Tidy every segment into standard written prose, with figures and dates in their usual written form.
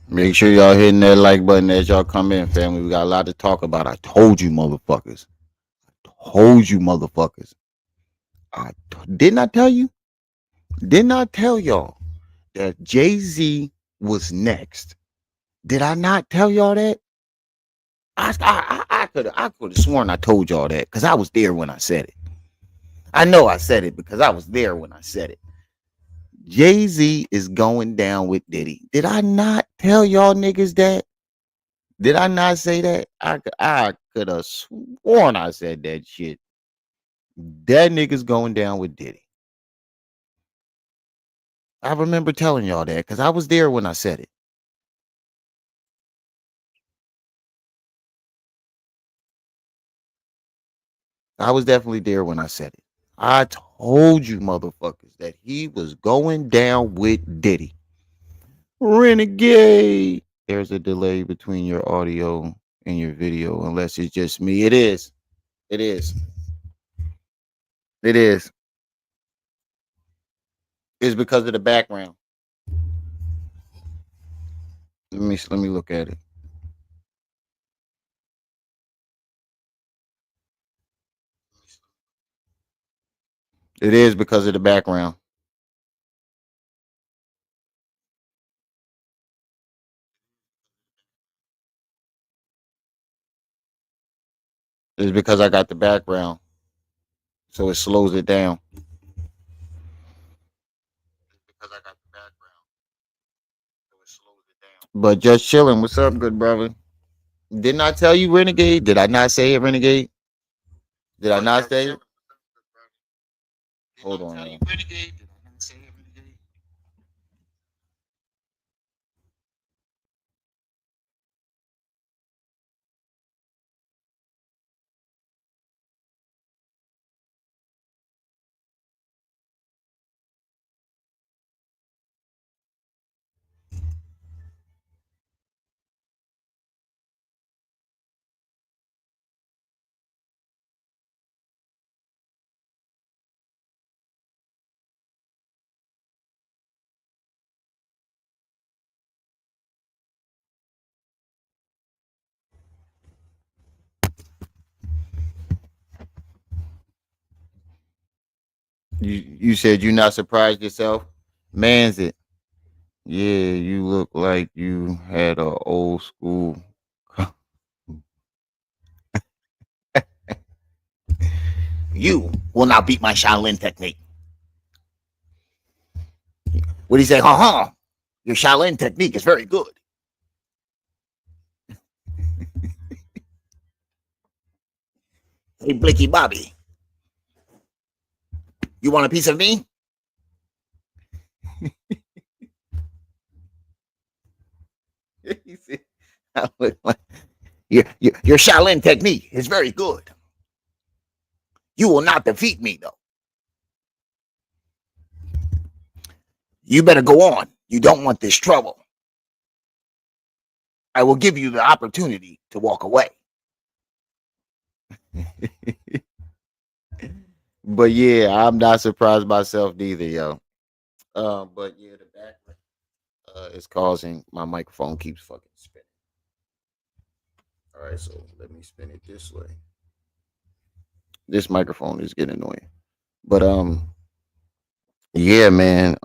Make sure y'all hitting that like button as y'all come in, family. We got a lot to talk about. I told you, motherfuckers. Told you, motherfuckers. Didn't I tell you? Didn't I tell y'all that Jay-Z was next? Did I not tell y'all that? I could have sworn I told y'all that because I was there when I said it. I know I said it because I was there when I said it. Jay-Z is going down with Diddy. Did I not tell y'all niggas that? Did I not say that? I could have sworn I said that shit. That nigga's going down with Diddy. I remember telling y'all that because I was there when I said it. I was definitely there when I said it. I told you motherfuckers that he was going down with Diddy. Renegade. There's a delay between your audio and your video, unless it's just me. It is. It is. It is. It's because of the background. Let me look at it. It is because of the background. It's because I got the background, so it slows it down. Because I got the background, so it slows it down. But just chilling. What's up, good brother? Didn't I tell you Renegade? Did I not say it, Renegade? Did I not say it? Hold on. Renegade? Did I not say it, Renegade? You said you not surprised yourself? Man's it. Yeah, you look like you had a old school. You will not beat my Shaolin technique. What he say? Ha ha. Your Shaolin technique is very good. Hey, Blicky Bobby, you want a piece of me? He said, I look like- your Shaolin technique is very good. You will not defeat me, though. You better go on. You don't want this trouble. I will give you the opportunity to walk away. But yeah, I'm not surprised myself neither, yo. But yeah, the background is causing my microphone keeps fucking spinning. All right, so let me spin it this way. This microphone is getting annoying. But yeah, man.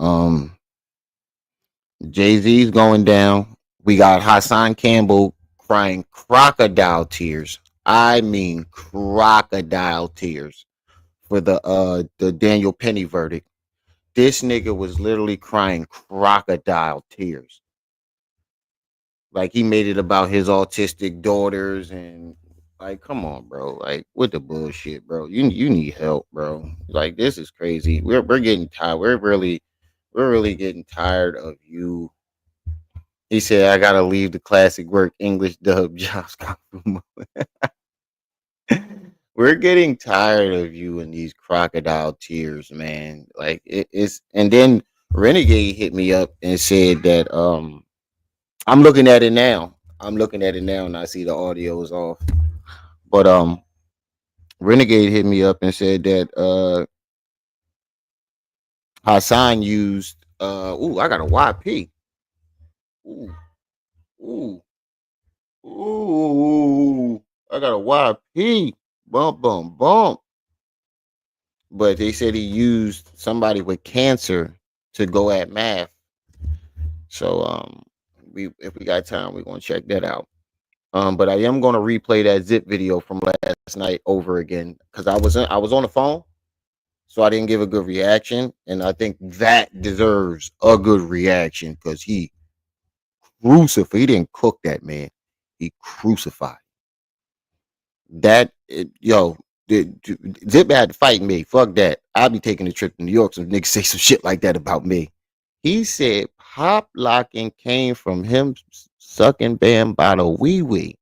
Jay-Z's going down. We got Hassan Campbell crying crocodile tears. I mean crocodile tears for the Daniel Penny verdict. This nigga was literally crying crocodile tears. Like he made it about his autistic daughters and like, come on, bro. Like with the bullshit, bro. You need help, bro. Like this is crazy. We're getting tired. We're really getting tired of you. He said, I gotta leave the classic work English dub jobs. We're getting tired of you and these crocodile tears, man. Like it's and then Renegade hit me up and said that I'm looking at it now. I'm looking at it now and I see the audio is off. But Renegade hit me up and said that Hassan used I got a YP. Ooh. Ooh, ooh, I got a YP. Bump, bump, bump. But they said he used somebody with cancer to go at math. So we if we got time, we're gonna check that out. But I am gonna replay that zip video from last night over again because I was on the phone, so I didn't give a good reaction, and I think that deserves a good reaction because he crucified. He didn't cook that man. He crucified that. Yo, Zip had to fight me. Fuck that. I'll be taking a trip to New York. Some niggas say some shit like that about me. He said pop locking came from him sucking Bambino wee wee.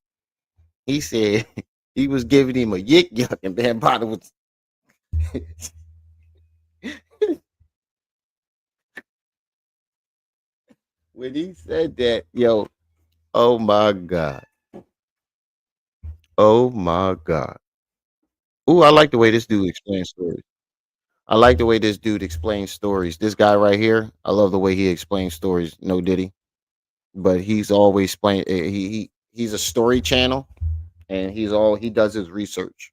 He said he was giving him a yik yuck and Bambino was. When he said that, yo, oh my God. Oh my God. Ooh, I like the way this dude explains stories. I like the way this dude explains stories. This guy right here, I love the way he explains stories. No Diddy, but he's always playing. He's a story channel, and he does his research,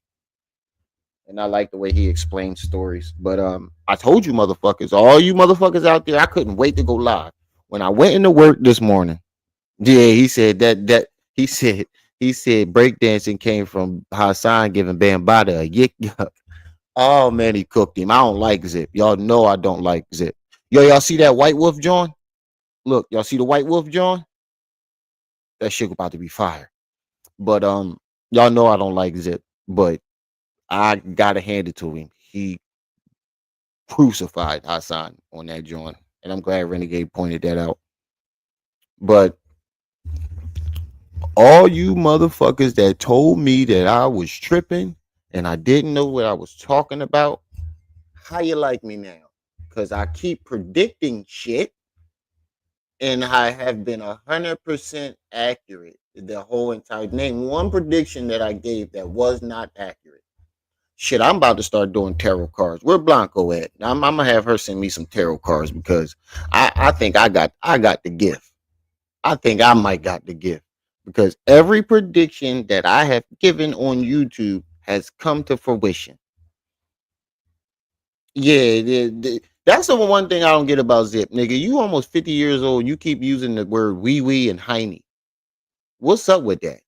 and I like the way he explains stories. But I told you motherfuckers, all you motherfuckers out there, I couldn't wait to go live. When I went into work this morning, yeah, he said that he said breakdancing came from Hassan giving Bambada a yik yak. Oh man, he cooked him. I don't like Zip. Y'all know I don't like Zip. Yo, y'all see that White Wolf John? Look, y'all see the White Wolf John? That shit about to be fire. But y'all know I don't like Zip, but I gotta hand it to him. He crucified Hassan on that joint, and I'm glad Renegade pointed that out. But all you motherfuckers that told me that I was tripping and I didn't know what I was talking about, how you like me now? Because I keep predicting shit and I have been 100% accurate the whole entire name. One prediction that I gave that was not accurate. Shit, I'm about to start doing tarot cards. Where Blanco at? I'm gonna have her send me some tarot cards because I think I got the gift. I think I might got the gift because every prediction that I have given on YouTube has come to fruition. Yeah, that's the one thing I don't get about Zip, nigga. You almost 50 years old. You keep using the word wee wee and hiney. What's up with that?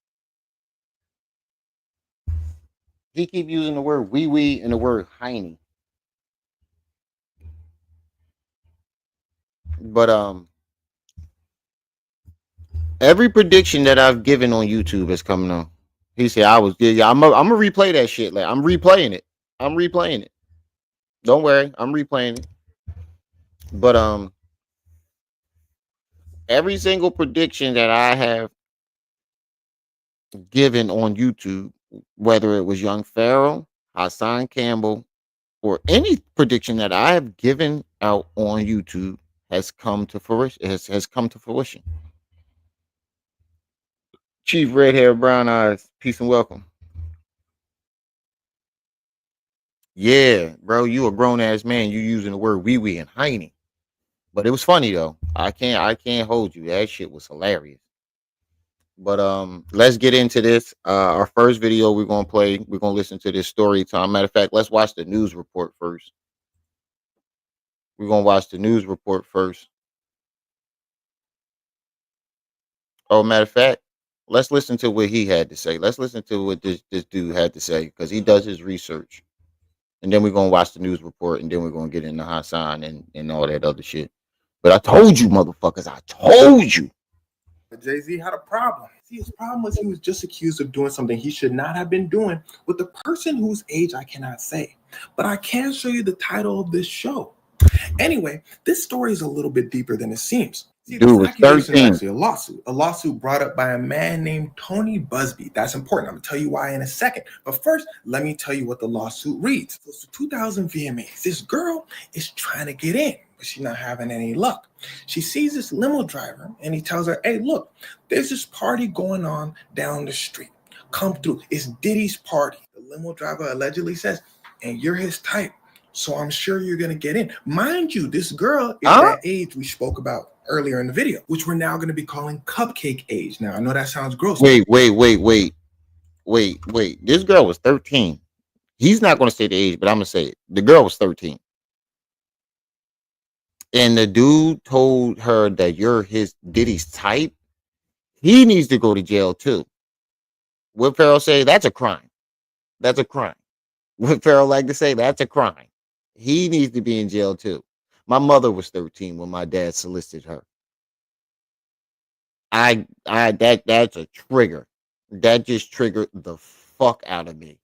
He keep using the word wee wee and the word hiney. But every prediction that I've given on YouTube has come on. He said I was yeah, I'm gonna replay that shit. Like I'm replaying it. I'm replaying it. Don't worry, I'm replaying it. But every single prediction that I have given on YouTube, whether it was Young Pharaoh, Hassan Campbell, or any prediction that I have given out on YouTube has come to fruition. Has come to fruition. Chief Red Hair Brown Eyes, peace and welcome. Yeah, bro, you a grown ass man. You using the word wee wee and hiney. But it was funny though. I can't hold you. That shit was hilarious. But let's get into this. Our first video we're gonna play. We're gonna listen to this story time. Matter of fact, let's watch the news report first. We're gonna watch the news report first. Oh, matter of fact, let's listen to what he had to say. Let's listen to what this dude had to say because he does his research. And then we're gonna watch the news report, and then we're gonna get into Hassan and all that other shit. But I told you, motherfuckers, I told you. Jay-Z had a problem. See, his problem was he was just accused of doing something he should not have been doing with a person whose age I cannot say. But I can show you the title of this show. Anyway, this story is a little bit deeper than it seems. See, Dude this was accusation is 13. actually a lawsuit brought up by a man named Tony Busby. That's important. I'm going to tell you why in a second. But first, let me tell you what the lawsuit reads. So it's 2000 VMAs. This girl is trying to get in, but she's not having any luck. She sees this limo driver, and he tells her, hey, look, there's this party going on down the street. Come through. It's Diddy's party. The limo driver allegedly says, and you're his type. So I'm sure you're going to get in. Mind you, this girl is that age we spoke about earlier in the video, which we're now going to be calling cupcake age. Now, I know that sounds gross. Wait. This girl was 13. He's not going to say the age, but I'm going to say it. The girl was 13. And the dude told her that you're his Diddy's type. He needs to go to jail too. What Pharaoh say? That's a crime. That's a crime. What Pharaoh like to say? That's a crime. He needs to be in jail too. My mother was 13 when my dad solicited her. That's a trigger. That just triggered the fuck out of me.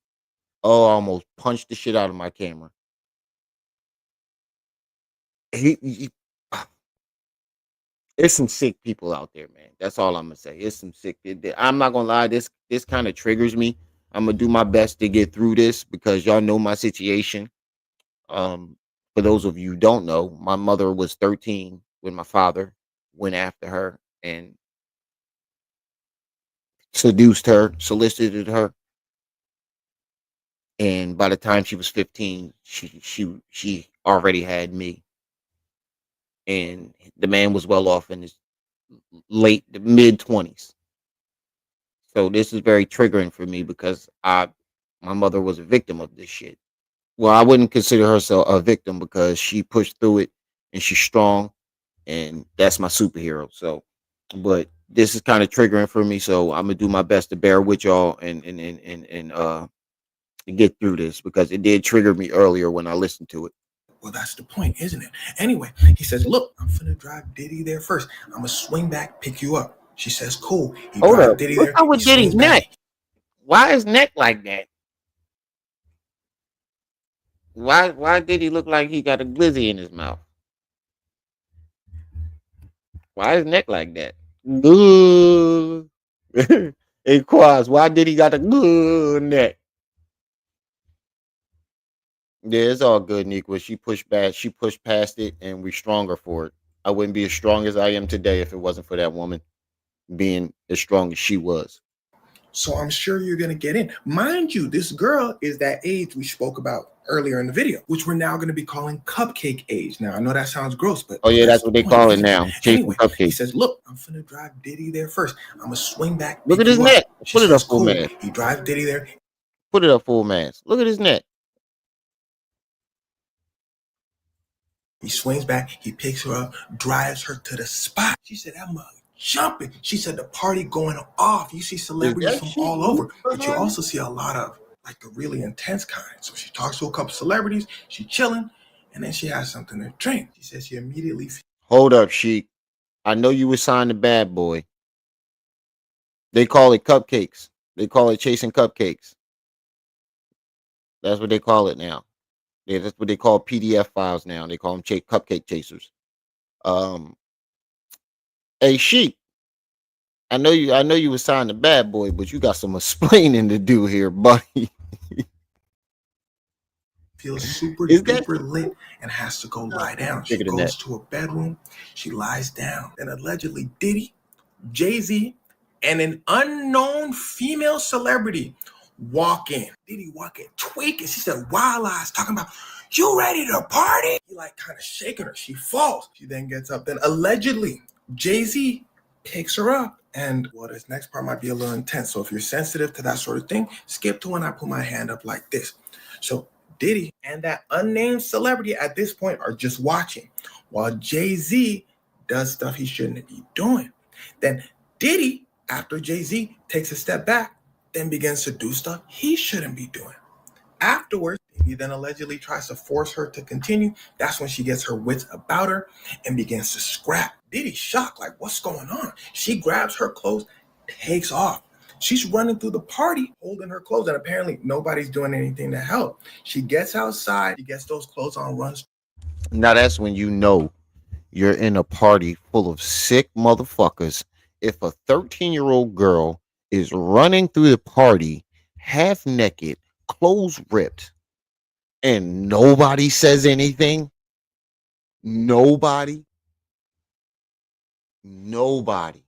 Oh, I almost punched the shit out of my camera. He It's some sick people out there, man. That's all I'm gonna say. It's some sick. I'm not gonna lie. This kind of triggers me. I'm gonna do my best to get through this because y'all know my situation. Um, for those of you who don't know, my mother was 13 when my father went after her and seduced her, solicited her, and by the time she was 15, she already had me. And the man was well off in his late mid 20s. So this is very triggering for me because my mother was a victim of this shit. Well, I wouldn't consider herself a victim because she pushed through it and she's strong and that's my superhero. So, but this is kind of triggering for me. So I'm gonna do my best to bear with y'all and get through this because it did trigger me earlier when I listened to it. Well, that's the point, isn't it? Anyway, he says, look, I'm finna drive Diddy there first. I'm gonna swing back, pick you up. She says, cool. He Hold drive up, Diddy what's there. up He with swings Diddy's back. neck? Why is neck like that? Why did he look like he got a glizzy in his mouth? Why his neck like that? Good. Hey Quaz, why did he got a good neck? Yeah, it's all good, Niqua. She pushed back, she pushed past it, and we're stronger for it. I wouldn't be as strong as I am today if it wasn't for that woman being as strong as she was. So I'm sure you're going to get in. Mind you, this girl is that age we spoke about earlier in the video, which we're now going to be calling cupcake age. Now, I know that sounds gross, but Oh yeah, that's that's the what they point, call it isn't it? now. Chasing Anyway, he cupcakes. says, look, I'm finna drive Diddy there first. I'm going to swing back, Look at pick his you up. neck. She Put it says, up full cool. mass. He drive Diddy there. Put it up full mass. Look at his neck. He swings back, he picks her up, drives her to the spot. She said, that mug jumping. She said, the party going off. You see Is celebrities that from shit all you over, but you behind? also see a lot of like the really intense kind. So she talks to a couple celebrities, she chilling, and then she has something to drink. She says she immediately Hold up, Sheik. I know you was signed a bad boy. They call it cupcakes. They call it chasing cupcakes. That's what they call it now. Yeah, that's what they call PDF files now. They call them cupcake chasers. Um, hey Sheik, I know you was signed a bad boy, but you got some explaining to do here, buddy. feels super Is that duper lit and has to go lie down. She bigger than that? goes to a bedroom, she lies down, and allegedly Diddy, Jay-Z, and an unknown female celebrity walk in. Diddy walk in tweaking. She said, wild eyes, talking about, you ready to party? He like kind of shaking her. She falls. She then gets up. Then allegedly, Jay-Z picks her up. And well, this next part might be a little intense. So if you're sensitive to that sort of thing, skip to when I put my hand up like this. So Diddy and that unnamed celebrity at this point are just watching while Jay-Z does stuff he shouldn't be doing. Then Diddy, after Jay-Z takes a step back, then begins to do stuff he shouldn't be doing. Afterwards, he then allegedly tries to force her to continue. That's when she gets her wits about her and begins to scrap. Diddy's shocked, like, what's going on? She grabs her clothes, takes off. She's running through the party holding her clothes, and apparently nobody's doing anything to help. She gets outside, she gets those clothes on, runs. Now that's when you know you're in a party full of sick motherfuckers. If a 13-year-old girl is running through the party half naked, clothes ripped, and nobody says anything, nobody, nobody.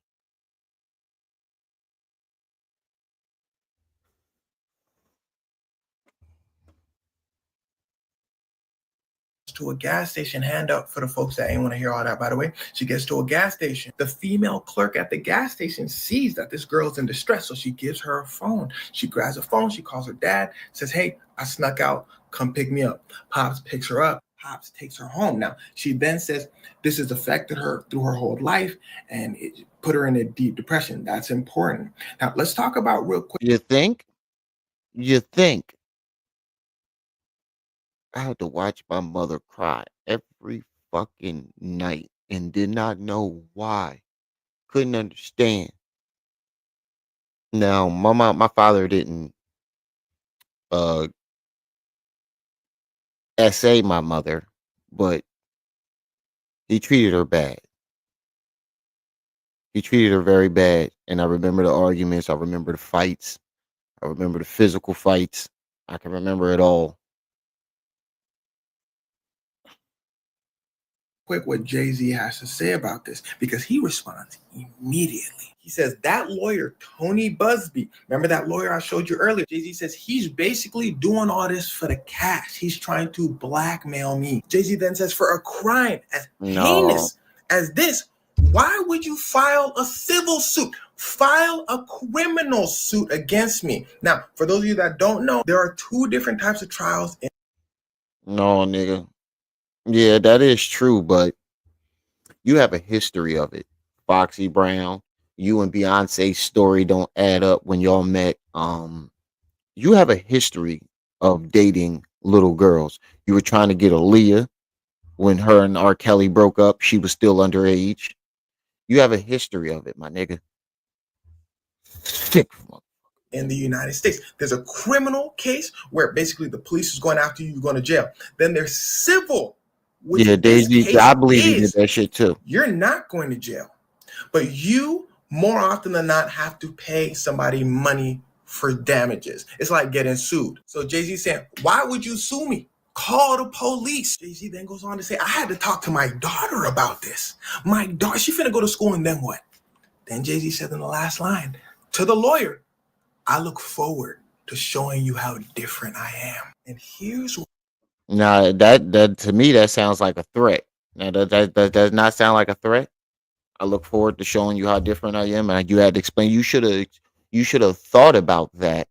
to a gas station. Hand up for the folks that ain't want to hear all that, by the way. She gets to a gas station. The female clerk at the gas station sees that this girl's in distress, so she gives her a phone. She grabs a phone, she calls her dad, says, hey, I snuck out, come pick me up. Pops picks her up. Pops takes her home. Now, she then says this has affected her through her whole life and it put her in a deep depression. That's important. Now, let's talk about real quick. You think? You think? I had to watch my mother cry every fucking night and did not know why. Couldn't understand. Now, my father didn't uh essay my mother, but he treated her bad. He treated her very bad, and I remember the arguments. I remember the fights. I remember the physical fights. I can remember it all. Quick what Jay-Z has to say about this because he responds immediately. He says that lawyer, Tony Busby, remember that lawyer I showed you earlier? Jay-Z says he's basically doing all this for the cash. He's trying to blackmail me. Jay-Z then says for a crime as heinous as this, why would you file a civil suit? File a criminal suit against me. Now, for those of you that don't know, there are two different types of trials. No, nigga. Yeah, that is true, but you have a history of it. Foxy Brown, you and Beyonce's story don't add up when y'all met. You have a history of dating little girls. You were trying to get Aaliyah when her and R. Kelly broke up. She was still underage. You have a history of it, my nigga. Sick. In the United States, there's a criminal case where basically the police is going after you, you're going to jail. Then there's civil. Yeah, Daisy, I believe he did that shit too. You're not going to jail, but you more often than not have to pay somebody money for damages. It's like getting sued. So Jay-Z saying, why would you sue me? Call the police. Jay-Z then goes on to say, I had to talk to my daughter about this. My daughter, she finna go to school and then what? Then Jay-Z said in the last line to the lawyer, I look forward to showing you how different I am. And here's what. Now that to me that sounds like a threat. Now that does not sound like a threat. I look forward to showing you how different I am, and you had to explain. You should have thought about that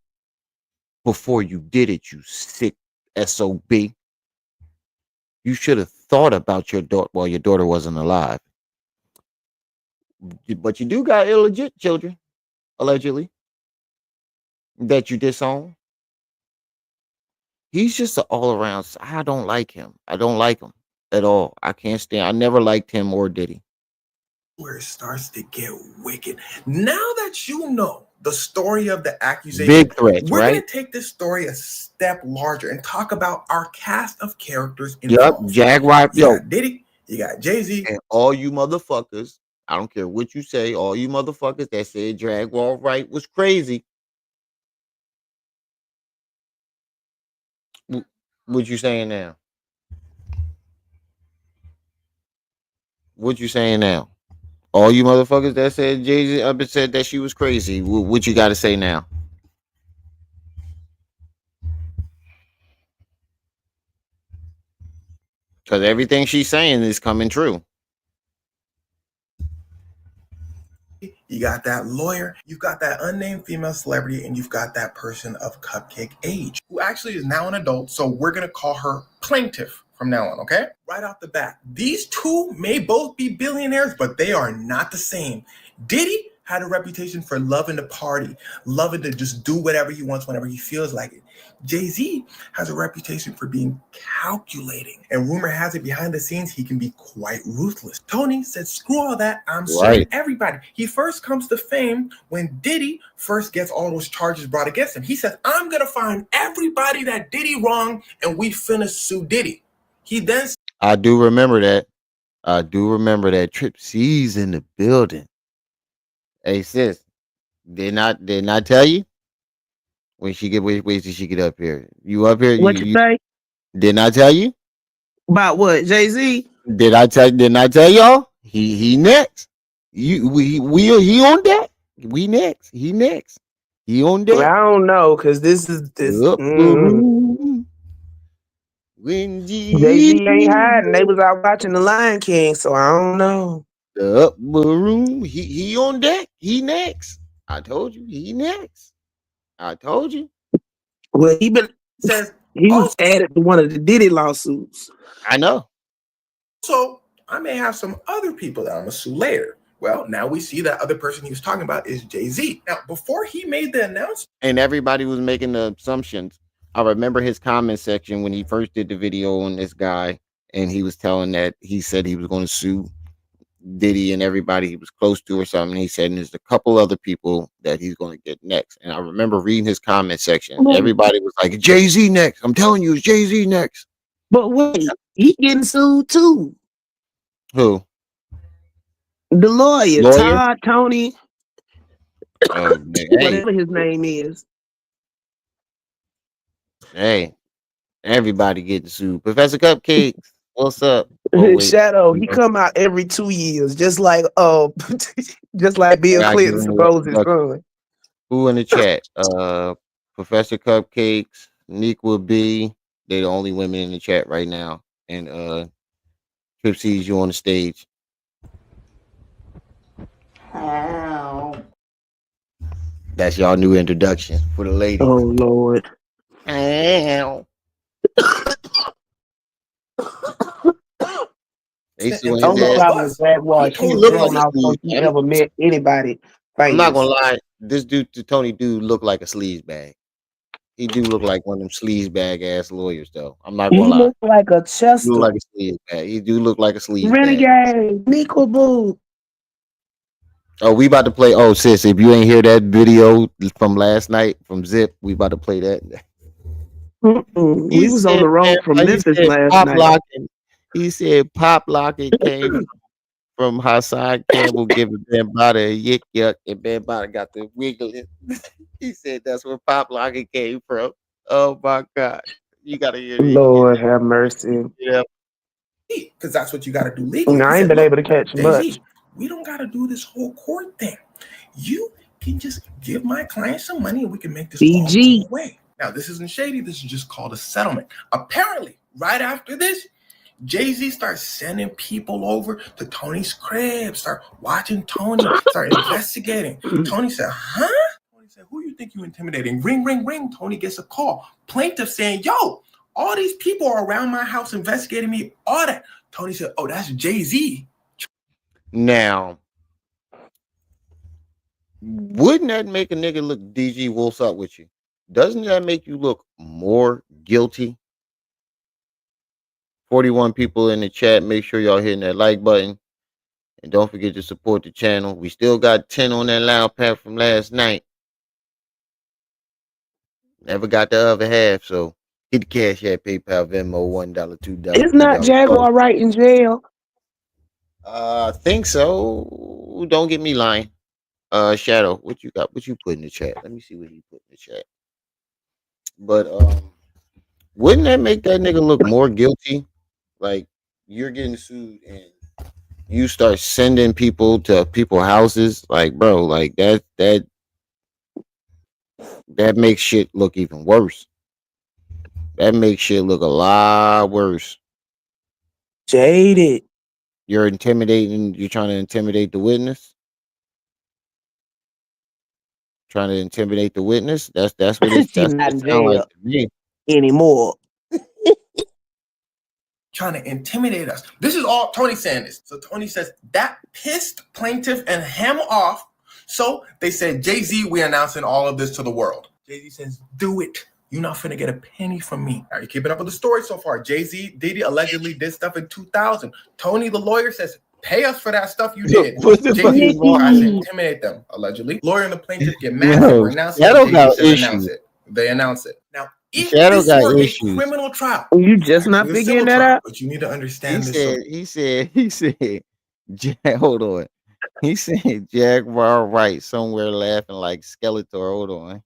before you did it. You sick SOB. You should have thought about your daughter while your daughter wasn't alive. But you do got illegit children, allegedly, that you disown. He's just an all around. I don't like him. I don't like him at all. I can't stand. I never liked him or Diddy. Where it starts to get wicked. Now that you know the story of the accusation, big threats, we're right? going to take this story a step larger and talk about our cast of characters involved. Yep, Jaguar. You got Diddy, you got Jay-Z, and all you motherfuckers. I don't care what you say. All you motherfuckers that said Jaguar Wright was crazy. What you saying now? What you saying now? All you motherfuckers that said Jay-Z said that she was crazy. What you got to say now? Because everything she's saying is coming true. You got that lawyer, you've got that unnamed female celebrity, and you've got that person of cupcake age who actually is now an adult. So we're going to call her plaintiff from now on, okay? Right off the bat, these two may both be billionaires, but they are not the same. Diddy had a reputation for loving to party, loving to just do whatever he wants whenever he feels like it. Jay-Z has a reputation for being calculating, and rumor has it behind the scenes he can be quite ruthless. Tony said, screw all that, I'm suing everybody. He first comes to fame when Diddy first gets all those charges brought against him. He says, I'm gonna find everybody that Diddy wrong and we finna sue Diddy. He then I do remember that. I do remember that. Trip C's in the building. Hey sis, did not tell you when she get wait till she get up here. You up here? What you say? Didn't I tell you about what? Jay-Z? Didn't I tell y'all? He next. He on deck. We next. He next. He on deck. Well, I don't know because this is this. When Jay-Z Jesus ain't hiding. They was out watching the Lion King, so I don't know. the upper room, he on deck. He next. I told you, he next. I told you. Well, Says he was also, added to one of the Diddy lawsuits. I know. I may have some other people that I'm gonna sue later. Well, now we see that other person he was talking about is Jay-Z. Now, before he made the announcement, And everybody was making the assumptions. I remember his comment section when he first did the video on this guy, and he was telling that he said he was going to sue Diddy and everybody he was close to or something. He said, and there's a couple other people that he's going to get next. And I remember reading his comment section. Everybody was like, Jay-Z next. I'm telling you, it's Jay-Z next. But wait, he getting sued too. Who? The lawyer, Lawyer? Todd, Tony, Oh, man. whatever his name is. Hey, everybody getting sued. Professor Cupcakes, what's up? Oh, wait. Shadow, he come out every 2 years, just like just like I Bill gotta give Clinton him an supposed his introduction. son. Who in the chat? Professor Cupcakes, Nequa B. They're the only women in the chat right now. And Trip sees you on the stage. That's y'all new introduction for the ladies. Oh Lord. They and suing for his Only all ass. of problem with us, Jaguar, he she He told was look Jay like thrown a Z, out before sleaze. she ever met anybody I'm not gonna famous. lie. This dude, to Tony, dude, look like a sleaze bag. He do look like one of them sleaze bag ass lawyers, though. I'm not gonna He lie. looked like a He look Chester. like a sleaze bag. He do look like a sleaze bag. Renegade, Nico Boo. Oh, we about to play. Oh, sis, if you ain't hear that video from last night from Zip, we about to play that. We He was on said, the man, road from he Memphis said last pop night. locking. He said pop locking came from Hassan Campbell giving Ben Bada a yik yuck, and Ben Bada got the wiggling. He said that's where pop locking came from. Oh my God, you gotta hear this shit. Lord have mercy. Yeah, because that's what you got to do legally. He I ain't said, been look, able to catch much. Jay-Z, we don't got to do this whole court thing. You can just give my client some money and we can make this all go BG. away. Now, this isn't shady. This is just called a settlement. Apparently, right after this, Jay-Z starts sending people over to Tony's crib, start watching Tony, start investigating. Tony said, huh? Tony said, who you think you intimidating? Ring, ring, ring. Tony gets a call. Plaintiff saying, yo, all these people are around my house investigating me, all that. Tony said, oh, that's Jay-Z. now wouldn't that make a nigga look DG Wolf's up with you? Doesn't that make you look more guilty? 41 people in the chat. Make sure y'all hitting that like button. And don't forget to support the channel. We still got 10 on that loud pack from last night. Never got the other half. So hit the cash app, PayPal, Venmo, $1, $2, It's not $3. Jaguar right in jail. I think so. Don't get me lying. Shadow, what you got? What you put in the chat? Let me see what he put in the chat. But wouldn't that make that nigga look more guilty? Like you're getting sued and you start sending people to people's houses, like bro, like that makes shit look even worse. That makes shit look a lot worse. Jaded. You're intimidating. You're trying to intimidate the witness. Trying to intimidate the witness. That's what it's. She's That's what not it in sounds like jail to me. anymore. Trying to intimidate us. This is all Tony saying this. So Tony says that pissed plaintiff and him off. So they said, Jay-Z, we're announcing all of this to the world. Jay-Z says, do it. You're not finna get a penny from me. Are you keeping up with the story so far? Jay-Z, Diddy allegedly did stuff in 2000. Tony, the lawyer, says, pay us for that stuff you did. What the fuck Jay-Z is wrong tries with to you? intimidate them, allegedly. Lawyer and the plaintiff get mad. Say, Yo, we're announcing it. Shadow Jay-Z got says, announce issues. it. They announce it. Now, if Shadow this got were a issues. criminal trial, You it's just not actually a figuring civil that trial, out? but you need to He understand this. said. He said. Hold on. He said Jaguar right somewhere laughing like Skeletor. Hold on.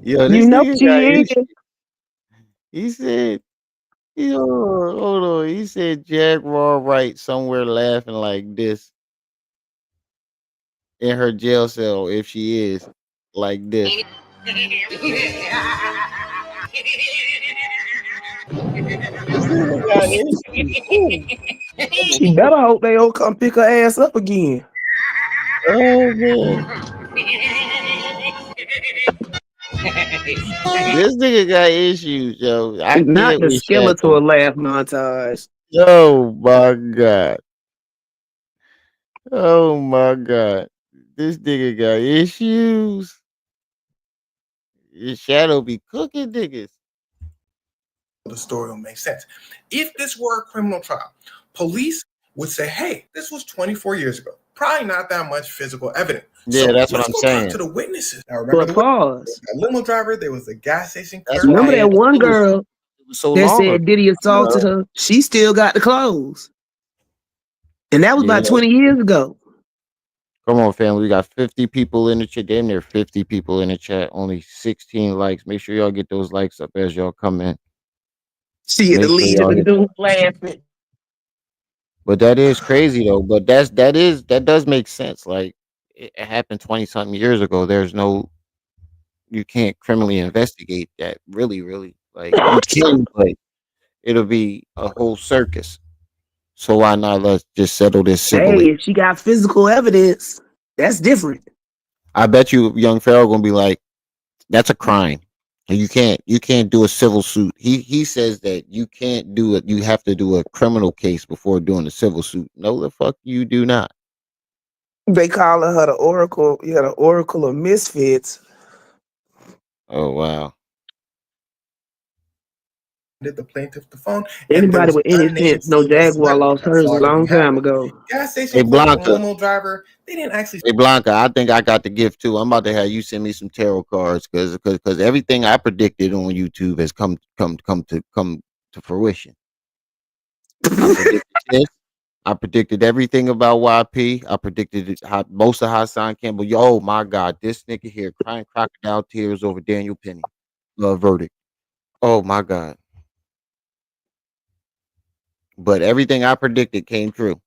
Yo, You this know nigga got she is. issues. He said, yo, hold on. He said Jaguar right somewhere laughing like this in her jail cell if she is like this. This nigga got issues. Ooh. She better hope they don't come pick her ass up again. Oh man, this nigga got issues, yo. I Not can't the with Shadow. skeletal laugh montage. Oh my god. Oh my god. This nigga got issues. His Shadow be cooking niggas. The story will make sense. If this were a criminal trial, police would say, hey, this was 24 years ago. Probably not that much physical evidence. Yeah, So that's what let's I'm go talk saying. to the witnesses. Now, remember But the witness, pause. that limo driver, there was the gas station That's clerk. Remember why that one it girl was so that long said Diddy assaulted ago. her? She still got the clothes. And that was Yeah. about 20 years ago. Come on, family. We got 50 people in the chat. Damn near 50 people in the chat. Only 16 likes. Make sure y'all get those likes up as y'all come in. She had Make the sure lead in y'all the hit. dude laughing. But that is crazy though. But that does make sense. Like it happened 20 something years ago. There's no you can't criminally investigate that. Really, really. Like you can, but it'll be a whole circus. So why not let's just settle this Hey, civilly? if she got physical evidence, that's different. I bet you young Pharaoh gonna be like, that's a crime. And you can't do a civil suit. He says that you can't do it. You have to do a criminal case before doing a civil suit. No, the fuck you do not. They calling her the Oracle. Yeah, the Oracle of Misfits. Oh wow. Did the plaintiff the phone, and there Anybody was with any none named sense know Silver Jaguar Celebrity. lost That's hers a all that long really time happened. ago. Gas Hey station clerk and Blanca. limo driver, they didn't actually. Hey Blanca, I think I got the gift too. I'm about to have you send me some tarot cards because everything I predicted on YouTube has come to fruition. I predicted this. I predicted everything about YP. I predicted most of Hassan Campbell. Yo, my God, this nigga here crying crocodile tears over Daniel Penny verdict. Oh my God! But everything I predicted came true.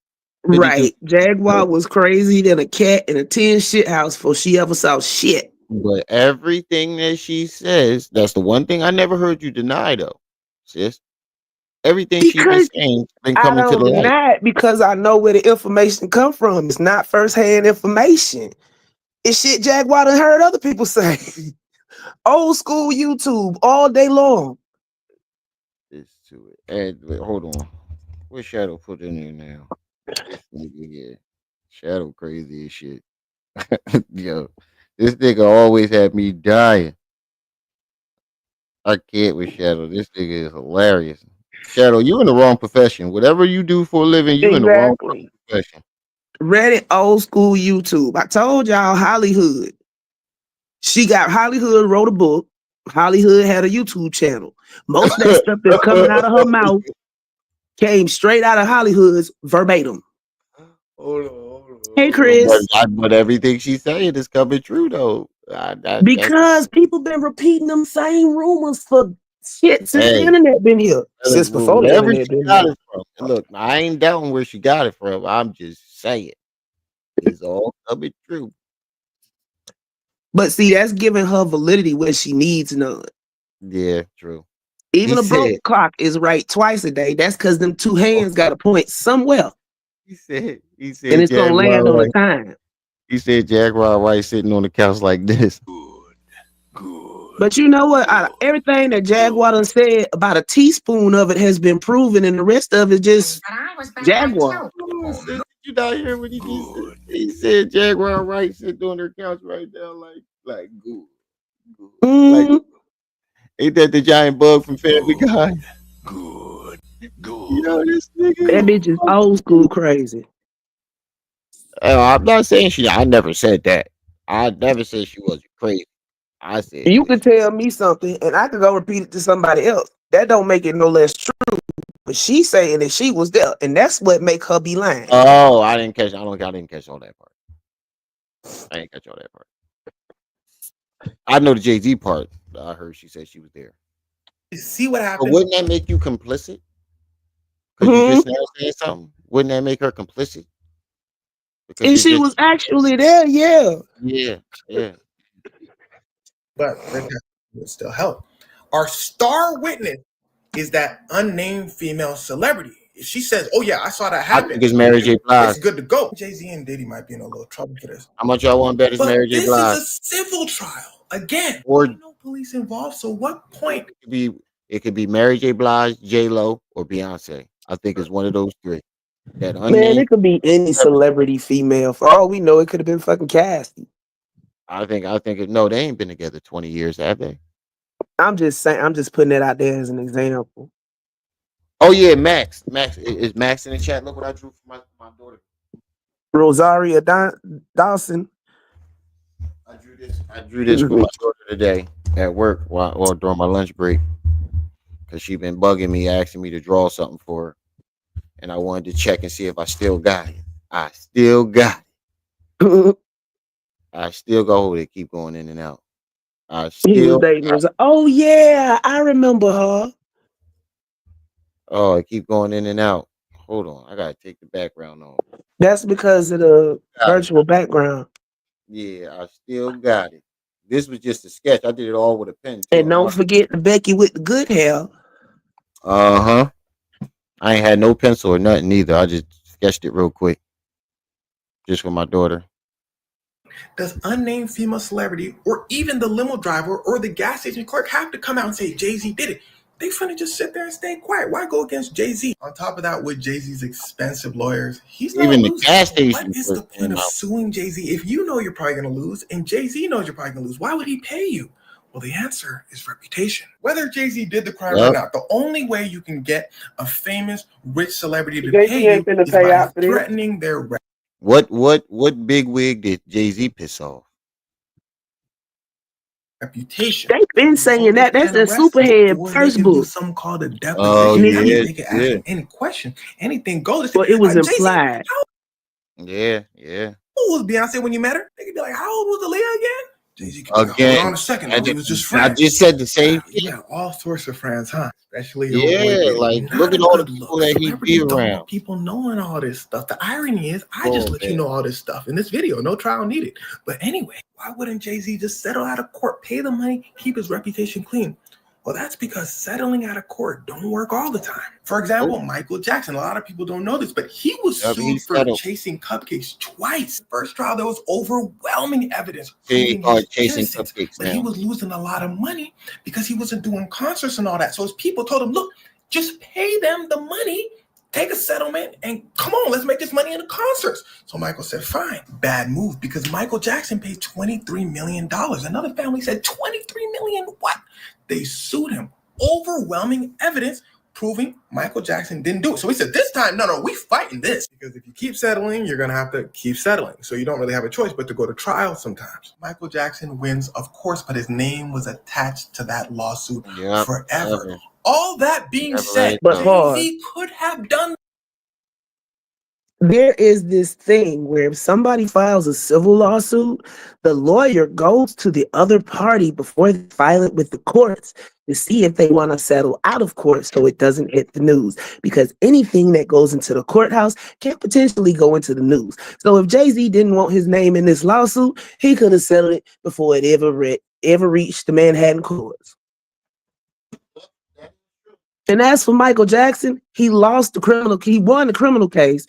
52. Right. Jaguar was crazy than a cat in a tin shit house before she ever saw shit. But everything that she says, that's the one thing I never heard you deny, though, sis. Everything she been Because saying been I coming to don't the light. deny it because I know where the information come from. It's not firsthand information. It's shit Jaguar done heard other people say. Old school YouTube all day long. It's to it. And wait, hold on. What Shadow put in there now? This nigga here. Shadow crazy as shit. Yo, this nigga always had me dying. I can't with Shadow. This nigga is hilarious. Shadow, you in the wrong profession. Whatever you do for a living, you in the wrong Exactly. profession. Reddit old school YouTube. I told y'all Hollywood. She got Hollywood wrote a book. Hollywood had a YouTube channel. Most of that stuff that's coming out of her mouth came straight out of Hollywood's verbatim. Hey, Hold on. Chris. But everything she's saying is coming true though. That's Because people been repeating them same rumors for shit since the hey, internet been here. Since before the wherever internet she been got here. it from. And look, I ain't doubting where she got it from. I'm just saying it's all coming true. But see, that's giving her validity where she needs none. Yeah, true. He Even a said, broke clock is right twice a day. That's because them two hands got a point somewhere. he And said it's gonna Jaguar land on a White. time. He said Jaguar White sitting on the couch like this. But you know what? Everything that Jaguar done said, about a teaspoon of it has been proven, and the rest of it just Jaguar. Oh, sis, did you not hear what he just said? He said Jaguar White sitting on her couch right now, like good, good. Like Mm, ain't that the giant bug from Family Guy? Yo, this nigga that is bitch is old fucking. school crazy. I'm not saying she. I never said that. I never said she wasn't crazy. I said You that could she. tell me something, and I could go repeat it to somebody else. That don't make it no less true. But she saying that she was there, and that's what make her be lying. Oh, I didn't catch. I don't. I didn't catch all that part. I didn't catch all that part. I know the Jay Z part. I heard she said she was there. See what But happened? wouldn't that make you complicit? Because you Hmm. just now saying something. Wouldn't that make her complicit? Because And you she just was actually there, yeah. yeah, yeah. but it would still help. Our star witness is that unnamed female celebrity. If she says, "Oh yeah, I saw that I happen," think it's Mary J. it's Blige. good to go. Jay-Z and Diddy might be in a little trouble for this. How much y'all want to bet it's Mary But J. this is Blige? a civil trial. Again, Or no police involved. So what point? it could be Mary J. Blige, J Lo, or Beyonce. I think it's one of those three. That Man, unnamed it could be any celebrity. celebrity female. For all we know, it could have been fucking Cassie. No, they ain't been together 20 years, have they? I'm just saying. I'm just putting it out there as an example. Oh yeah, Max. Is Max in the chat? Look what I drew for my daughter. Rosaria Dawson. I drew this for my daughter today at work while during my lunch break. Because she been bugging me, asking me to draw something for her. And I wanted to check and see if I still got it. I still got it. I still go hold it, keep going in and out. I He was still dating Rosaria. Oh yeah, I remember her. Oh, I keep going in and out. Hold on. I gotta take the background off. That's because of the Got it. virtual background. Yeah, I still got it. This was just a sketch. I did it all with a pen too. And don't forget the Becky with the good hair. Uh-huh. I ain't had no pencil or nothing either. I just sketched it real quick. Just for my daughter. Does unnamed female celebrity or even the limo driver or the gas station clerk have to come out and say Jay-Z did it? They finna just sit there and stay quiet. Why go against Jay-Z? On top of that, with Jay-Z's expensive lawyers, he's not Even the losing. gas So station what is the clerk point came of out. suing Jay-Z if you know you're probably gonna lose and Jay-Z knows you're probably gonna lose? Why would he pay you? Well, the answer is reputation. Whether Jay-Z did the crime or Yup. not, the only way you can get a famous, rich celebrity to Jay-Z pay you ain't finna is pay by out for this. threatening their What big wig did Jay-Z piss off? reputation. They've been saying that. That's the Superhead Or they first can do book. something called a deposition. Oh I yeah, mean, they can ask yeah. him any question, anything goes. Well, it was Jay-Z, implied. how Yeah. old was Beyonce when you met her? They could be like, how old was Aaliyah again? Jay-Z could be like, Again. hold on a second, I though. We was just I friends. just said the same thing. You got all sorts of friends, huh? Especially your boy Yeah, Diddy. like Not look a at all the good people look. that he Celebrities be don't around. want people knowing all this stuff. The irony is, I Oh, just let you man. know all this stuff in this video. No trial needed. But anyway, why wouldn't Jay-Z just settle out of court, pay the money, keep his reputation clean? Well, that's because settling out of court don't work all the time. For example, Michael Jackson. A lot of people don't know this, but he was Yep, he sued for settled. chasing cupcakes twice. First trial, there was overwhelming evidence They proving call his it chasing innocence, cupcakes but he now. was losing a lot of money because he wasn't doing concerts and all that. So his people told him, look, just pay them the money, take a settlement, and come on, let's make this money in the concerts. So Michael said, fine. Bad move, because Michael Jackson paid $23 million. Another family said, $23 million what? They sued him. Overwhelming evidence proving Michael Jackson didn't do it. So he said, this time, no, we fighting this. Because if you keep settling, you're going to have to keep settling. So you don't really have a choice but to go to trial sometimes. Michael Jackson wins, of course, but his name was attached to that lawsuit forever. All that being said, Jay-Z could have done. There is this thing where if somebody files a civil lawsuit, the lawyer goes to the other party before they file it with the courts to see if they want to settle out of court so it doesn't hit the news. Because anything that goes into the courthouse can potentially go into the news. So if Jay-Z didn't want his name in this lawsuit, he could have settled it before it ever reached the Manhattan courts. And as for Michael Jackson, he won the criminal case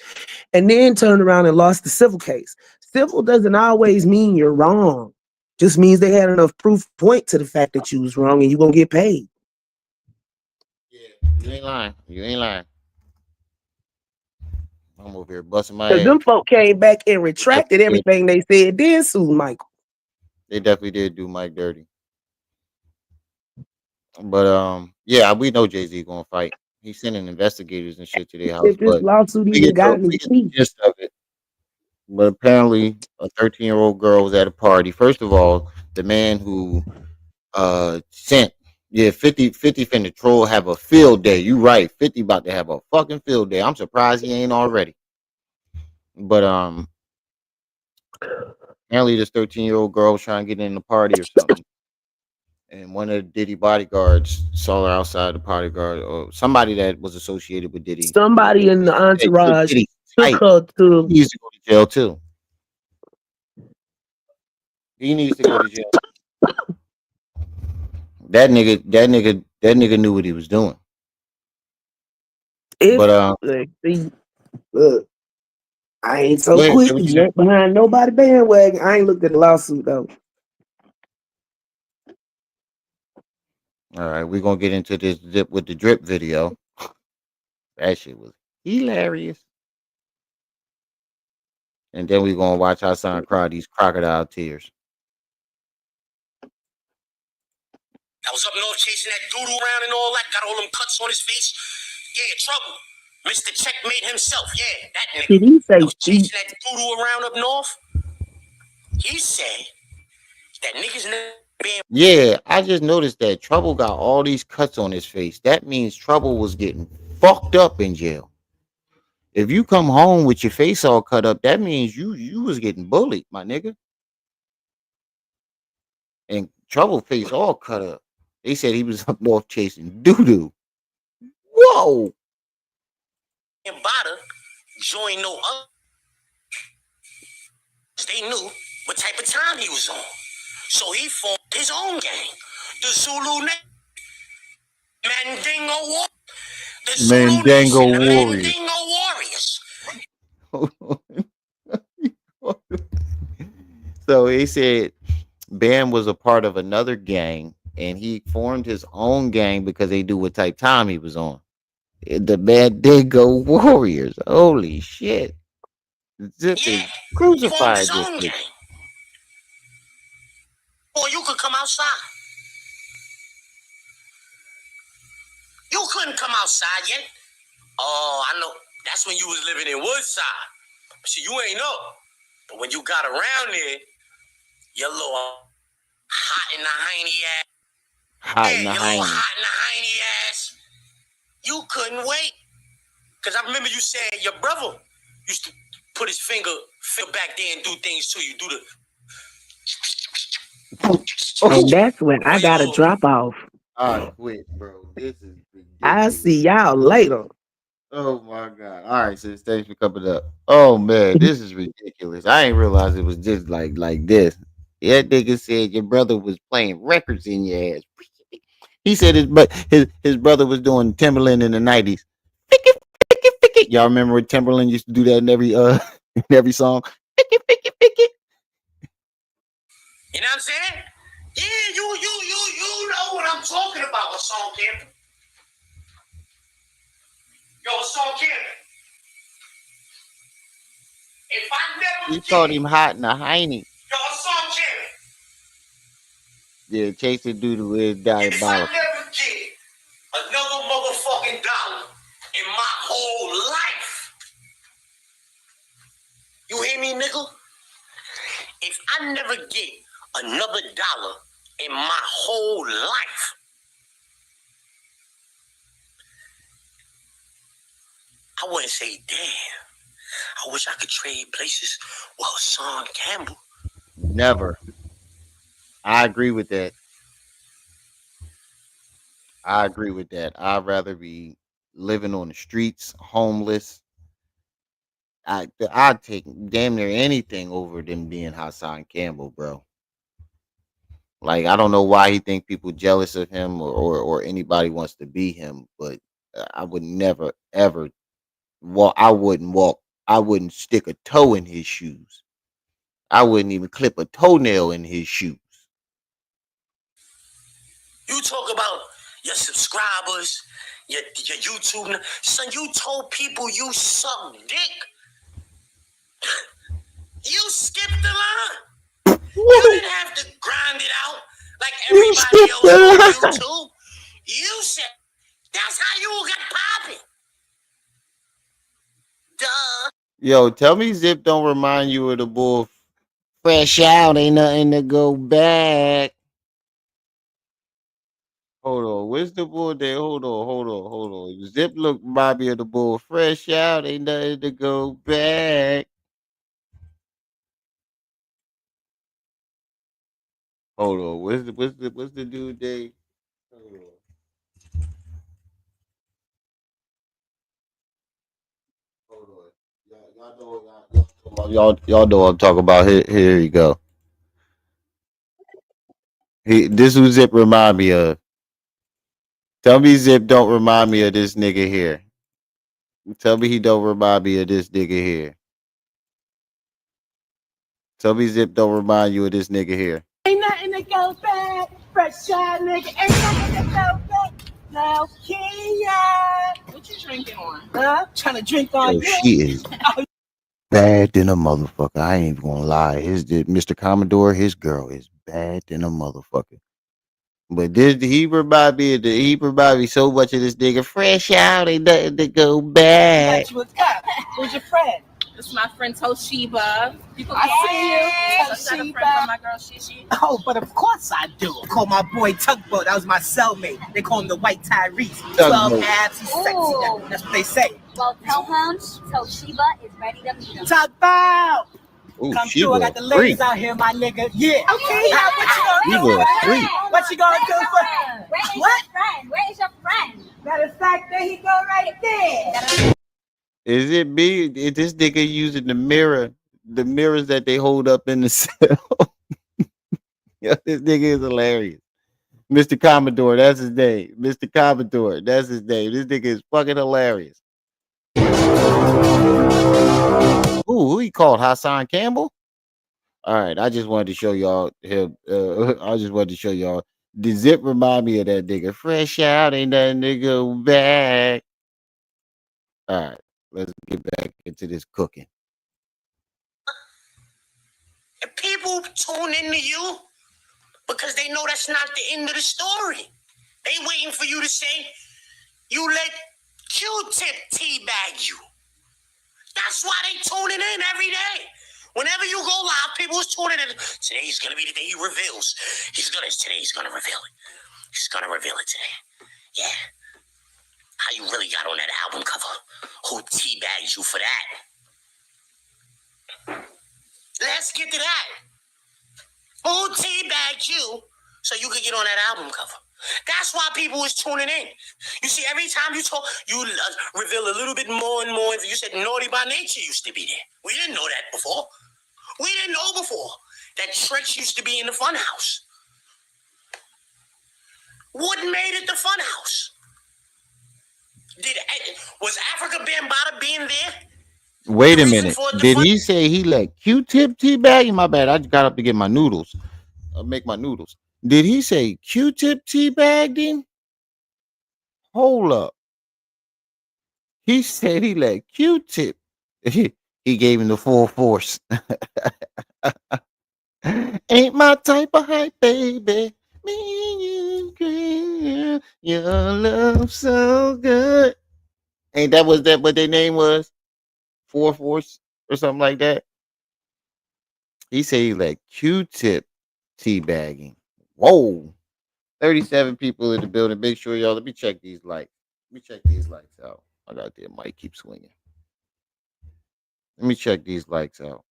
and then turned around and lost the civil case. Civil doesn't always mean you're wrong. Just means they had enough proof to point to the fact that you was wrong and you're going to get paid. Yeah, you ain't lying. I'm over here busting my Because ass. them folk came back and retracted everything they said, then sued Michael. They definitely did do Mike dirty. But yeah, we know Jay-Z gonna fight. He's sending investigators and shit to their house. If this lawsuit even got We get the gist of it. But apparently a 13-year-old girl was at a party. First of all, the man who sent 50 finna troll have a field day. You right. 50 about to have a fucking field day. I'm surprised he ain't already. But apparently this 13-year-old girl was trying to get in the party or something. And one of the Diddy bodyguards saw her outside the bodyguard, or somebody that was associated with Diddy. Somebody in the entourage took her to. He needs to go to jail too. He needs to go to jail. That nigga knew what he was doing. If But like, see, look, I ain't go so ahead, say quick to what you said. jump behind nobody bandwagon. I ain't looked at the lawsuit though. All right, we're gonna get into this zip with the drip video. That shit was hilarious. And then we're gonna watch Hassan cry these crocodile tears. I was up north chasing that doodle around and all that. Got all them cuts on his face. Yeah, trouble. Mr. Checkmate himself. Yeah, that nigga Did he that say was feet? chasing that doodle around up north. He said that niggas never been. Yeah, I just noticed that Trouble got all these cuts on his face. That means Trouble was getting fucked up in jail. If you come home with your face all cut up, that means you was getting bullied, my nigga. And Trouble face all cut up. They said he was up north chasing doo doo. Whoa. Bada join no other. They knew what type of time he was on. So he formed his own gang. The Zulu Mandingo War. The Zulu Mandango Nation. The Warriors. Mandingo Warriors. So he said Bam was a part of another gang and he formed his own gang because they knew what type time he was on. The Mandango Warriors. Holy shit. Zip Yeah. is He formed his crucified this own nigga. gang. Or you could come outside. You couldn't come outside yet. Oh, I know. That's when you was living in Woodside. See, you ain't know. But when you got around there, your little hot in the hiney ass. Hot in Yeah, the your little hiney. hot in the hiney ass. You couldn't wait. Because I remember you said your brother used to put his finger back there and do things to you. Do the... And that's when I Or your got a little... drop off. I quit, bro. This is I ridiculous. see y'all later. Oh my god. All right, sis. Thanks for coming up. Oh man, this is ridiculous. I ain't realized it was just like this. That nigga said your brother was playing records in your ass. He said his brother was doing Timberland in the 90s. Y'all remember when Timberland used to do that in every in every song? You know what I'm saying? Yeah, you know what I'm talking about, Hassan Campbell. Yo, Hassan Campbell. If I He never called get... him hot in the hiney. Yo, Hassan Campbell. Yeah, chasing doodle is If I diabolical. never get another motherfucking dollar in my whole life, you hear me, nigga? If I never get another dollar in my whole life, I wouldn't say, damn, I wish I could trade places with Hassan Campbell. Never. I agree with that. I agree with that. I'd rather be living on the streets, homeless. I'd take damn near anything over than being Hassan Campbell, bro. Like I don't know why he think people jealous of him or anybody wants to be him, but I would never ever walk. I wouldn't walk. I wouldn't stick a toe in his shoes. I wouldn't even clip a toenail in his shoes. You talk about your subscribers, your YouTube. Son, you told people you suck dick. You skipped the line. You didn't have to grind it out like You everybody skipped else on the line. YouTube. You said that's how you got popping. Duh. Yo, tell me Zip don't remind you of the bull. Fresh out, ain't nothing to go back. Hold on, where's the bull there? Hold on. Zip look Bobby of the bull. Fresh out, ain't nothing to go back. Hold on, what's the dude day? Hold on. Hold on. Y'all know what I'm talking about. Here you go. This who Zip remind me of. Tell me Zip don't remind me of this nigga here. Tell me he don't remind me of this nigga here. Tell me Zip don't remind you of this nigga here. Ain't nothing to go back. Fresh shot, nigga. Ain't nothing to go back. Now, Kenya. What you drinking on? Huh? Trying to drink on Yo, you. she is bad than a motherfucker. I ain't even gonna lie. Mr. Commodore, his girl is bad than a motherfucker. But he remind me so much of this nigga. Fresh out, ain't nothing to go back. Got you a cup. Who's your friend? This is my friend Toshiba. People I see you, That's not a friend Toshiba. from my girl Shishi. Oh, but of course I do. Call my boy Tugboat. That was my cellmate. They call him the White Tyrese. 12 Tugboat. abs, he's sexy. Ooh. That's what they say. Well, tell him Toshiba is ready to meet him. Tugboat! Ooh, Come she through. I was got the ladies freak. out here, my nigga. Yeah. Okay, now what you She gonna do? was freak. What you gonna do for Where is What? your friend? Where is your friend? Matter of fact, there he go right there. Is it me? Is this nigga using the mirrors that they hold up in the cell? Yo, this nigga is hilarious. Mr. Commodore, that's his name. Mr. Commodore, that's his name. This nigga is fucking hilarious. Ooh, who he called? Hassan Campbell? All right, I just wanted to show y'all him. I just wanted to show y'all. The Zip remind me of that nigga. Fresh out, ain't nothing to go back. All right, let's get back into this cooking. And people tune into you because they know that's not the end of the story. They waiting for you to say, you let Q-Tip teabag you. That's why they tuning in every day. Whenever you go live, people is tuning in. Today's gonna be the day he reveals. Today he's gonna reveal it. He's gonna reveal it today. Yeah. How you really got on that album cover? Who teabagged you for that? Let's get to that. Who teabagged you so you could get on that album cover? That's why people is tuning in. You see, every time you talk, you reveal a little bit more and more. You said Naughty by Nature used to be there. We didn't know that before. We didn't know before that Tretch used to be in the Funhouse. What made it the Funhouse? Was Africa Bambaataa being there? Wait a minute. Did he say he let Q-Tip teabag? My bad. I just got up to get my noodles. I'll make my noodles. Did he say Q-Tip teabagged him? Hold up. He said he let Q-Tip. He gave him the full force. Ain't my type of hype, baby. Me and you, girl. Your love so good. Ain't that what their name was? Four Force or something like that. He said he let Q-Tip teabagging. Whoa. 37 people in the building. Make sure y'all, let me check these lights. Let me check these lights out. I got that mic keep swinging. Let me check these lights out.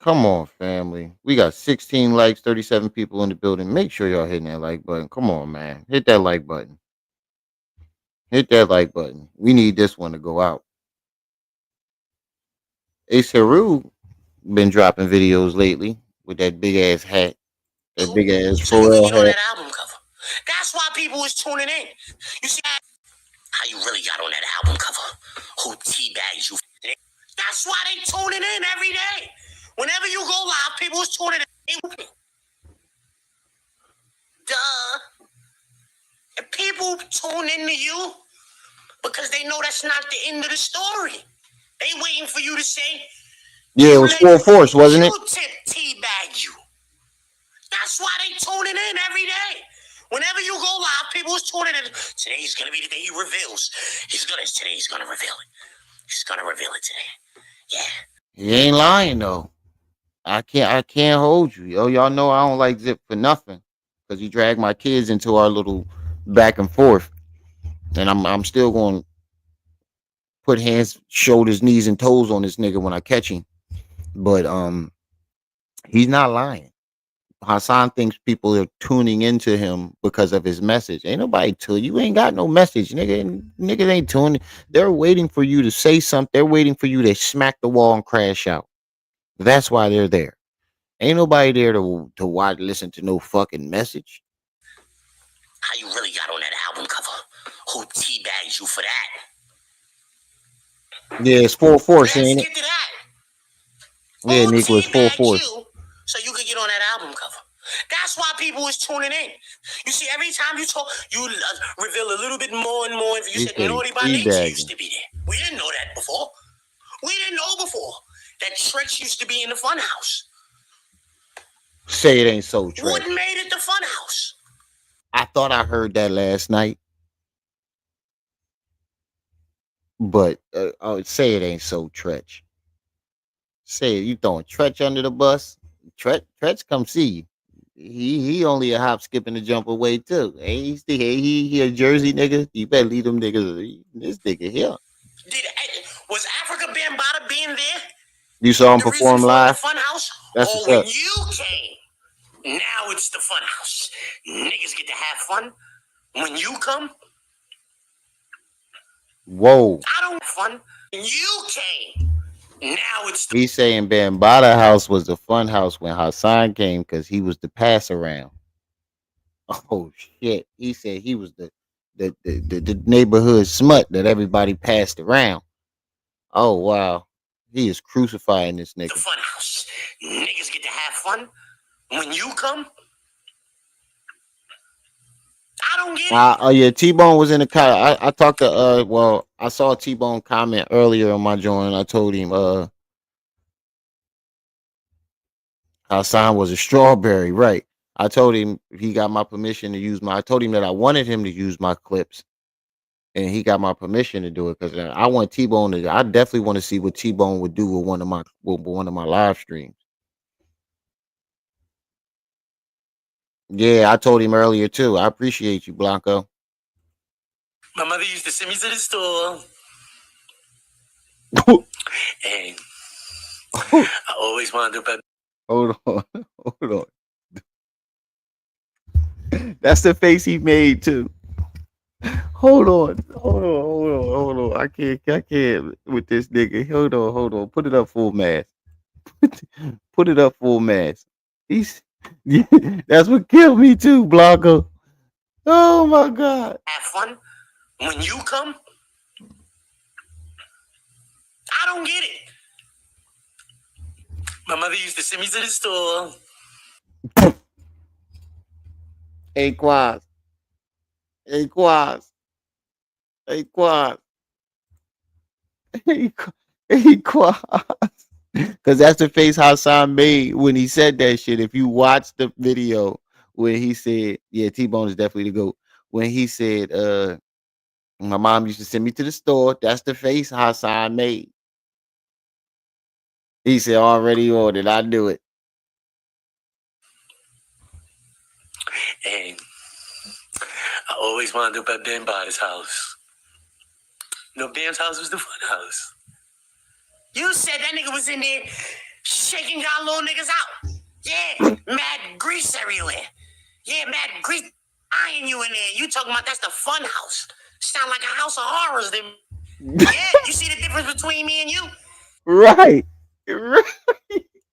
Come on, family. We got 16 likes, 37 people in the building. Make sure y'all hitting that like button. Come on, man. Hit that like button. Hit that like button. We need this one to go out. Ace Haru been dropping videos lately with that big ass hat. That big ass Pharrell hat. On that album cover. That's why people is tuning in. You see how you really got on that album cover? Who teabagged you? That's why they tuning in every day. Whenever you go live, people is tuning in. Duh. And people tune into you because they know that's not the end of the story. They waiting for you to say, yeah, it was full force, wasn't it? Q-Tip teabag you. That's why they tuning in every day. Whenever you go live, people is tuning in. Today's gonna be the day he reveals. Today he's gonna reveal it. He's gonna reveal it today. Yeah. He ain't lying though. I can't hold you, yo. Y'all know I don't like Zip for nothing because he dragged my kids into our little back and forth, and I'm still going to put hands, shoulders, knees, and toes on this nigga when I catch him. But he's not lying. Hassan thinks people are tuning into him because of his message. Ain't nobody to you. Ain't got no message, nigga. Niggas ain't tuning. They're waiting for you to say something. They're waiting for you to smack the wall and crash out. That's why they're there. Ain't nobody there to watch, listen to no fucking message. How you really got on that album cover? Who teabagged you for that? Yeah, it's full force, Let's ain't it? get to that. Yeah, Who Nico, it's full teabagged force. you so you could get on that album cover? That's why people is tuning in. You see, every time you talk, you reveal a little bit more and more. You He said said he Naughty by Nature used teabagging. to be there. We didn't know that before. We didn't know before that Tretch used to be in the Funhouse. Say it ain't so, What Tretch. made it the Funhouse? I thought I heard that last night, but say it ain't so, Tretch. Say it, you throwing Tretch under the bus? Tretch come see you. He only a hop, skip, and a jump away too. Ain't he a Jersey nigga? You better leave them niggas. This nigga here. Was Africa Bambaataa being there You saw him the reason perform for the live? Funhouse? That's what's Or when up. you came, now it's the Funhouse. Niggas get to have fun. When you come, Whoa. I don't have fun. When you came, now it's the He's saying Bambaataa House was the fun house when Hassan came because he was the pass around. Oh shit. He said he was the neighborhood smut that everybody passed around. Oh wow. He is crucifying this nigga. Funhouse. Niggas get to have fun. When you come, I don't get it. Oh yeah, T Bone was in the car. I talked to I saw T Bone comment earlier on my joint. I told him Hassan was a strawberry, right? I told him he got my permission to use my. I told him that I wanted him to use my clips, and he got my permission to do it because I want T Bone to. I definitely want to see what T Bone would do with one of my live streams. Yeah, I told him earlier too. I appreciate you, Blanco. My mother used to send me to the store. And I always wound up at. Hold on, hold on. That's the face he made too. Hold on. I can't with this nigga. Hold on. Put it up full mass. Put it up full mass. He's that's what killed me too, Blanco. Oh my god. Have fun. When you come, I don't get it. My mother used to send me to the store. Hey Quaz. Hey Quaz. Hey Quaz. Hey Quaz. Cause that's the face Hassan made when he said that shit. If you watch the video when he said, yeah, T-Bone is definitely the GOAT. When he said, my mom used to send me to the store. That's the face Hassan made. He said, already ordered. I do it. And I always wound up at Ben Body's house. No, Ben's house was the fun house. You said that nigga was in there shaking y'all little niggas out. Yeah, mad grease everywhere. Yeah, mad grease eyeing you in there. You talking about that's the fun house. Sound like a house of horrors. Yeah, you see the difference between me and you? Right.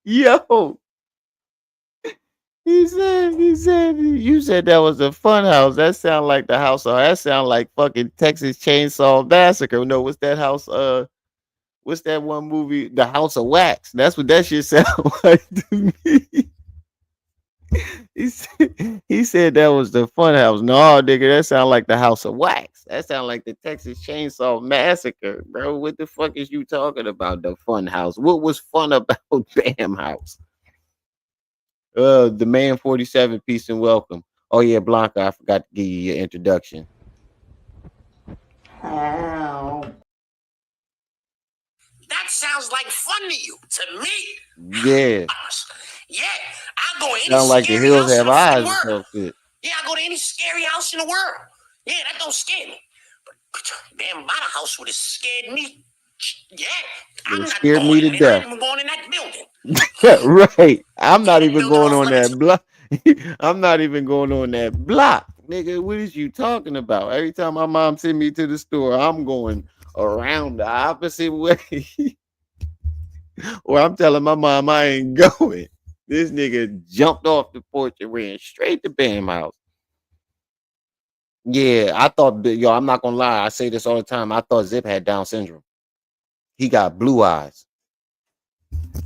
Yo. You said that was a fun house. That sound like the house. That sound like fucking Texas Chainsaw Massacre. No, what's that house? What's that one movie? The House of Wax. That's what that shit sound like to me. He said that was the fun house. No, nigga, that sound like the House of Wax. That sound like the Texas Chainsaw Massacre, bro. What the fuck is you talking about? The fun house. What was fun about Bam House? The man 47, peace and welcome. Oh yeah, Blanca, I forgot to give you your introduction. That sounds like fun to you. To me, Yeah. yeah, I'll go any Sound like the scary hills house in have the eyes fucking or world. some shit. Yeah, I go to any scary house in the world. Yeah, that don't scare me. But damn, my house would have scared me. Yeah, I'm It not scared going me in to there. I death. ain't even going in that building. Right. I'm not even building going off on like that block. I'm not even going on that block. Nigga, what is you talking about? Every time my mom send me to the store, I'm going around the opposite way. Or I'm telling my mom I ain't going. This nigga jumped off the porch and ran straight to Bam house. Yeah, I thought, yo, I'm not gonna lie. I say this all the time. I thought Zip had Down syndrome. He got blue eyes.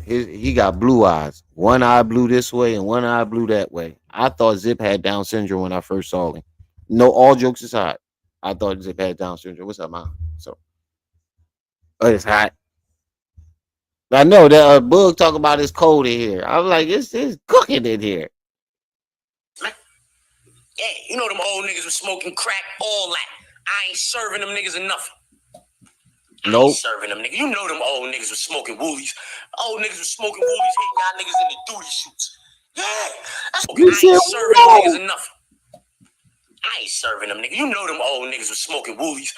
He got blue eyes. One eye blue this way and one eye blue that way. I thought Zip had Down syndrome when I first saw him. No, all jokes aside, I thought Zip had Down syndrome. What's up, mom? So, it's hot. I know that Bug talk about it's cold in here. I was like, it's cooking in here. Yeah, you know them old niggas was smoking crack, all that. I ain't serving them niggas enough. Nope. Serving them niggas. You know them old niggas was smoking woolies. Old niggas was smoking woolies, hitting y'all niggas in the duty shoots. Yeah, that's what I ain't serving them niggas enough. I ain't serving them niggas. You know them old niggas was smoking woolies.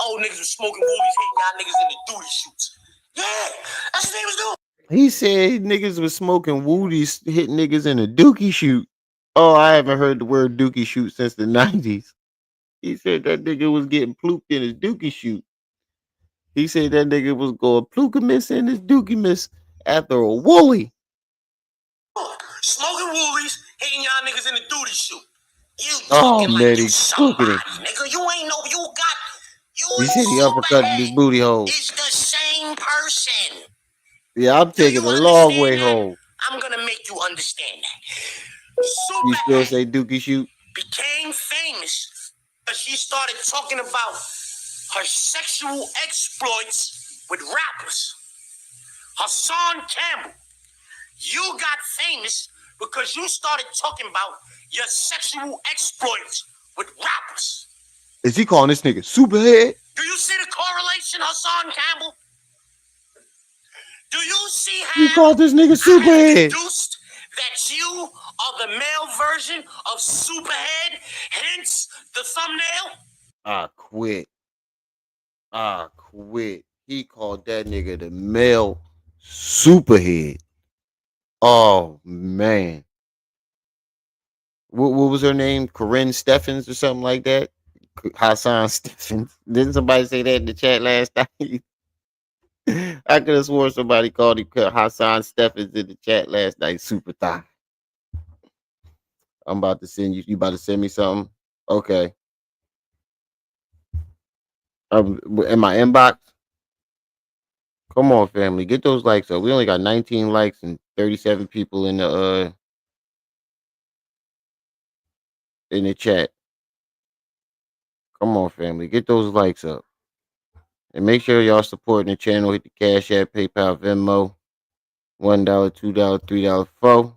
Old niggas was smoking woolies, hitting y'all niggas in the duty shoots. Yeah, that's what they was doing. He said niggas was smoking woodies, hitting niggas in a dookie shoot. Oh, I haven't heard the word dookie shoot since the 90s. He said that nigga was getting pluked in his dookie shoot. He said that nigga was going pluka-miss in his dookie miss after a woolly. Smoking woolies, hitting y'all niggas in the duty shoot. You Oh, talking like man, you he somebody, cooking it. nigga. You ain't know you got. He said he uppercutted his booty hole. Is the same person. Yeah, I'm taking a long way home. I'm gonna make you understand that. You still say dookie shoot? Became famous because she started talking about her sexual exploits with rappers. Hassan Campbell, you got famous because you started talking about your sexual exploits with rappers. Is he calling this nigga Superhead? Do you see the correlation, Hassan Campbell? Do you see how you called this nigga Superhead? Deduced that you are the male version of Superhead, hence the thumbnail? I quit. He called that nigga the male Superhead. Oh, man. What was her name? Corinne Steffens or something like that? Hassan Steffens. Didn't somebody say that in the chat last night? I could have sworn somebody called him Hassan Steffens in the chat last night. Super thigh. I'm about to send you. You about to send me something? Okay. In my inbox. Come on, family. Get those likes up. We only got 19 likes and 37 people in the chat. Come on, family. Get those likes up. And make sure y'all supporting the channel. Hit the Cash App, PayPal, Venmo. $1, $2, $3, $4.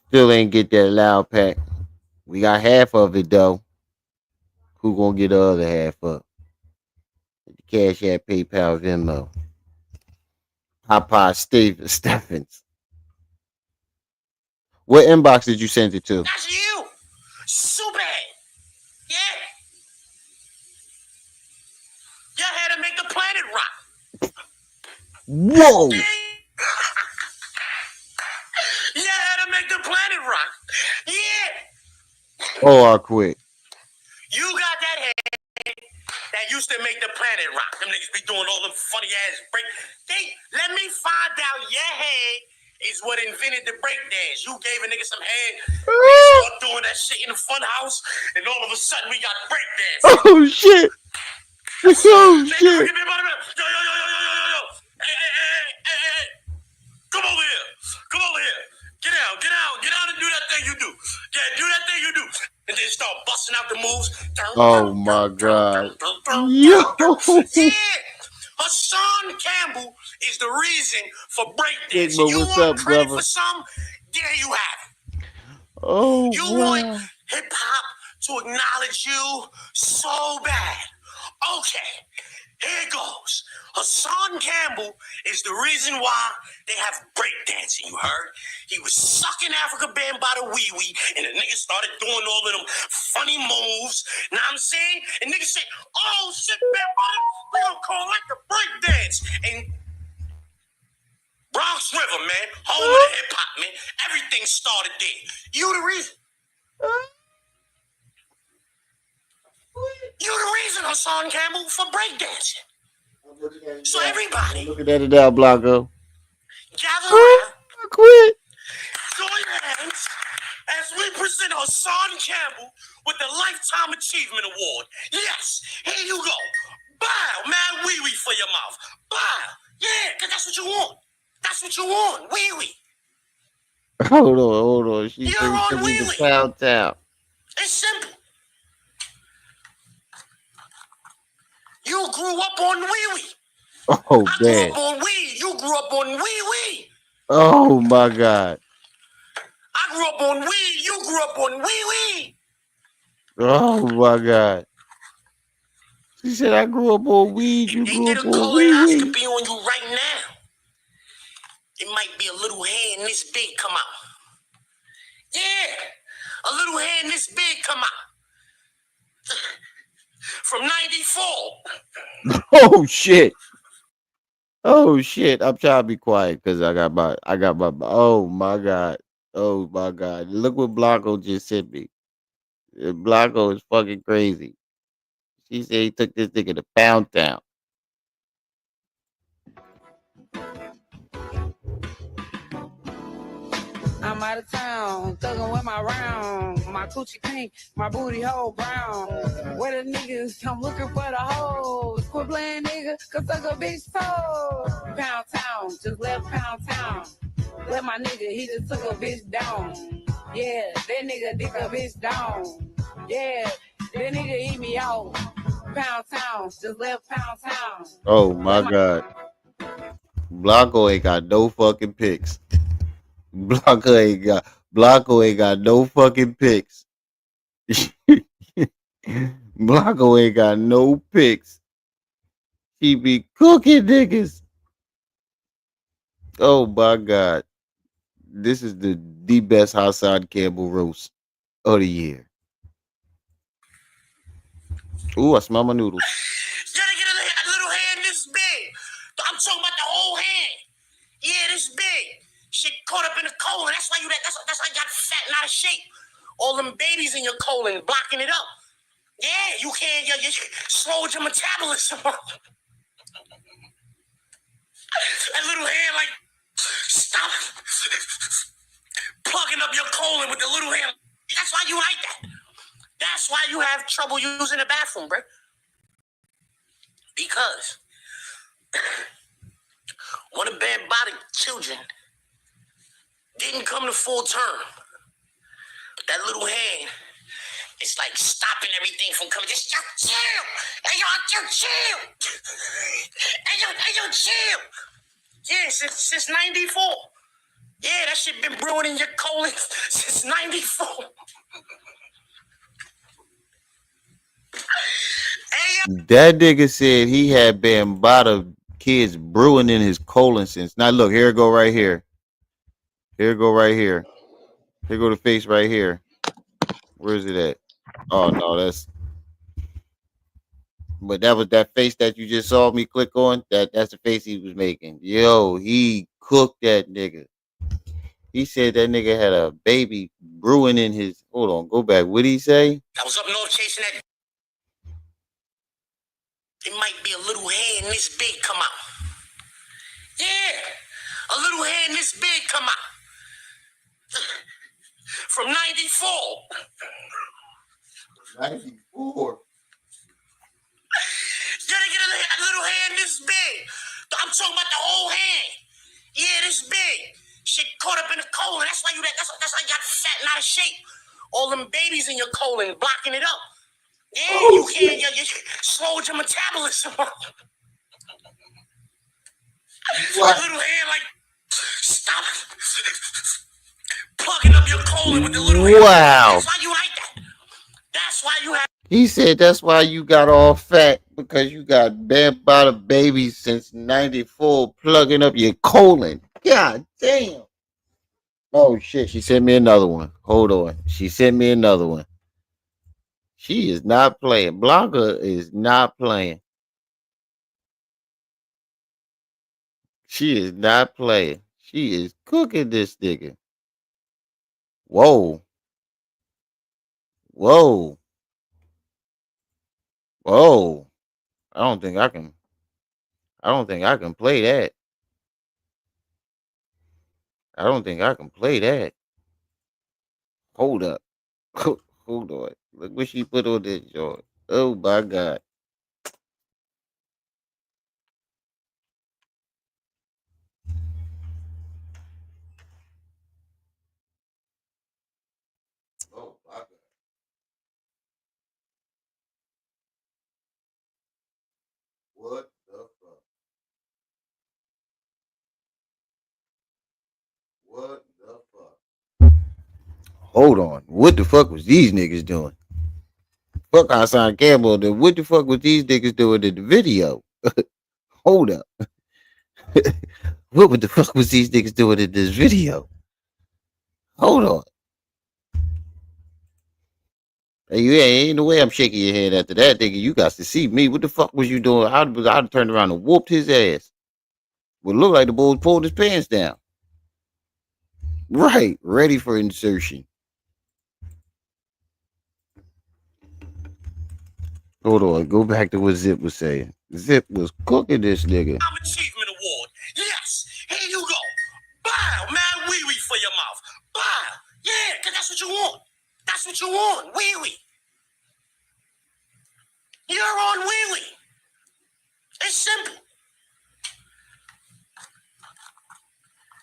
Still ain't get that loud pack. We got half of it though. Who gonna get the other half up? The Cash App, PayPal, Venmo. Popeye Steffens. What inbox did you send it to? That's you, Superhead. Yeah. You had to make the planet rock. Whoa. You had to make the planet rock. Yeah. Oh, I quit. You got that head that used to make the planet rock. Them niggas be doing all them funny ass break. Let me find out your head is what invented the break dance. You gave a nigga some head. We start doing that shit in the fun house, and all of a sudden we got break dance. Oh shit. Oh shit. Yo. Hey. Come over here. Get out and do that thing you do. Yeah, do that thing you do. And then start busting out the moves. Oh my god. Yo. Yeah. Hassan Campbell is the reason for breakdancing. Sigma, You what's want up, credit brother? for some? There you have it. Oh, you wow. want hip hop to acknowledge you so bad. Okay, here goes. Hassan Campbell is the reason why they have breakdancing, you heard? He was sucking Africa Band by the wee-wee, and the nigga started doing all of them funny moves. Know what I'm saying? And niggas say, oh, shit, man, brother, we gonna call that the breakdance. And Bronx River, man, home of the hip-hop, man. Everything started there. You the reason. You the reason, Hassan Campbell, for breakdancing. So everybody, look at that now, Blanco. gather around. quit. Join hands as we present Hassan Campbell with the Lifetime Achievement Award. Yes, here you go. Bow, mad wee wee for your mouth. Bow. Yeah, because that's what you want. That's what you want. Wee wee. Hold on. She You're said he on took me wee to wee. Pound Town. It's simple. You grew up on wee wee. Oh I grew up man. on weed. You grew up on wee wee. Oh my God. I grew up on weed. You grew up on wee wee. Oh my God. She said I grew up on weed. If You they grew did up a on wee wee. colonoscopy on you right now, it might be a little hand this big come out. Yeah, a little hand this big come out. From 94. Oh shit. Oh shit. I'm trying to be quiet because I got my oh my God. Oh my God. Look what Blanco just sent me. Blanco is fucking crazy. She said he took this nigga to Pound Town. I'm out of town, thuggin' with my round. My coochie pink, my booty hole brown. Where the niggas come looking for the hoes. Quit playing nigga, cause suck a bitch toe. Pound town, just left Pound town. Let my nigga, he just took a bitch down. Yeah, that nigga dick a bitch down. Yeah, that nigga eat me out. Pound town, just left Pound town. Oh my God. Blanco ain't got no fucking picks. Blanco ain't got no fucking picks. Blanco ain't got no picks. He be cooking niggas. Oh my God. This is the best Hassan Campbell roast of the year. Ooh, I smell my noodles. You gotta get a little hand this big. I'm talking about the whole hand. Yeah, this big. Shit caught up in the colon. That's why that's why you got fat and out of shape. All them babies in your colon blocking it up. Yeah, you can't. You slowed your metabolism up. That little hand, like, stop plugging up your colon with the little hand. That's why you like that. That's why you have trouble using the bathroom, bro. Because one of the bad body children didn't come to full term. That little hand, it's like stopping everything from coming. Just chill. Hey, yo, chill. Hey, yo, chill. Yeah, since 94. Yeah, that shit been brewing in your colon since 94. Hey, That nigga said he had Bambata kids brewing in his colon since. Now look, here it go right here. Here it go right here. Here go the face right here. Where is it at? Oh no, but that was that face that you just saw me click on. That's the face he was making. Yo, he cooked that nigga. He said that nigga had a baby brewing in his. Hold on, go back. What did he say? I was up north chasing that. It might be a little hand this big come out. Yeah, a little hand this big come out. From 94. 94. You gotta get a little hand this big. I'm talking about the whole hand. Yeah, this big. Shit caught up in the colon. That's why that's why you got fat and out of shape. All them babies in your colon blocking it up. Yeah, you can't. You slowed your metabolism up. That little hand, like, stop plugging up your colon with the little hand. Wow. That's why you like that. That's why you have. He said that's why you got all fat because you got bad by the baby since 94 plugging up your colon. God damn. Oh shit, she sent me another one. Hold on. She sent me another one. She is not playing. Blanca is not playing. She is not playing. She is cooking this nigga. Whoa. Whoa. Whoa. I don't think I can I don't think I can play that. I don't think I can play that. Hold up. Hold on. Look what she put on this joint. Oh my god. Oh my god. What the fuck? What the fuck? Hold on. What the fuck was these niggas doing? Fuck Hassan Campbell. Then what the fuck was these niggas doing in the video? Hold up. What the fuck was these niggas doing in this video? Hold on. Hey, you ain't no way I'm shaking your head after that, nigga. You got to see me. What the fuck was you doing? I'd turned around and whooped his ass. Would look like the bull pulled his pants down. Right, ready for insertion. Hold on, go back to what Zip was saying. Zip was cooking this nigga. Achievement Award. Yes, here you go. Bow, man, wee wee for your mouth. Bow. Yeah, because that's what you want. That's what you want. Wee wee. You're on wee wee. It's simple.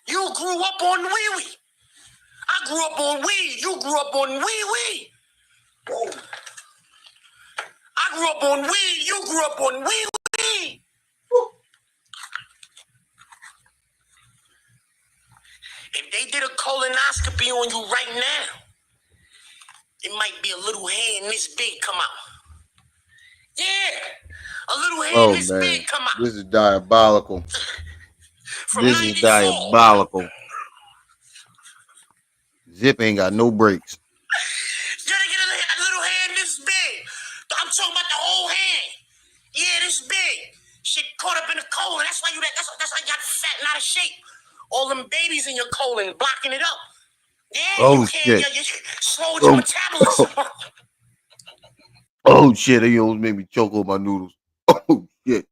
You grew up on wee wee. I grew up on weed. You grew up on wee wee. I grew up on weed. You grew up on wee wee. If they did a colonoscopy on you right now, it might be a little hand this big come out. Yeah, a little hand this big come out. This is diabolical. From This 94. is diabolical. Zip ain't got no brakes. You gotta get a little hand this big. I'm talking about the whole hand. Yeah, this big. Shit caught up in the colon. That's why you got fat and out of shape. All them babies in your colon blocking it up. Yeah, Oh, you can't. shit. You slowed your metabolism. Oh shit, they almost made me choke on my noodles. Oh shit.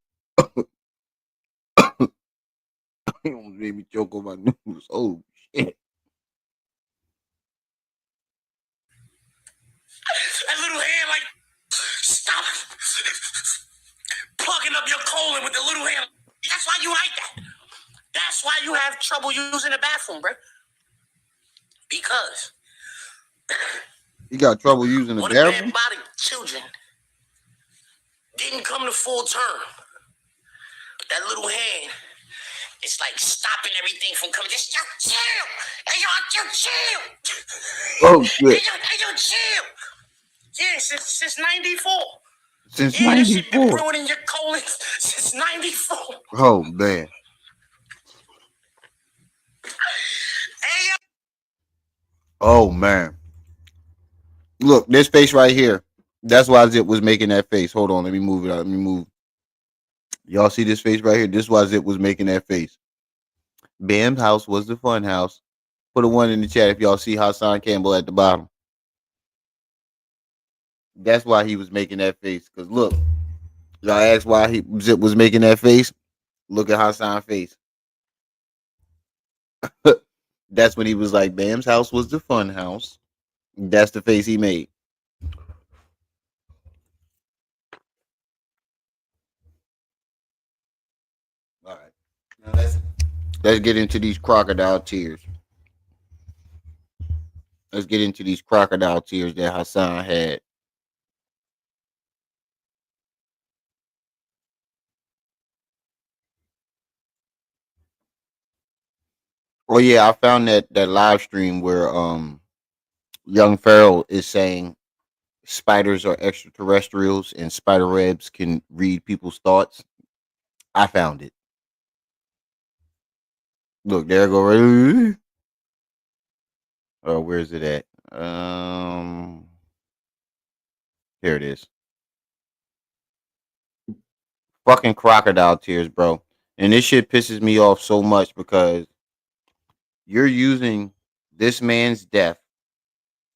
They almost made me choke on my noodles. Oh shit. That little hand, like, stop plugging up your colon with the little hand. That's why you like that. That's why you have trouble using the bathroom, bro. Because You got trouble using the one of the bathroom? bad-bodied children didn't come to full term. That little hand, it's like stopping everything from coming. Just chill. Hey, yo, chill. Oh shit. Hey, yo, chill. Yeah, since 94. Since Yeah, that shit been 94. brewing in your colon since 94. Oh man. Hey, yo. Oh man. Look, this face right here. That's why Zip was making that face. Hold on, let me move it out. Let me move. Y'all see this face right here? This is why Zip was making that face. Bam's house was the fun house. Put a one in the chat if y'all see Hassan Campbell at the bottom. That's why he was making that face. Cause look, y'all asked why Zip was making that face. Look at Hassan's face. That's when he was like, Bam's house was the fun house. That's the face he made. All right. Now let's get into these crocodile tears. Let's get into these crocodile tears that Hassan had. Oh yeah, I found that live stream where young Pharaoh is saying spiders are extraterrestrials and spider webs can read people's thoughts. I found it. Look, there I go. Right. Oh, where's it at? Here it is. Fucking crocodile tears, bro. And this shit pisses me off so much because you're using this man's death,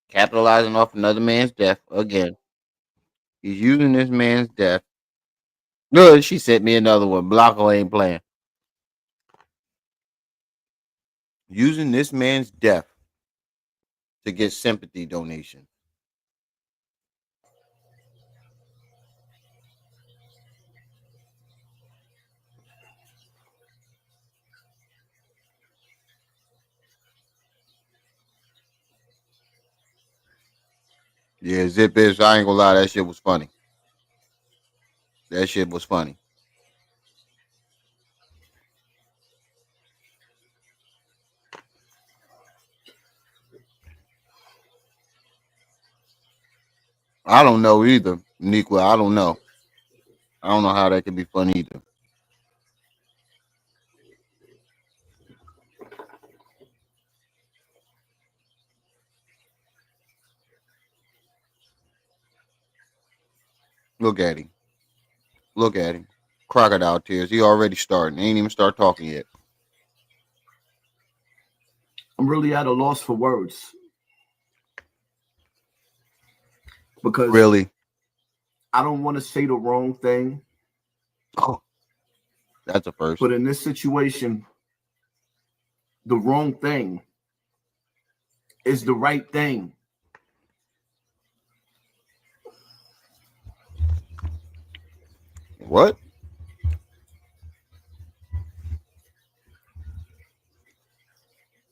capitalizing off another man's death again. He's using this man's death. No, she sent me another one. Blanco ain't playing. using this man's death to get sympathy donations. Yeah, Zip is. I ain't gonna lie, that shit was funny. That shit was funny. I don't know either, Niqua. I don't know. I don't know how that could be funny either. Look at him. Look at him. Crocodile tears. He already starting. Ain't even start talking yet. I'm really at a loss for words because Really? I don't want to say the wrong thing. Oh, that's a first. But in this situation, the wrong thing is the right thing. What?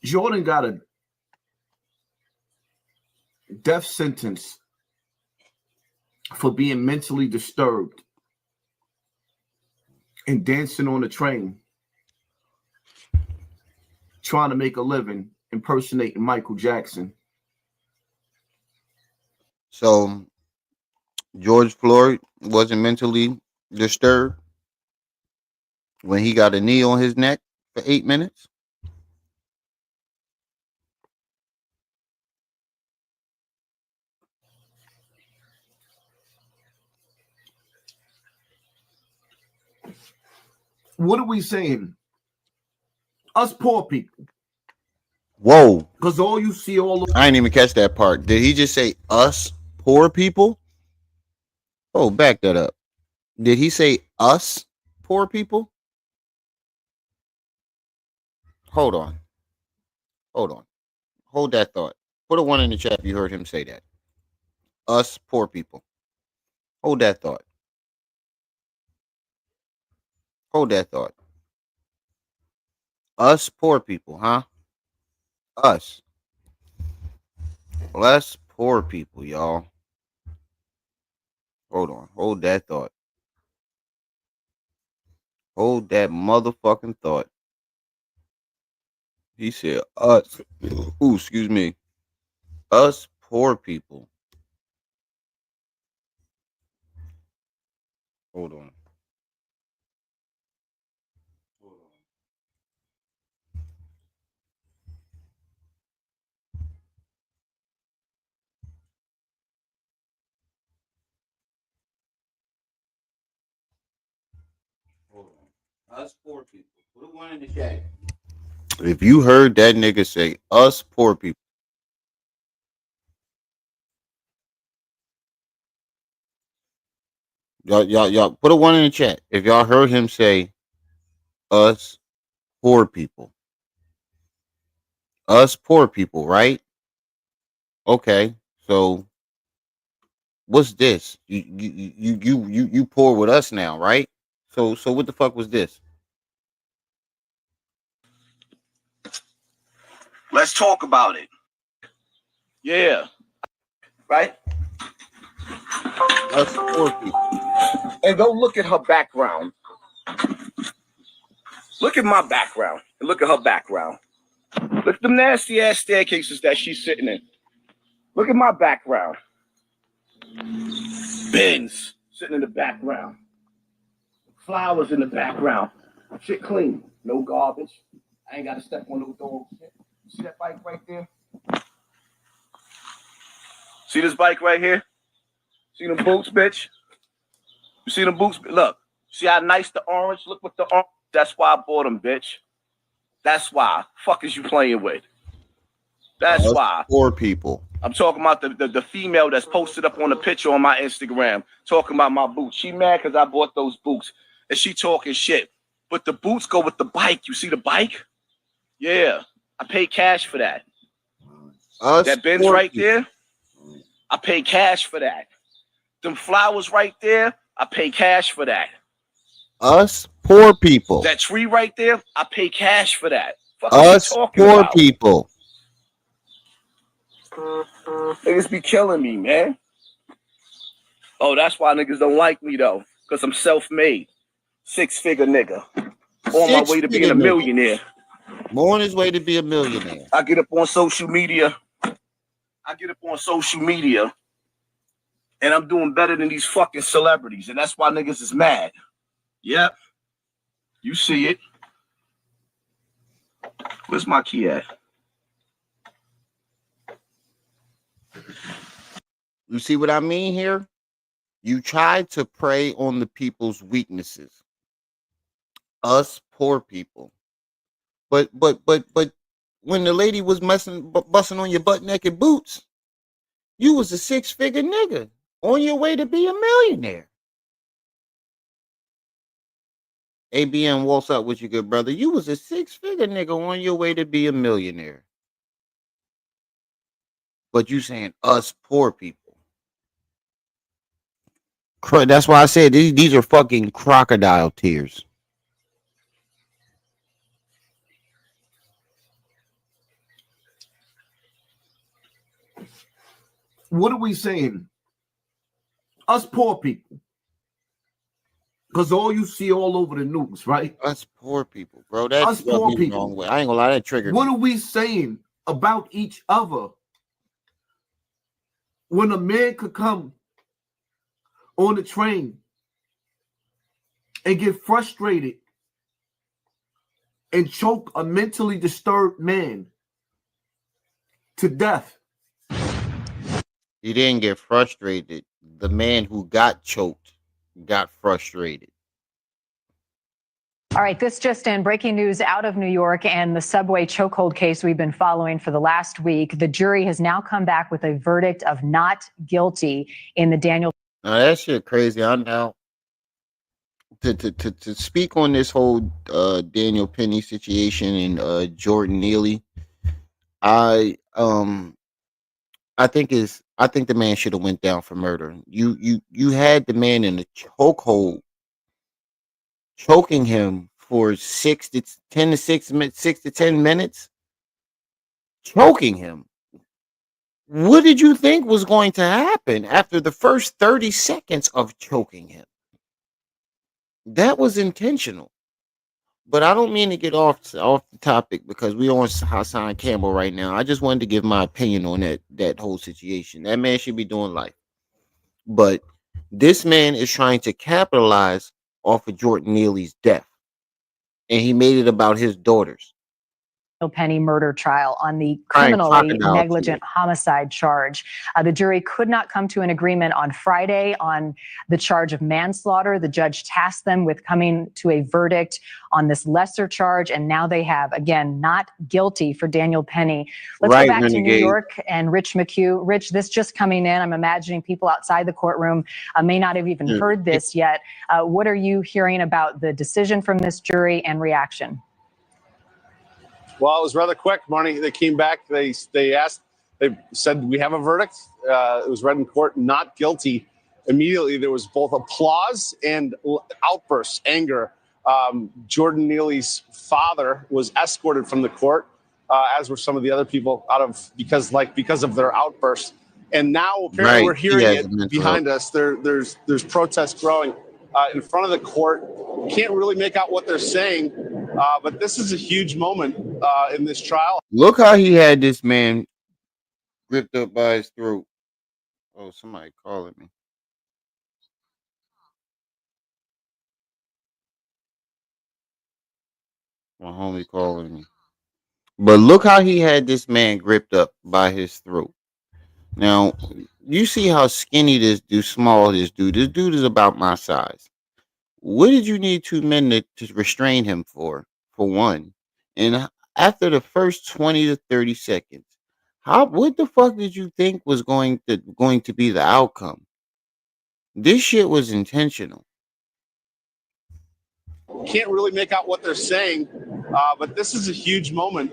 Jordan got a death sentence for being mentally disturbed and dancing on the train, trying to make a living impersonating Michael Jackson. So George Floyd wasn't mentally disturbed when he got a knee on his neck for 8 minutes? What are we saying? Us poor people. Whoa. Because all you see all I didn't even catch that part. Did he just say us poor people? Oh, back that up. Did he say us poor people? Hold on. Hold on. Hold that thought. Put a one in the chat if you heard him say that. Us poor people. Hold that thought. Hold that thought. Us poor people, huh? Us. Us poor people, y'all. Hold on. Hold that thought. Hold that motherfucking thought. He said us. Ooh, excuse me. Us poor people. Hold on. Hold on. Hold on. Us poor people. Put a one in the chat. If you heard that nigga say us poor people, y'all put a one in the chat. If y'all heard him say us poor people. Us poor people, right? Okay. So what's this? You poor with us now, right? So what the fuck was this? Let's talk about it. Yeah. Right? Us poor people. And go look at her background. Look at my background. And look at her background. Look at the nasty ass staircases that she's sitting in. Look at my background. Bins sitting in the background. Flowers in the background. Shit clean. No garbage. I ain't got to step on no dog shit. See that bike right there? See this bike right here? See them boots, bitch? You see them boots? Look. See how nice the orange? Look what the orange. That's why I bought them, bitch. That's why. Fuck is you playing with? That's why. Poor people. I'm talking about the female that's posted up on the picture on my Instagram talking about my boots. She mad because I bought those boots. And she talking shit. But the boots go with the bike. You see the bike? Yeah. I pay cash for that. Us That Benz poor right people. there, I pay cash for that. Them flowers right there, I pay cash for that. Us poor people. That tree right there, I pay cash for that. Fuck is you Us talking poor about? people. Niggas be killing me, man. Oh, that's why niggas don't like me though, because I'm self-made, 6-figure nigga, on my way to being a millionaire. On his way to be a millionaire. I get up on social media. And I'm doing better than these fucking celebrities, and that's why niggas is mad. Yep. You see it. Where's my key at? You see what I mean here? You tried to prey on the people's weaknesses. Us poor people. But when the lady was busting on your butt naked boots, you was a 6-figure nigga on your way to be a millionaire. ABM, what's up with you, good brother? You was a 6-figure nigga on your way to be a millionaire. But you saying us poor people. That's why I said these are fucking crocodile tears. What are we saying? Us poor people. Because all you see all over the news, right? Us poor people, bro. That's us poor people. Wrong way. I ain't gonna lie, that triggered What me. are we saying about each other? When a man could come on the train and get frustrated and choke a mentally disturbed man to death. He didn't get frustrated. The man who got choked got frustrated. All right, this just in, breaking news out of New York and the subway chokehold case we've been following for the last week. The jury has now come back with a verdict of not guilty in the Daniel. Now that shit crazy. I'm now to speak on this whole Daniel Penny situation and Jordan Neely. I think the man should have went down for murder. You had the man in a chokehold, choking him for 6 to 10 minutes, choking him. What did you think was going to happen after the first 30 seconds of choking him? That was intentional. But I don't mean to get off the topic because we're on Hassan Campbell right now. I just wanted to give my opinion on that whole situation. That man should be doing life. But this man is trying to capitalize off of Jordan Neely's death. And he made it about his daughters. Penny murder trial on the criminally negligent homicide charge. The jury could not come to an agreement on Friday on the charge of manslaughter. The judge tasked them with coming to a verdict on this lesser charge, and now they have, again, not guilty for Daniel Penny. Let's go back to New York and Rich McHugh. Rich, this just coming in, I'm imagining people outside the courtroom may not have even heard this yet. What are you hearing about the decision from this jury and reaction? Well, it was rather quick, Marnie. They came back. They said, we have a verdict. It was read in court, not guilty. Immediately, there was both applause and outbursts, anger. Jordan Neely's father was escorted from the court, as were some of the other people, because of their outbursts. And now apparently we're hearing it behind us. There's protests growing in front of the court. Can't really make out what they're saying. But this is a huge moment in this trial. Look how he had this man gripped up by his throat. Oh, somebody calling me. My homie calling me. But look how he had this man gripped up by his throat. Now, you see how skinny small this dude. This dude is about my size. What did you need 2 men to restrain him for one? And after the first 20 to 30 seconds, what the fuck did you think was going to be the outcome? This shit was intentional. Can't really make out what they're saying, But this is a huge moment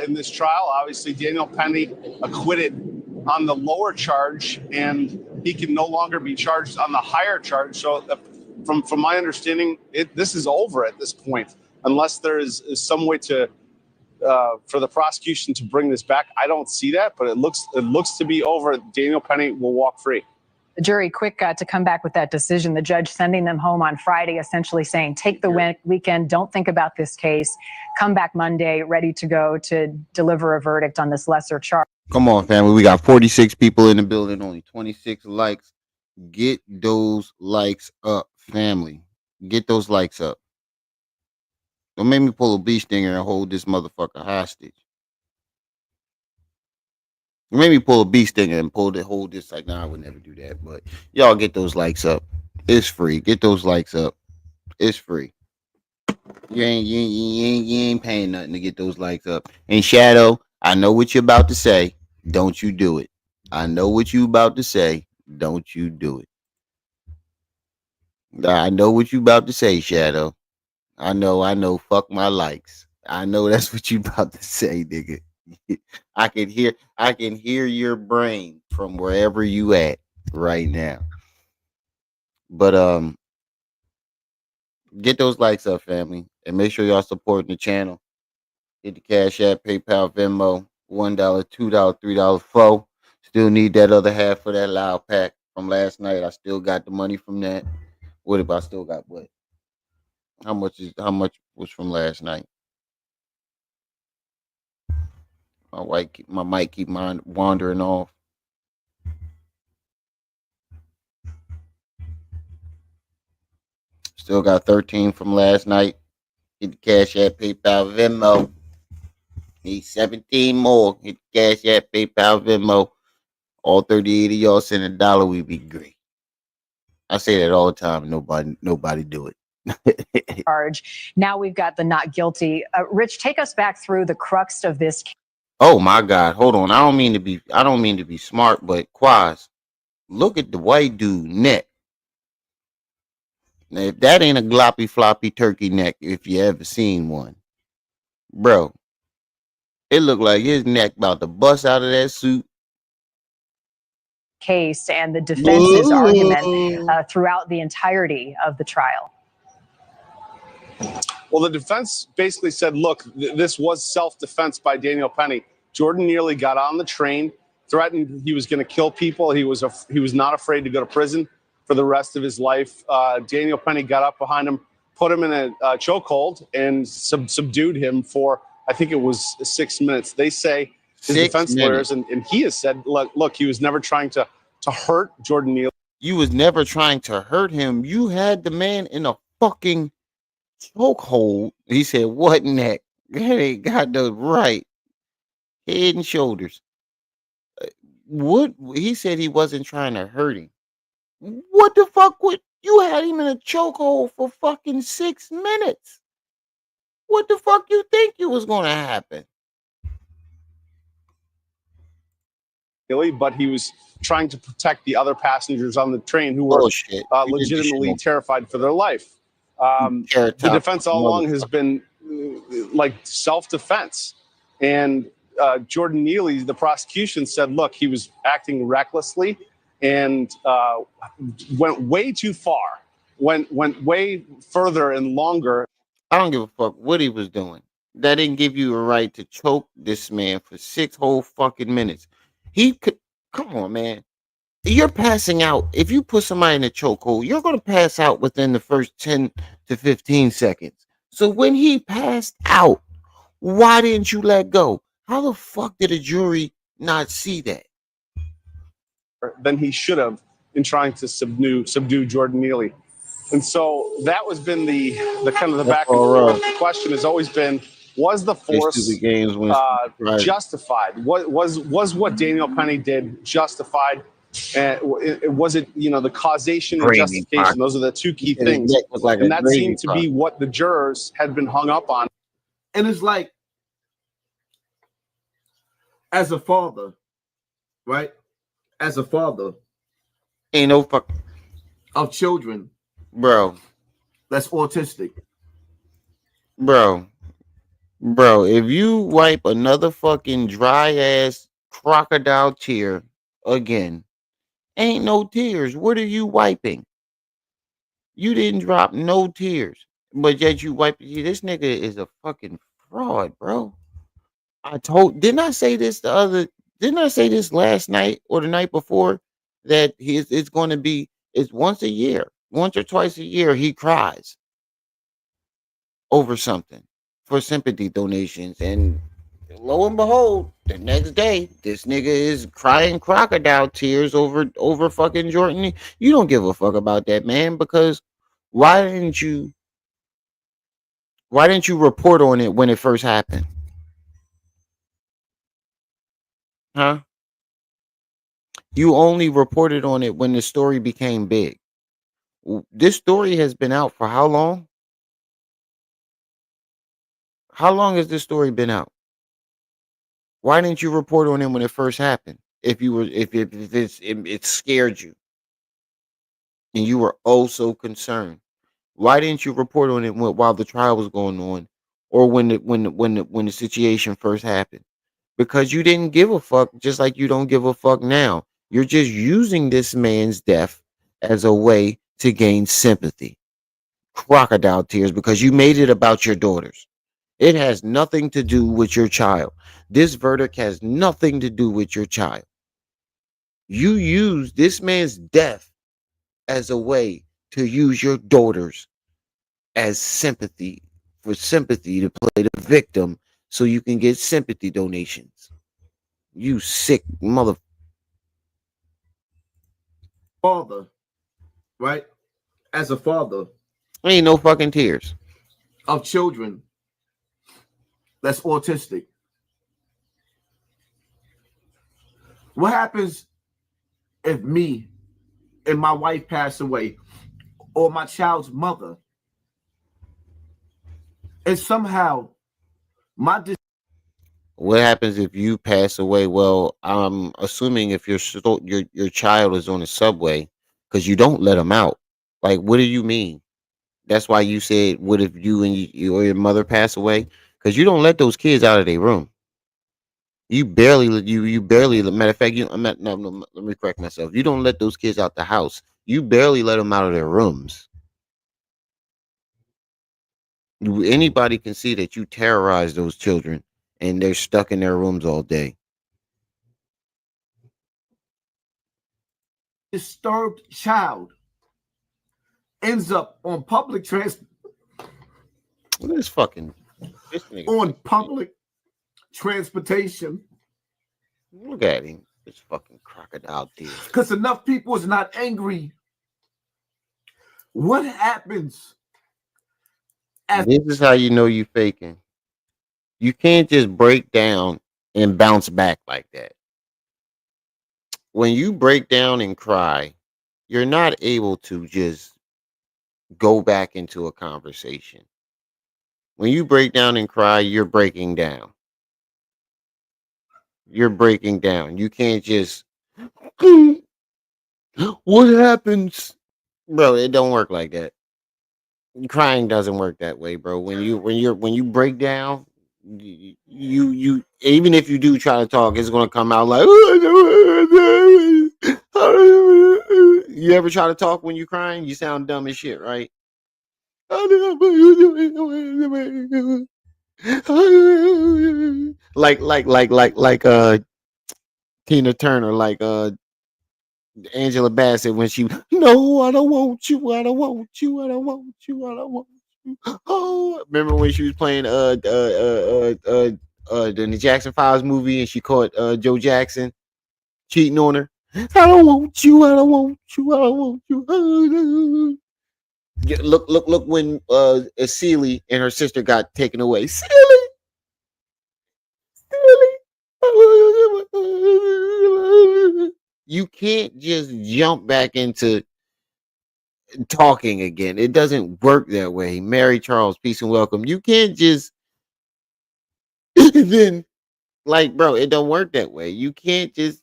in this trial. Obviously, Daniel Penny acquitted on the lower charge, and he can no longer be charged on the higher charge. So, from my understanding, this is over at this point, unless there is some way to for the prosecution to bring this back. I don't see that, but it looks to be over. Daniel Penny will walk free. The jury quick to come back with that decision. The judge sending them home on Friday, essentially saying, take the weekend, don't think about this case, come back Monday, ready to go to deliver a verdict on this lesser charge. Come on, family. We got 46 people in the building, only 26 likes. Get those likes up, family. Get those likes up. Don't make me pull a bee stinger and hold this motherfucker hostage. Made me pull a bee stinger and hold this like, nah, I would never do that. But y'all get those likes up. It's free. Get those likes up. It's free. You ain't paying nothing to get those likes up. And Shadow, I know what you're about to say. Don't you do it. I know what you about to say. Don't you do it. I know what you about to say, Shadow. I know. Fuck my likes. I know that's what you about to say, nigga. I can hear your brain from wherever you at right now. But get those likes up, family, and make sure y'all supporting the channel. Hit the Cash App, PayPal, Venmo, $1, $2, $3, $4. Still need that other half for that loud pack from last night. I still got the money from that. What if I still got what? How much was from last night? My mic keep wandering off. Still got 13 from last night. Hit the Cash App, PayPal, Venmo. Need 17 more. Hit the Cash App, PayPal, Venmo. All 38 of y'all send $1, we'd be great. I say that all the time. Nobody do it. Charge. Now we've got the not guilty. Rich, take us back through the crux of this case. Oh my God! Hold on. I don't mean to be smart, but Quaz, look at the white dude neck. Now, if that ain't a gloppy floppy turkey neck, if you ever seen one, bro, it looked like his neck about to bust out of that suit. Case and the defense's argument throughout the entirety of the trial. Well, the defense basically said, look, this was self-defense by Daniel Penny. Jordan Neely got on the train, threatened he was going to kill people. He was not afraid to go to prison for the rest of his life. Daniel Penny got up behind him, put him in a chokehold, and subdued him for, I think it was 6 minutes. They say his defense lawyers, and he has said, look, he was never trying to hurt Jordan Neely. You was never trying to hurt him. You had the man in a fucking chokehold. He said, what neck? That ain't got the right head and shoulders. What he said he wasn't trying to hurt him. What the fuck would you had him in a chokehold for fucking 6 minutes? What the fuck you think you was gonna happen? But he was trying to protect the other passengers on the train who were legitimately terrified for their life. The defense all along has been like self-defense. And Jordan Neely, the prosecution said, look, he was acting recklessly and went way too far, went way further and longer. I don't give a fuck what he was doing. That didn't give you a right to choke this man for 6 whole fucking minutes. He could, come on, man. You're passing out. If you put somebody in a chokehold, you're going to pass out within the first 10 to 15 seconds. So when he passed out, why didn't you let go? How the fuck did a jury not see that? Than he should have in trying to subdue Jordan Neely. And so that was been the kind of the back and forth. The question has always been, was the force justified? Was what Daniel Penny did justified? And was it, the causation and justification? Those are the two key things. And that seemed to be what the jurors had been hung up on. And it's like, as a father, right? As a father, ain't no fuck of children, bro, that's autistic, bro. Bro, if you wipe another fucking dry ass crocodile tear again, ain't no tears. What are you wiping? You didn't drop no tears, but yet you wipe. This nigga is a fucking fraud, bro. Didn't I say this didn't I say this last night or the night before that it's going to be, it's once a year, once or twice a year he cries over something for sympathy donations, and lo and behold, the next day this nigga is crying crocodile tears over fucking Jordan. You don't give a fuck about that man, because why didn't you why didn't you report on it when it first happened? Huh? You only reported on it when the story became big. This story has been out for how long? How long has this story been out? Why didn't you report on it when it first happened? If you were, if it scared you and you were oh so concerned, why didn't you report on it while the trial was going on, or when the situation first happened? Because you didn't give a fuck, just like you don't give a fuck now. You're just using this man's death as a way to gain sympathy, crocodile tears, because you made it about your daughters. It has nothing to do with your child. This verdict has nothing to do with your child. You use this man's death as a way to use your daughters as sympathy, for sympathy, to play the victim so you can get sympathy donations. You sick mother. Father, right? As a father Ain't no fucking tears of children that's autistic. What happens if me and my wife pass away, or my child's mother, and somehow What happens if you pass away? Well, I'm assuming if your child is on the subway, because you don't let them out. Like, what do you mean? That's why you said, what if you or your mother pass away? Because you don't let those kids out of their room. You barely. Matter of fact, no, let me correct myself. You don't let those kids out the house. You barely let them out of their rooms. Anybody can see that you terrorize those children, and they're stuck in their rooms all day. disturbed child ends up on public transport, This nigga. on public transportation, Look at him. This fucking crocodile tears. because enough people is not angry. What happens? This is how you know you faking. You can't just break down and bounce back like that. When you break down and cry, you're not able to just go back into a conversation. When you break down and cry, you're breaking down. You're breaking down. You can't just what happens? Bro, it don't work like that. Crying doesn't work that way, bro. When you break down, you even if you do try to talk, it's gonna come out like you ever try to talk when you're crying? You sound dumb as shit, right? like Tina Turner, like Angela Bassett when she no, I don't want you, I don't want you, I don't want you, I don't want you. Oh, remember when she was playing the Jackson Files movie and she caught Joe Jackson cheating on her. I don't want you, I don't want you, I don't want you. Look when Celie and her sister got taken away. Celie. You can't just jump back into talking again. It doesn't work that way. Mary Charles, peace and welcome. You can't just then like, bro, it don't work that way. You can't just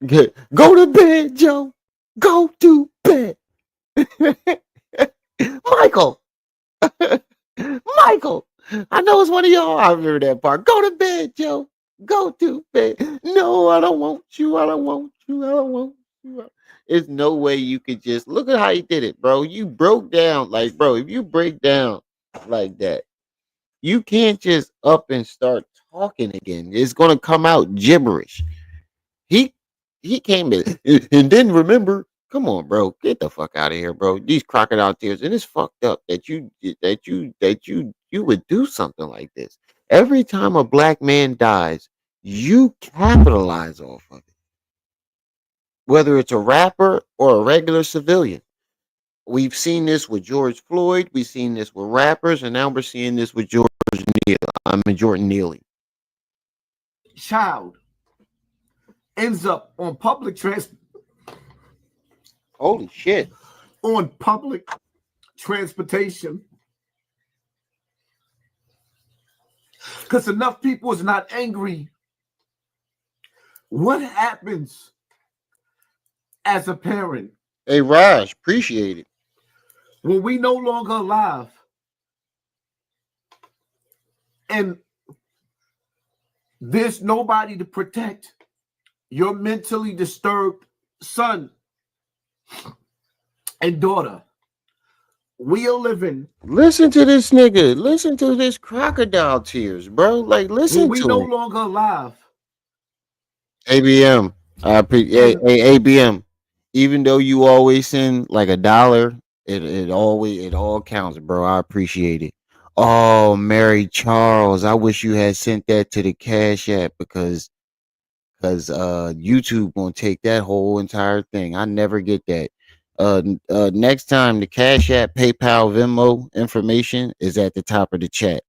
go to bed, Joe. Go to bed. Michael. Michael, I know it's one of y'all. I remember that part. Go to bed, Joe. Go to bed. No, I don't want you. I don't want you. I don't want you. There's no way you could just look at how you did it, bro. You broke down like, bro. If you break down like that, you can't just up and start talking again. It's gonna come out gibberish. He he came in and then remember. Come on, bro. Get the fuck out of here, bro. These crocodile tears, and it's fucked up that you would do something like this. Every time a black man dies, you capitalize off of it. Whether it's a rapper or a regular civilian. We've seen this with George Floyd, we've seen this with rappers, and now we're seeing this with Jordan Neely. Child ends up on public transport. Holy shit. On public transportation. Because enough people is not angry. What happens as a parent? Hey, Raj, appreciate it. When we no longer alive and there's nobody to protect your mentally disturbed son and daughter. We are living. Listen to this nigga. Listen to this crocodile tears, bro. Like, listen we to no it. longer alive. ABM. ABM. Even though you always send like $1, it all counts, bro. I appreciate it. Oh, Mary Charles, I wish you had sent that to the Cash App because YouTube gonna take that whole entire thing. I never get that. Next time the Cash App, PayPal, Venmo information is at the top of the chat.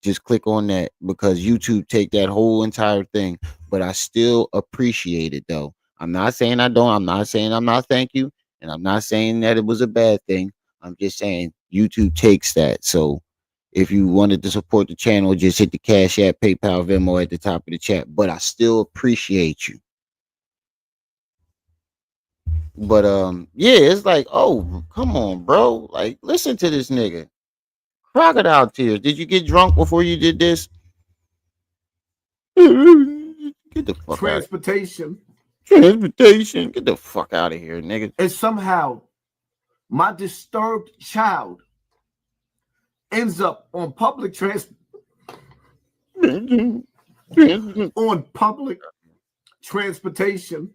Just click on that because YouTube take that whole entire thing. But I still appreciate it though. I'm not saying I don't. I'm not saying I'm not thank you, and I'm not saying that it was a bad thing. I'm just saying YouTube takes that. So if you wanted to support the channel, just hit the Cash App, PayPal, Venmo at the top of the chat. But I still appreciate you. But yeah, it's like, oh, come on, bro. Like, listen to this nigga. Crocodile tears. Did you get drunk before you did this? Get the fuck Transportation. Transportation. Get the fuck out of here, nigga. And somehow my disturbed child ends up on public transport. On public transportation.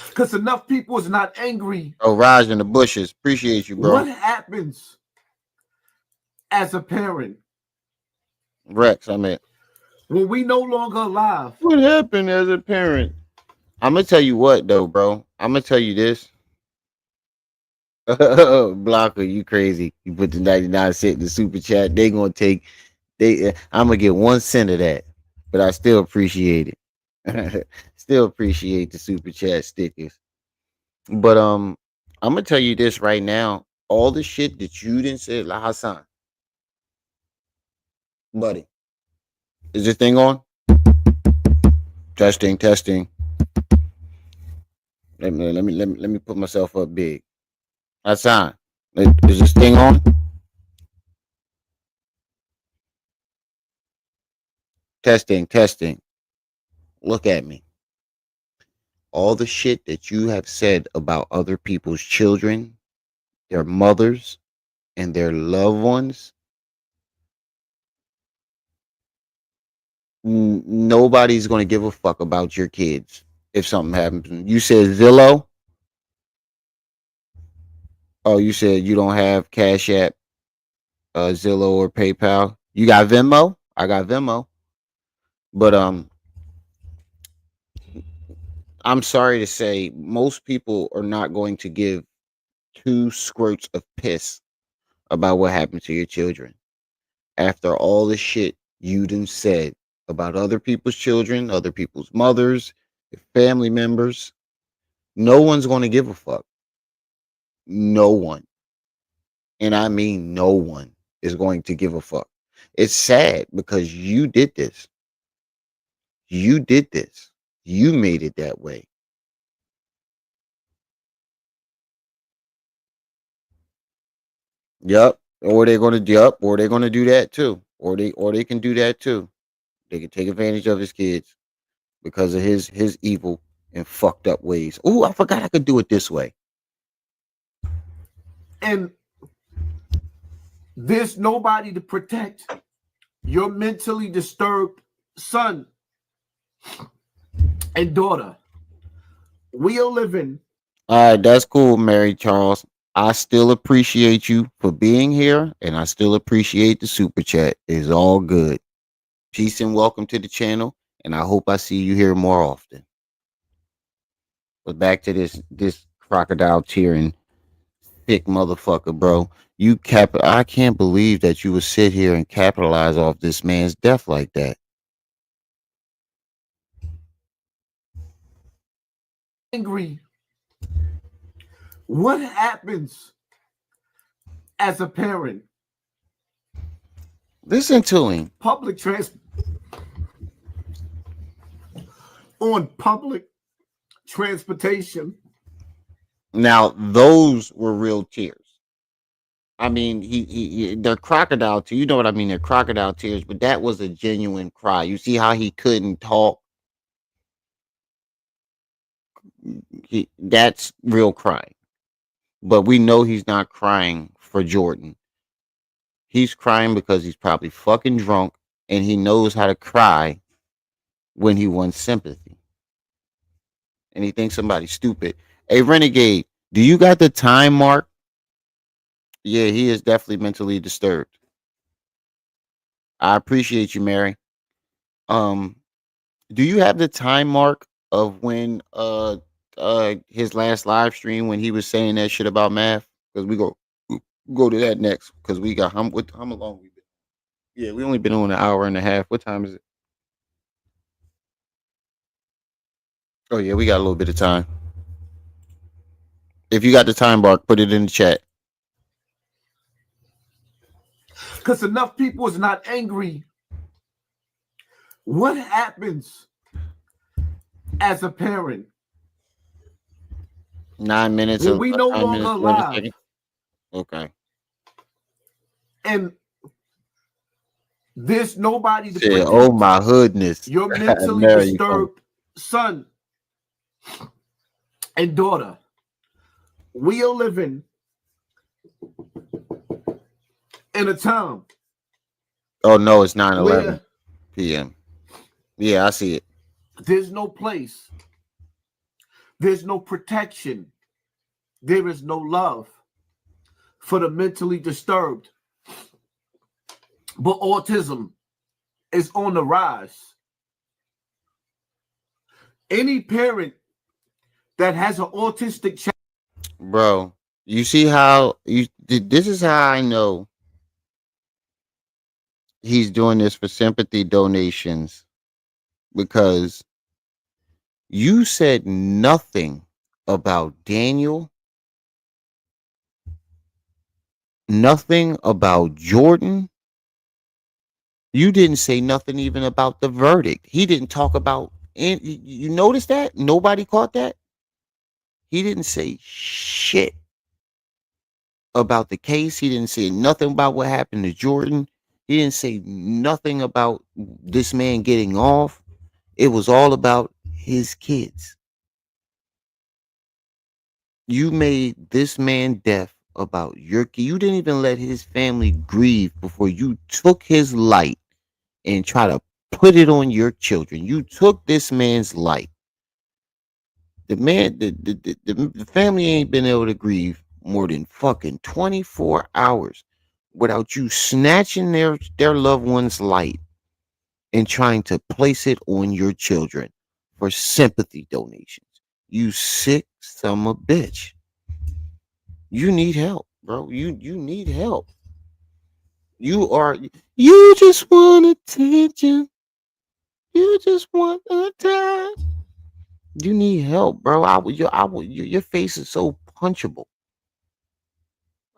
Because enough people is not angry. Oh, Raj in the bushes. Appreciate you, bro. What happens as a parent? Rex, I mean. When we no longer alive. What happened as a parent? I'm going to tell you what, though, bro. I'm going to tell you this. Blocker, you crazy. You put the 99 cent in the super chat. They going to take, I'm going to get 1 cent of that. But I still appreciate it. Still appreciate the super chat stickers. But I'm gonna tell you this right now. All the shit that you didn't say, like Hassan. Buddy. Is this thing on? Testing. Let me put myself up big. Hassan. Is this thing on? Testing. Look at me. All the shit that you have said about other people's children, their mothers, and their loved ones, nobody's going to give a fuck about your kids if something happens. You said Zillow? Oh, you said you don't have Cash App, Zillow, or PayPal? You got Venmo? I got Venmo. But I'm sorry to say, most people are not going to give 2 squirts of piss about what happened to your children. After all the shit you done said about other people's children, other people's mothers, their family members, no one's going to give a fuck. No one. And I mean no one is going to give a fuck. It's sad because you did this. You did this. You made it that way. Yep. Or they're gonna or they're gonna do that too. Or they can do that too. They can take advantage of his kids because of his evil and fucked up ways. Oh, I forgot I could do it this way. And there's nobody to protect your mentally disturbed son and daughter. We are living. All right, that's cool, Mary Charles. I still appreciate you for being here, and I still appreciate the super chat. It's all good. Peace and welcome to the channel, and I hope I see you here more often. But back to this crocodile tearing thick motherfucker, bro. I can't believe that you would sit here and capitalize off this man's death like that. Angry. What happens as a parent? Listen to him. On public transportation. Now, those were real tears. I mean, they're crocodile tears. You know what I mean? They're crocodile tears, but that was a genuine cry. You see how he couldn't talk? That's real crying. But we know he's not crying for Jordan. He's crying because he's probably fucking drunk and he knows how to cry when he wants sympathy. And he thinks somebody's stupid. Hey, Renegade, do you got the time mark? Yeah, he is definitely mentally disturbed. I appreciate you, Mary. Do you have the time mark of when his last live stream when he was saying that shit about math? Because we go to that next because we got how long we been? Yeah, we only been on an hour and a half. What time is it? Oh yeah, we got a little bit of time. If you got the time mark, put it in the chat. Because enough people is not angry. What happens as a parent? 9 minutes. When we no longer alive. Okay. And there's nobody to protect. Oh my goodness. Your mentally disturbed son and daughter. We are living in a time. Oh no, it's 9:11 p.m. Yeah, I see it. There's no place. There's no protection. There is no love for the mentally disturbed. But autism is on the rise. Any parent that has an autistic child. Bro, you see how this is how I know he's doing this for sympathy donations, because you said nothing about Daniel, nothing about Jordan. You didn't say nothing even about the verdict. He didn't talk about, and you notice that? Nobody caught that? He didn't say shit about the case. He didn't say nothing about what happened to Jordan. He didn't say nothing about this man getting off. It was all about his kids. You made this man deaf about your kid. You didn't even let his family grieve before you took his light and try to put it on your children. You took this man's light. The man, the family ain't been able to grieve more than fucking 24 hours without you snatching their loved one's light and trying to place it on your children for sympathy donations. You sick son of a bitch. You need help, bro. You need help. You just want attention. You just want a time. You need help, bro. Your face is so punchable.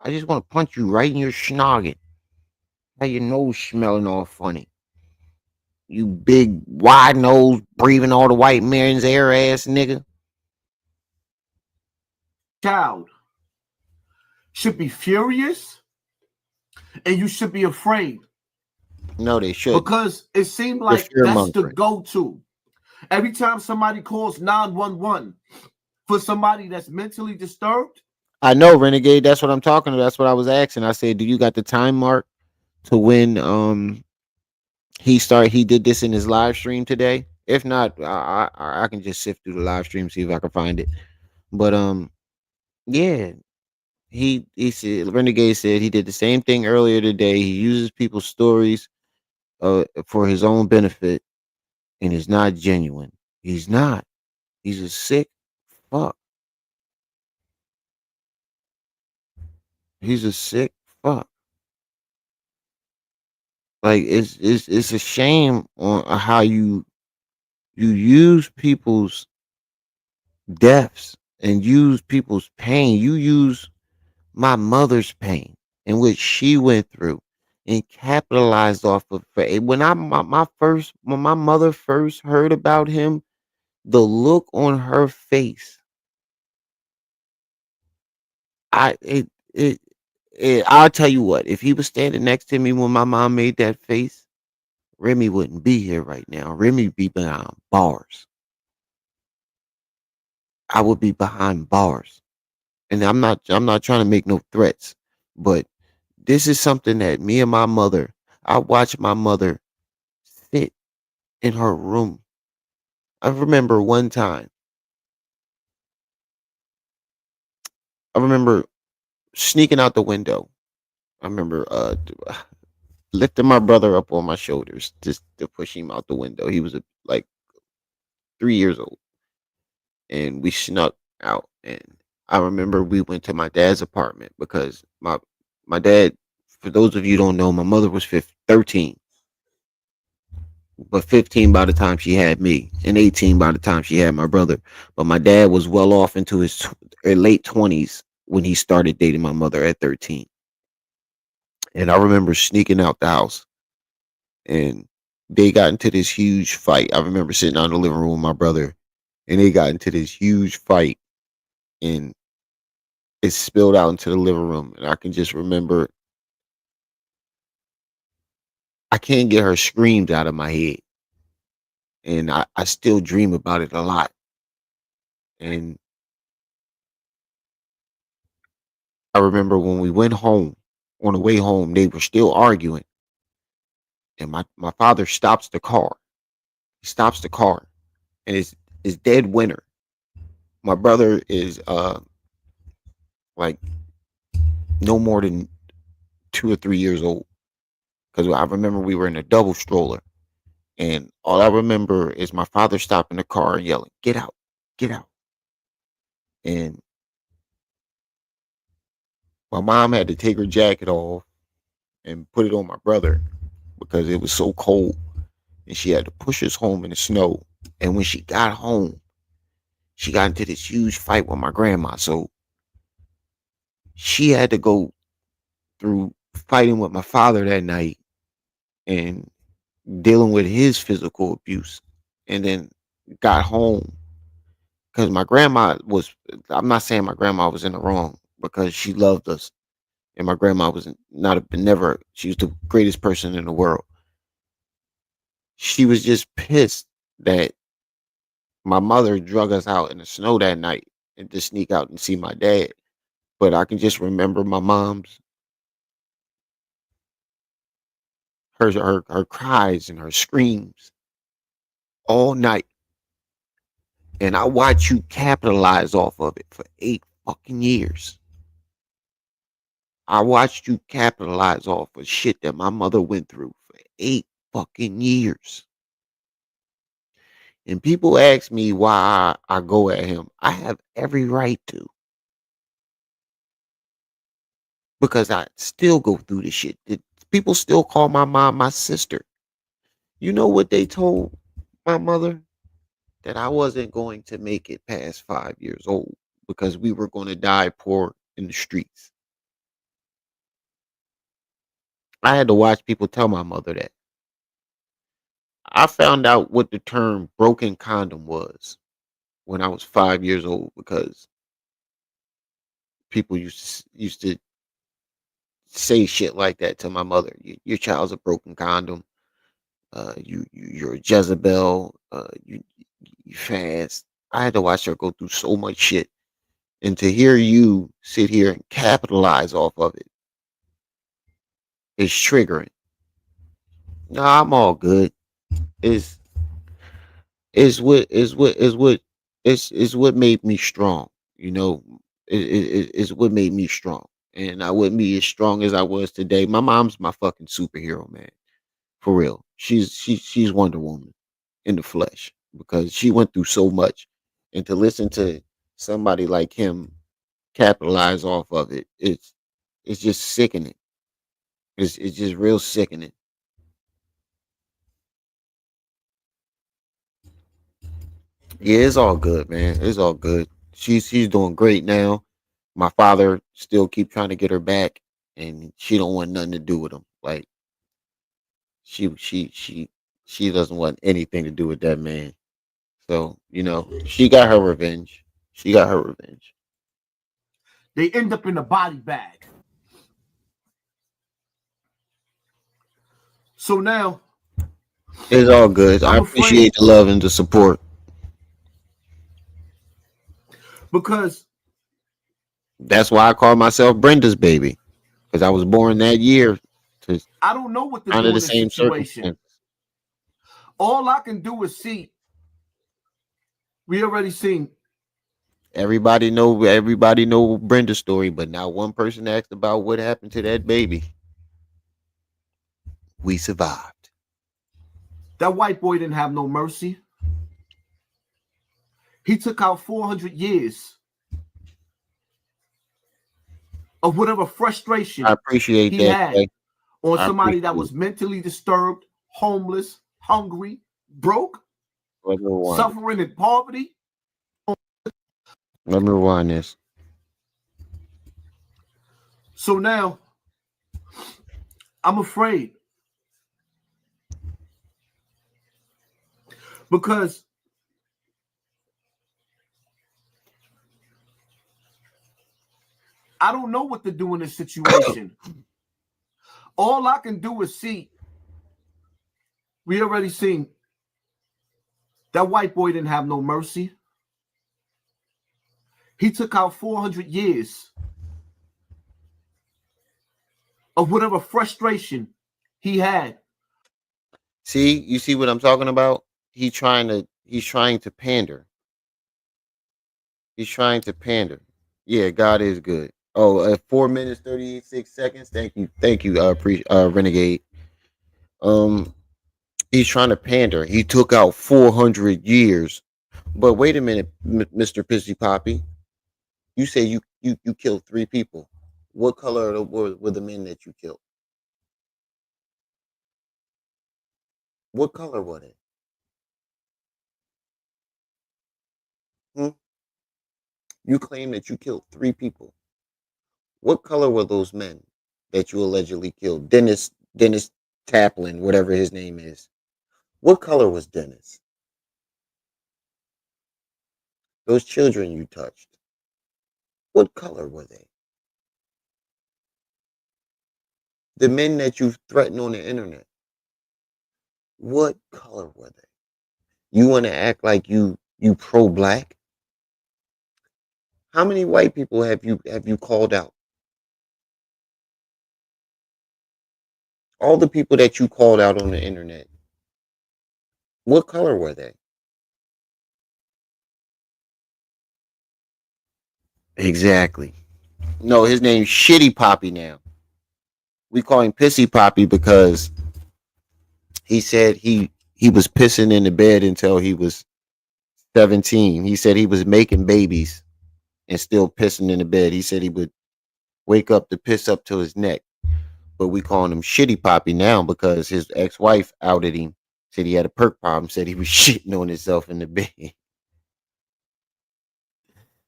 I just want to punch you right in your schnoggin. How your nose smelling all funny. You big, wide nose, breathing all the white man's air ass nigga. Child should be furious And you should be afraid. No, they should. Because it seemed They're like fear that's the mongering. go-to. Every time somebody calls 911 for somebody that's mentally disturbed. I know, Renegade. That's what I'm talking about. That's what I was asking. I said, do you got the time mark to when he did this in his live stream today? If not, I can just sift through the live stream, see if I can find it. But yeah, he said, Renegade said he did the same thing earlier today. He uses people's stories for his own benefit and is not genuine. He's not. He's a sick fuck. He's a sick fuck. Like it's a shame on how you use people's deaths and use people's pain. You use my mother's pain and what she went through and capitalized off of it. When when my mother first heard about him, the look on her face, I it it, I'll tell you what, if he was standing next to me when my mom made that face, Remy wouldn't be here right now. Remy be behind bars. I would be behind bars. And I'm not trying to make no threats, but this is something that me and my mother, I watched my mother sit in her room. I remember one time, I remember sneaking out the window. I remember lifting my brother up on my shoulders just to push him out the window. He was like 3 years old, and we snuck out. And I remember we went to my dad's apartment because my dad. For those of you who don't know, my mother was 13, but 15 by the time she had me, and 18 by the time she had my brother. But my dad was well off into his late 20s when he started dating my mother at 13. And I remember sneaking out the house, and they got into this huge fight. I remember sitting out in the living room with my brother, and they got into this huge fight, and it spilled out into the living room. And I can just remember, I can't get her screams out of my head. And I still dream about it a lot. And I remember when we went home, on the way home, they were still arguing. And my father stops the car. He stops the car, and it's dead winter. My brother is like no more than 2 or 3 years old. Because I remember we were in a double stroller. And all I remember is my father stopping the car and yelling, "Get out, get out." And my mom had to take her jacket off and put it on my brother because it was so cold. And she had to push us home in the snow. And when she got home, she got into this huge fight with my grandma. So she had to go through fighting with my father that night and dealing with his physical abuse. And then got home because my grandma was, I'm not saying my grandma was in the wrong because she loved us. And my grandma was not never, she was the greatest person in the world. She was just pissed that my mother drug us out in the snow that night and to sneak out and see my dad. But I can just remember my mom's her cries and her screams all night. And I watched you capitalize off of it for 8 fucking years. I watched you capitalize off of shit that my mother went through for 8 fucking years. And people ask me why I go at him. I have every right to. Because I still go through the shit. People still call my mom my sister. You know what they told my mother? That I wasn't going to make it past 5 years old because we were going to die poor in the streets. I had to watch people tell my mother that. I found out what the term broken condom was when I was 5 years old because people used to say shit like that to my mother. Your child's a broken condom. You're a Jezebel. You fast. I had to watch her go through so much shit, and to hear you sit here and capitalize off of it is triggering. No, I'm all good. Is is what made me strong. You know, is what made me strong, and I wouldn't be as strong as I was today. My mom's my fucking superhero, man. For real, she's Wonder Woman in the flesh because she went through so much, and to listen to somebody like him capitalize off of it, it's just sickening. It's just real sickening. Yeah, it's all good, man. It's all good. She's doing great now. My father still keep trying to get her back, and she don't want nothing to do with him. Like she she she she doesn't want anything to do with that man. So she got her revenge. She got her revenge. They end up in a body bag. So now it's all good. I I'm appreciate afraid the love and the support because that's why I call myself Brenda's baby because I was born that year to I don't know what to under do the in this same situation. circumstance. All I can do is see. We already seen. Everybody know Brenda's story, but now one person asked about what happened to that baby. We survived. That white boy didn't have no mercy. He took out 400 years of whatever frustration I appreciate he that, had Jay. on I somebody appreciate that was it. mentally disturbed, homeless, hungry, broke, Let me rewind it. suffering in poverty. Let me rewind this. So now I'm afraid because I don't know what to do in this situation. All I can do is see. We already seen that white boy didn't have no mercy. He took out 400 years of whatever frustration he had. See, you see what I'm talking about? He's trying to pander. He's trying to pander. Yeah, God is good. Oh, 4 minutes 36 seconds. Thank you. Renegade. Um, he's trying to pander. He took out 400 years. But wait a minute, Mr. Pissy Poppy. You say you killed 3 people. What color were the men that you killed? What color were they? Hmm? You claim that you killed 3 people. What color were those men that you allegedly killed? Dennis Taplin, whatever his name is. What color was Dennis? Those children you touched. What color were they? The men that you threatened on the internet. What color were they? You want to act like you pro black? How many white people have you called out? All the people that you called out on the internet. What color were they? Exactly. No, his name's Shitty Poppy now. We call him Pissy Poppy because he said he was pissing in the bed until he was 17. He said he was making babies and still pissing in the bed. He said he would wake up to piss up to his neck. But we calling him Shitty Poppy now because his ex-wife outed him. Said he had a perk problem. Said he was shitting on himself in the bed.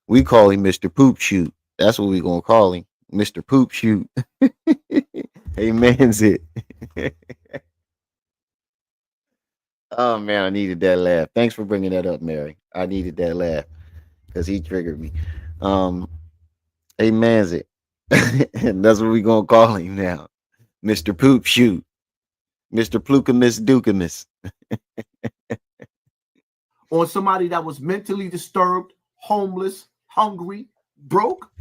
We call him Mr. Poop Shoot. That's what we gonna call him, Mr. Poop Shoot. Hey, man's it. Oh man, I needed that laugh. Thanks for bringing that up, Mary. I needed that laugh because he triggered me. Um, hey, man's it. And that's what we gonna call him now, Mr. Poop Shoot, Mr. Plukamus Dukamus. On somebody that was mentally disturbed, homeless, hungry, broke,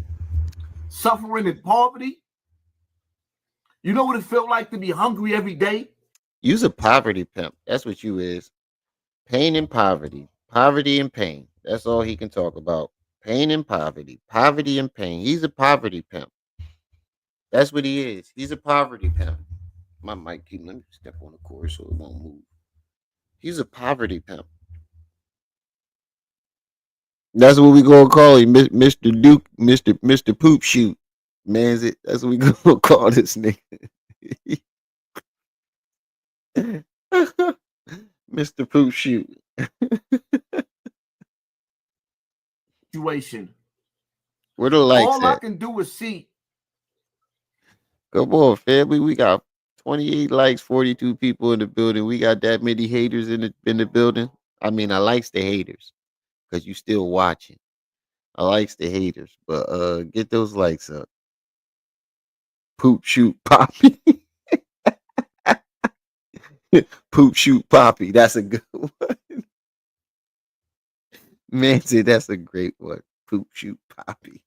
suffering in poverty. You know what it felt like to be hungry every day? You's a poverty pimp. That's what you is. Pain and poverty. Poverty and pain. That's all he can talk about. Pain and poverty. Poverty and pain. He's a poverty pimp. That's what he is. He's a poverty pimp. My mic keep let me step on the cord so it won't move. He's a poverty pimp. That's what we gonna call him, Mr. Duke, Mr. Poop Shoot. Man's it. That's what we gonna call this nigga. Mr. Poop Shoot. Situation. Where the likes All I at? can do is see. Come on, family. We got 28 likes, 42 people in the building. We got that many haters in the building. I mean, I likes the haters because you still watching. I likes the haters, but get those likes up. Poop shoot poppy. Poop shoot poppy. That's a good one. Man said that's a great one. Poop shoot poppy.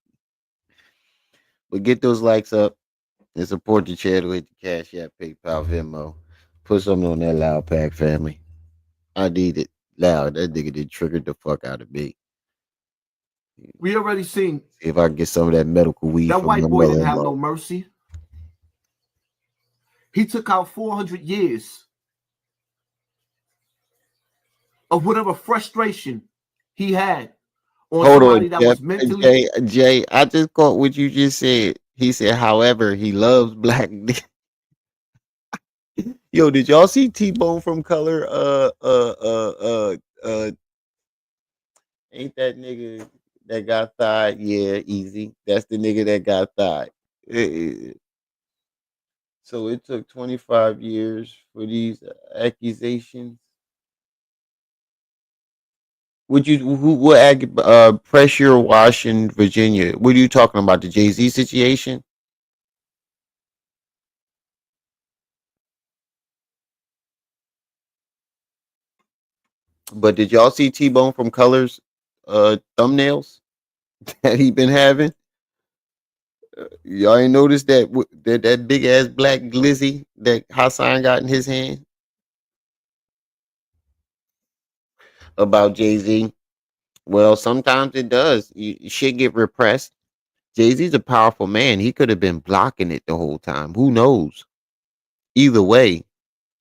But get those likes up and support the channel with the Cash App, PayPal, Venmo. Put something on that loud pack, family. I need it loud. That nigga did triggered the fuck out of me. We already seen. See if I can get some of that medical weed that from white my boy didn't have mother-in-law. no mercy. He took out 400 years of whatever frustration he had on Hold somebody on, that Jeff. was mentally. Jay, I just caught what you just said. He said, however, he loves black dick. Yo, did y'all see T-Bone from Color? Ain't that nigga that got thigh? Yeah, easy. That's the nigga that got thigh. So it took 25 years for these accusations. Pressure wash in Virginia? What are you talking about? The Jay-Z situation? But did y'all see T-Bone from Colors thumbnails that he been having? Y'all ain't noticed that big ass black glizzy that Hassan got in his hand about Jay-Z? Well, sometimes it does. Shit get repressed. Jay-Z's a powerful man. He could have been blocking it the whole time. Who knows? Either way,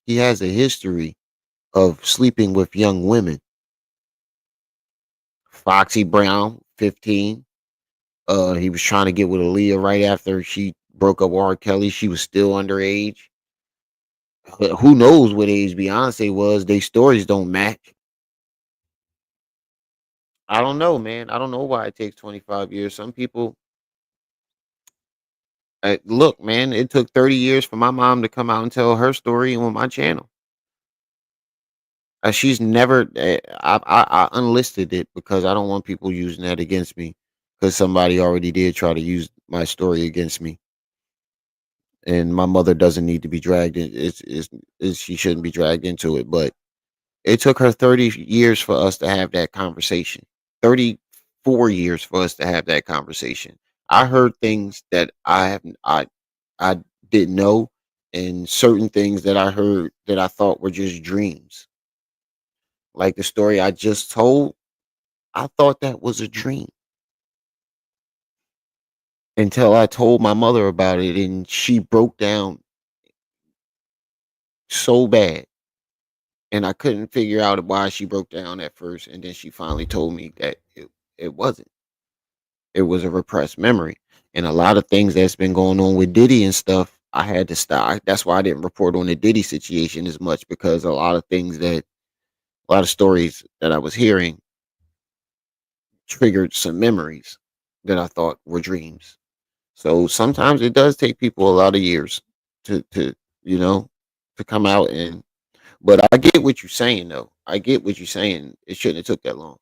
he has a history of sleeping with young women. Foxy Brown, 15. He was trying to get with Aaliyah right after she broke up with R. Kelly. She was still underage. Who knows what age Beyonce was? They stories don't match. I don't know, man. I don't know why it takes 25 years. Some people look, man, it took 30 years for my mom to come out and tell her story on my channel. She's never. I unlisted it because I don't want people using that against me. Because somebody already did try to use my story against me, and my mother doesn't need to be dragged in. She shouldn't be dragged into it. But it took her 30 years for us to have that conversation. 34 years for us to have that conversation. I heard things that I didn't know, and certain things that I heard that I thought were just dreams. Like the story I just told, I thought that was a dream until I told my mother about it, and she broke down so bad. And I couldn't figure out why she broke down at first. And then she finally told me that it wasn't. It was a repressed memory. And a lot of things that's been going on with Diddy and stuff, I had to stop. That's why I didn't report on the Diddy situation as much, because a lot of stories that I was hearing triggered some memories that I thought were dreams. So sometimes it does take people a lot of years to you know to come out. And but I get what you're saying, though. I get what you're saying. It shouldn't have took that long.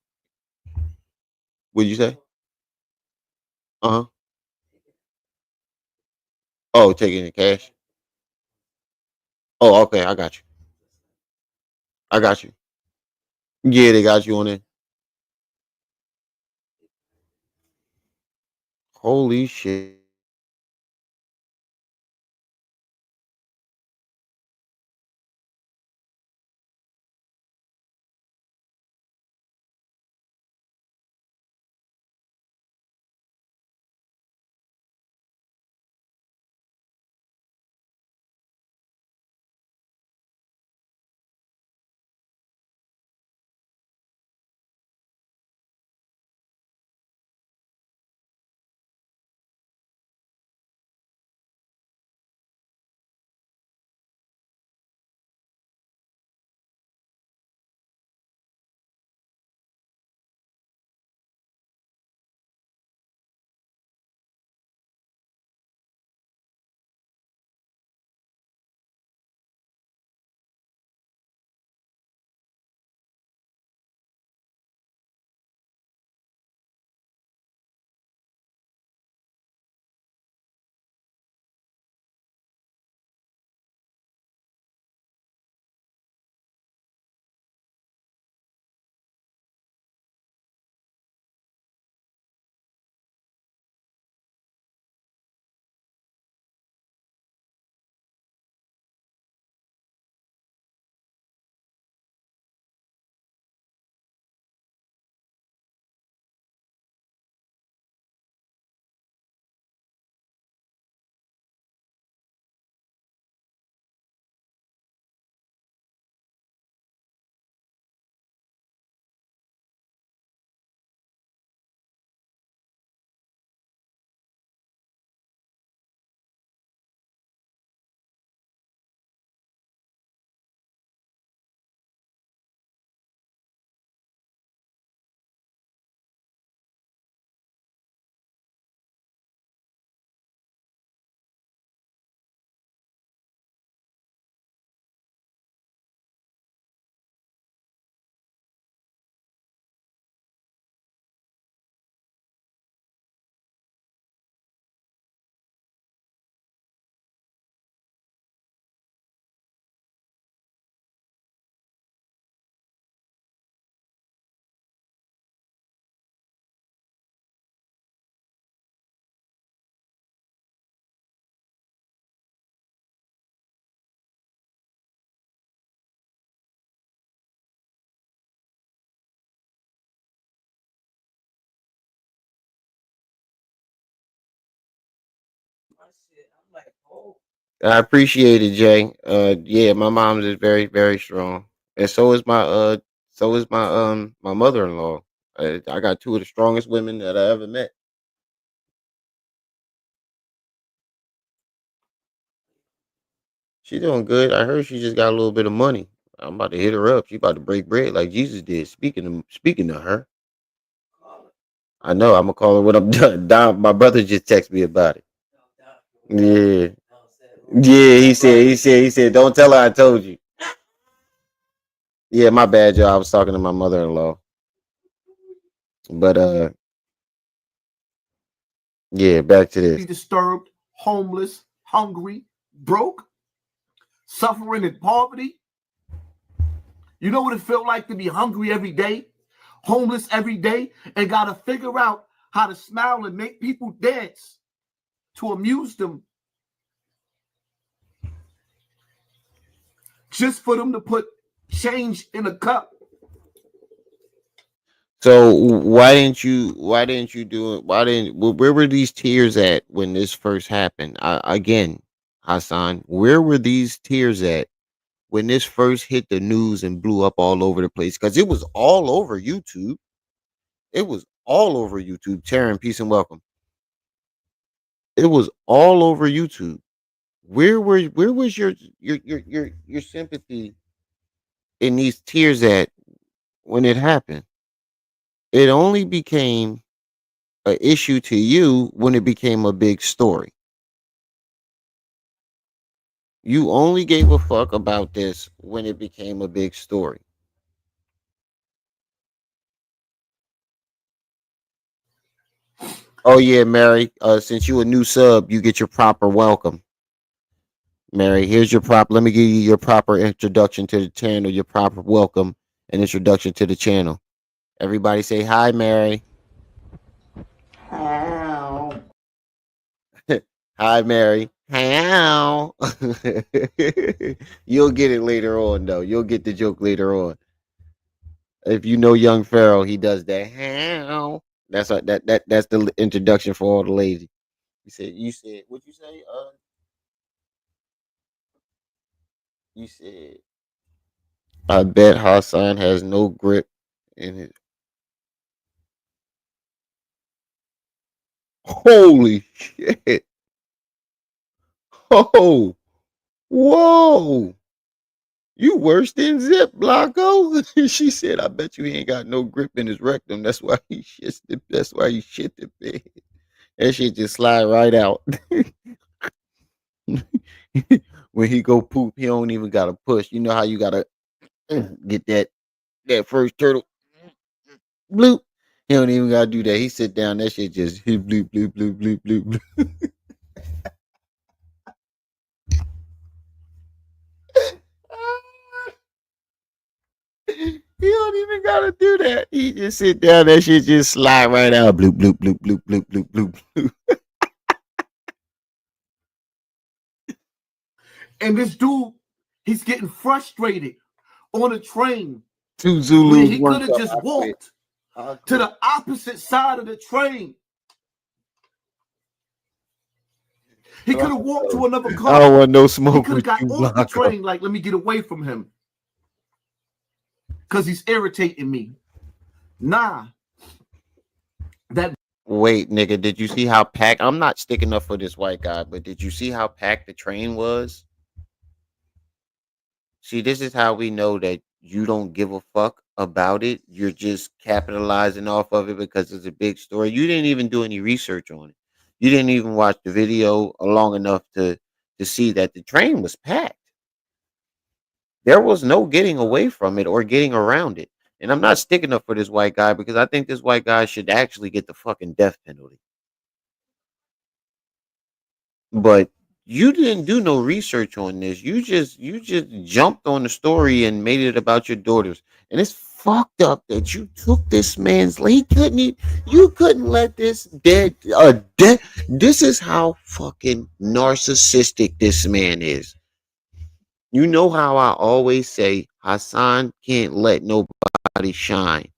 What'd you say? Uh huh. Oh, taking the cash. Oh, okay, I got you. I got you. Yeah, they got you on it. Holy shit. I appreciate it, Jay. Yeah, my mom's is very, very strong, and so is my mother in law. I got two of the strongest women that I ever met. She doing good. I heard she just got a little bit of money. I'm about to hit her up. She about to break bread like Jesus did. Speaking of her, I know I'm gonna call her when I'm done. My brother just texted me about it. Yeah, yeah. He said, don't tell her I told you. Yeah, my bad, y'all. I was talking to my mother-in-law, but yeah. Back to this. Disturbed, homeless, hungry, broke, suffering in poverty. You know what it felt like to be hungry every day, homeless every day, and got to figure out how to smile and make people dance to amuse them, just for them to put change in a cup. So why didn't you do it? Where were these tears at when this first happened? Again, Hassan, where were these tears at when this first hit the news and blew up all over the place? Because it was all over YouTube. It was all over YouTube. Taryn, peace and welcome. It was all over YouTube. Where was your sympathy in these tears at when it happened? It only became a issue to you when it became a big story. You only gave a fuck about this when it became a big story. Oh yeah, Mary. Since you a new sub, you get your proper welcome. Mary, here's your prop. Let me give you your proper introduction to the channel, your proper welcome and introduction to the channel. Everybody say hi, Mary. Hi, Mary. How? You'll get it later on, though. You'll get the joke later on. If you know Young Pharaoh, he does that. How? That's the introduction for all the ladies. You said what you say? You said I bet Hassan has no grip in his. Holy shit! Oh, whoa! You worse than Zip Blanco. She said, "I bet you he ain't got no grip in his rectum. That's why he shits the. That's why he shit the bed. That shit just slide right out. When he go poop, he don't even gotta push. You know how you gotta get that first turtle bloop. He don't even gotta do that. He sit down. That shit just bloop bloop bloop bloop bloop bloop. He don't even gotta do that. He just sit down. That shit just slide right out. Bloop bloop bloop bloop bloop bloop bloop bloop. And this dude, he's getting frustrated on a train. Two Where Zulus. he could have just walked to the opposite side of the train. He could have walked to another car. I don't want no smoke. He could have got off the train. Like, let me get away from him. Because he's irritating me. Nah. Wait, nigga, did you see how packed? I'm not sticking up for this white guy, but did you see how packed the train was? See, this is how we know that you don't give a fuck about it. You're just capitalizing off of it because it's a big story. You didn't even do any research on it. You didn't even watch the video long enough to see that the train was packed. There was no getting away from it or getting around it. And I'm not sticking up for this white guy because I think this white guy should actually get the fucking death penalty. But you didn't do no research on this. You just jumped on the story and made it about your daughters. And it's fucked up that you took this man's you couldn't let this this is how fucking narcissistic this man is. You know how I always say Hassan can't let nobody shine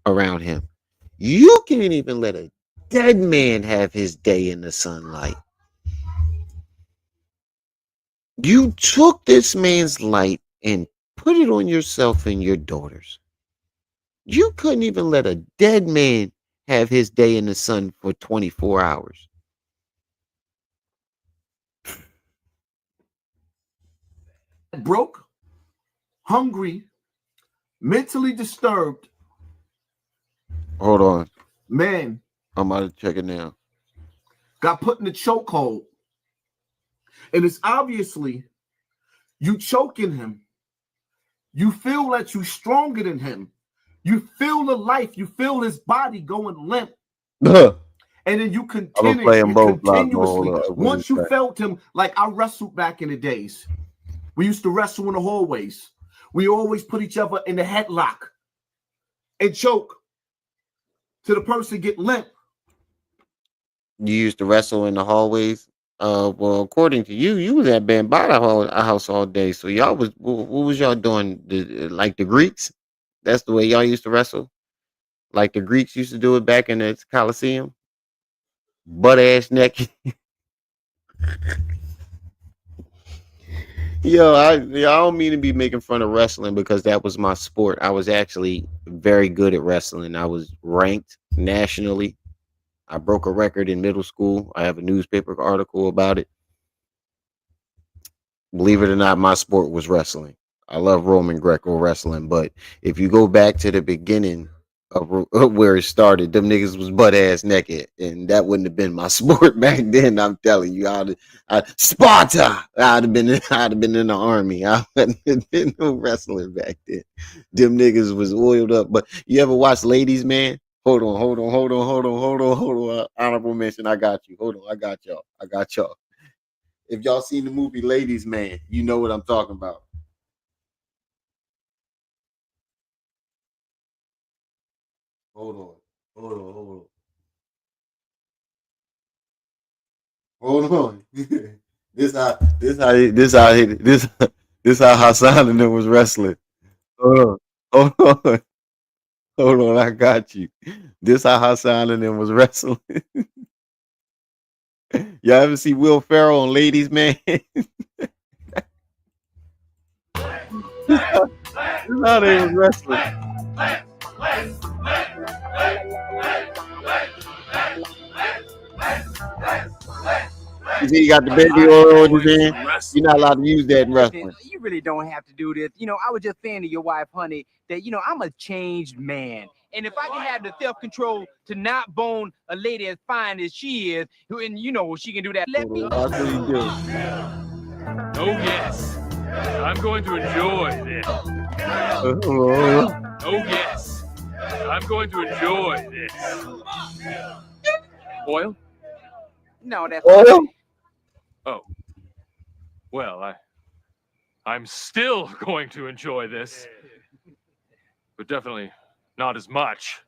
around him. You can't even let a dead man have his day in the sunlight. You took this man's light and put it on yourself and your daughters. You couldn't even let a dead man have his day in the sun for 24 hours. Broke, hungry, mentally disturbed. Hold on. Man. I'm about to check it now. Got put in the chokehold. And it's obviously you choking him. You feel that you're stronger than him. You feel the life. You feel his body going limp. And then you continue continuously. Once you felt him, like I wrestled back in the days. We used to wrestle in the hallways. We always put each other in the headlock and choke till the person get limp. You used to wrestle in the hallways. Well, according to you, you was at Bambada house all day. So y'all was what was y'all doing? Like the Greeks? That's the way y'all used to wrestle. Like the Greeks used to do it back in the Coliseum. Butt ass naked. Yo, I don't mean to be making fun of wrestling because that was my sport. I was actually very good at wrestling. I was ranked nationally. I broke a record in middle school. I have a newspaper article about it. Believe it or not, my sport was wrestling. I love Roman Greco wrestling, but if you go back to the beginning of where it started, them niggas was butt ass naked, and that wouldn't have been my sport back then. I'm telling you, Sparta. I'd have been in the army. I wouldn't have been no wrestling back then. Them niggas was oiled up. But you ever watch Ladies Man? Hold on. Honorable mention. I got you. Hold on. I got y'all. If y'all seen the movie Ladies Man, you know what I'm talking about. Hold on. Hold on. This how Hassan and them was wrestling. Hold on. Hold on. Hold on. I got you. This how Hassan and them was wrestling. Y'all ever see Will Ferrell on Ladies Man? This how they was wrestling. You see, you got the baby oil in his hand. You're not allowed to use that in wrestling. You really don't have to do this. I was just saying to your wife, honey, that I'm a changed man. And if I can have the self-control to not bone a lady as fine as she is, and she can do that, let me. Watch what he do. Oh yes, I'm going to enjoy this. Oh yes, I'm going to enjoy this. Oil? No, that's oil. Oh, well, I'm still going to enjoy this, but definitely not as much.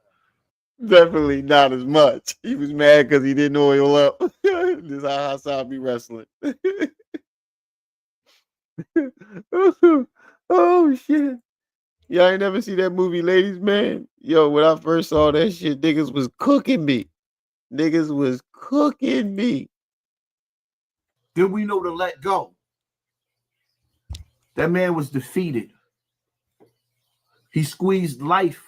Definitely not as much. He was mad because he didn't oil up. This is how Hassan be wrestling. Oh shit. Y'all ain't never see that movie Ladies Man? Yo, when I first saw that shit, niggas was cooking me. Niggas was cooking me. Did we know to let go? That man was defeated. He squeezed life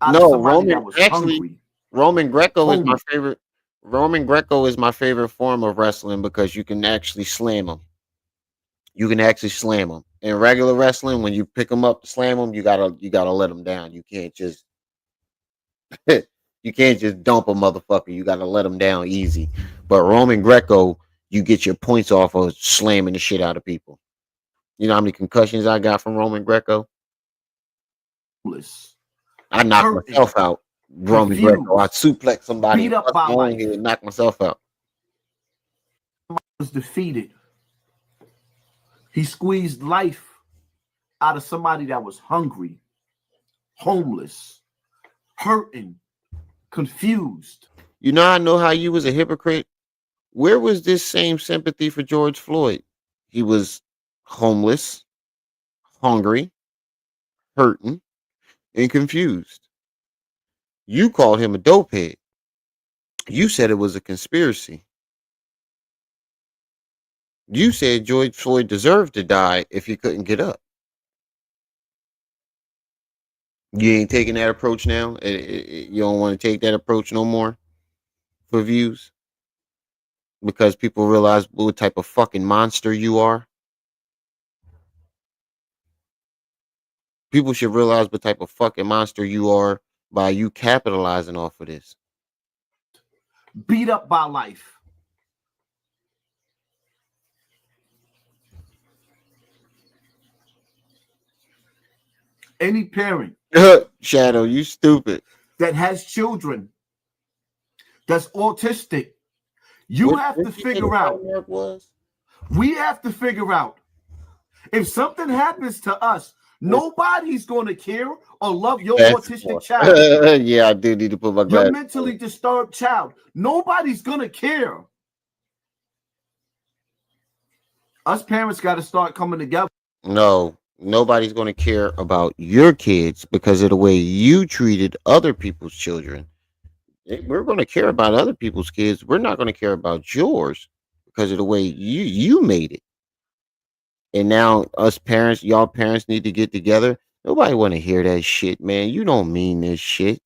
out of somebody that was hungry. Roman Greco is my favorite. Roman Greco is my favorite form of wrestling because you can actually slam him. You can actually slam him. In regular wrestling, when you pick him up to slam him, you gotta let him down. You can't just dump a motherfucker. You gotta let him down easy. But Roman Greco, you get your points off of slamming the shit out of people. You know how many concussions I got from Roman Greco? I knocked myself out. Roman Greco. I suplex somebody, beat up by life, and knock myself out. Was defeated. He squeezed life out of somebody that was hungry, homeless, hurting, confused. You know, I know how you was a hypocrite. Where was this same sympathy for George Floyd? He was homeless, hungry, hurting, and confused. You called him a dopehead. You said it was a conspiracy. You said George Floyd deserved to die if he couldn't get up. You ain't taking that approach now? You don't want to take that approach no more for views? Because people realize what type of fucking monster you are? People should realize what type of fucking monster you are by you capitalizing off of this. Beat up by life. Any parent Shadow, you stupid. that has children that's autistic, you have to figure out. We have to figure out if something happens to us, nobody's going to care or love your autistic child. Yeah, I do need to put my Your glasses. mentally disturbed child. Nobody's going to care. Us parents got to start coming together. No, nobody's going to care about your kids because of the way you treated other people's children. We're going to care about other people's kids. We're not going to care about yours because of the way you made it. And now us parents, y'all parents need to get together. Nobody want to hear that shit, man. You don't mean this shit.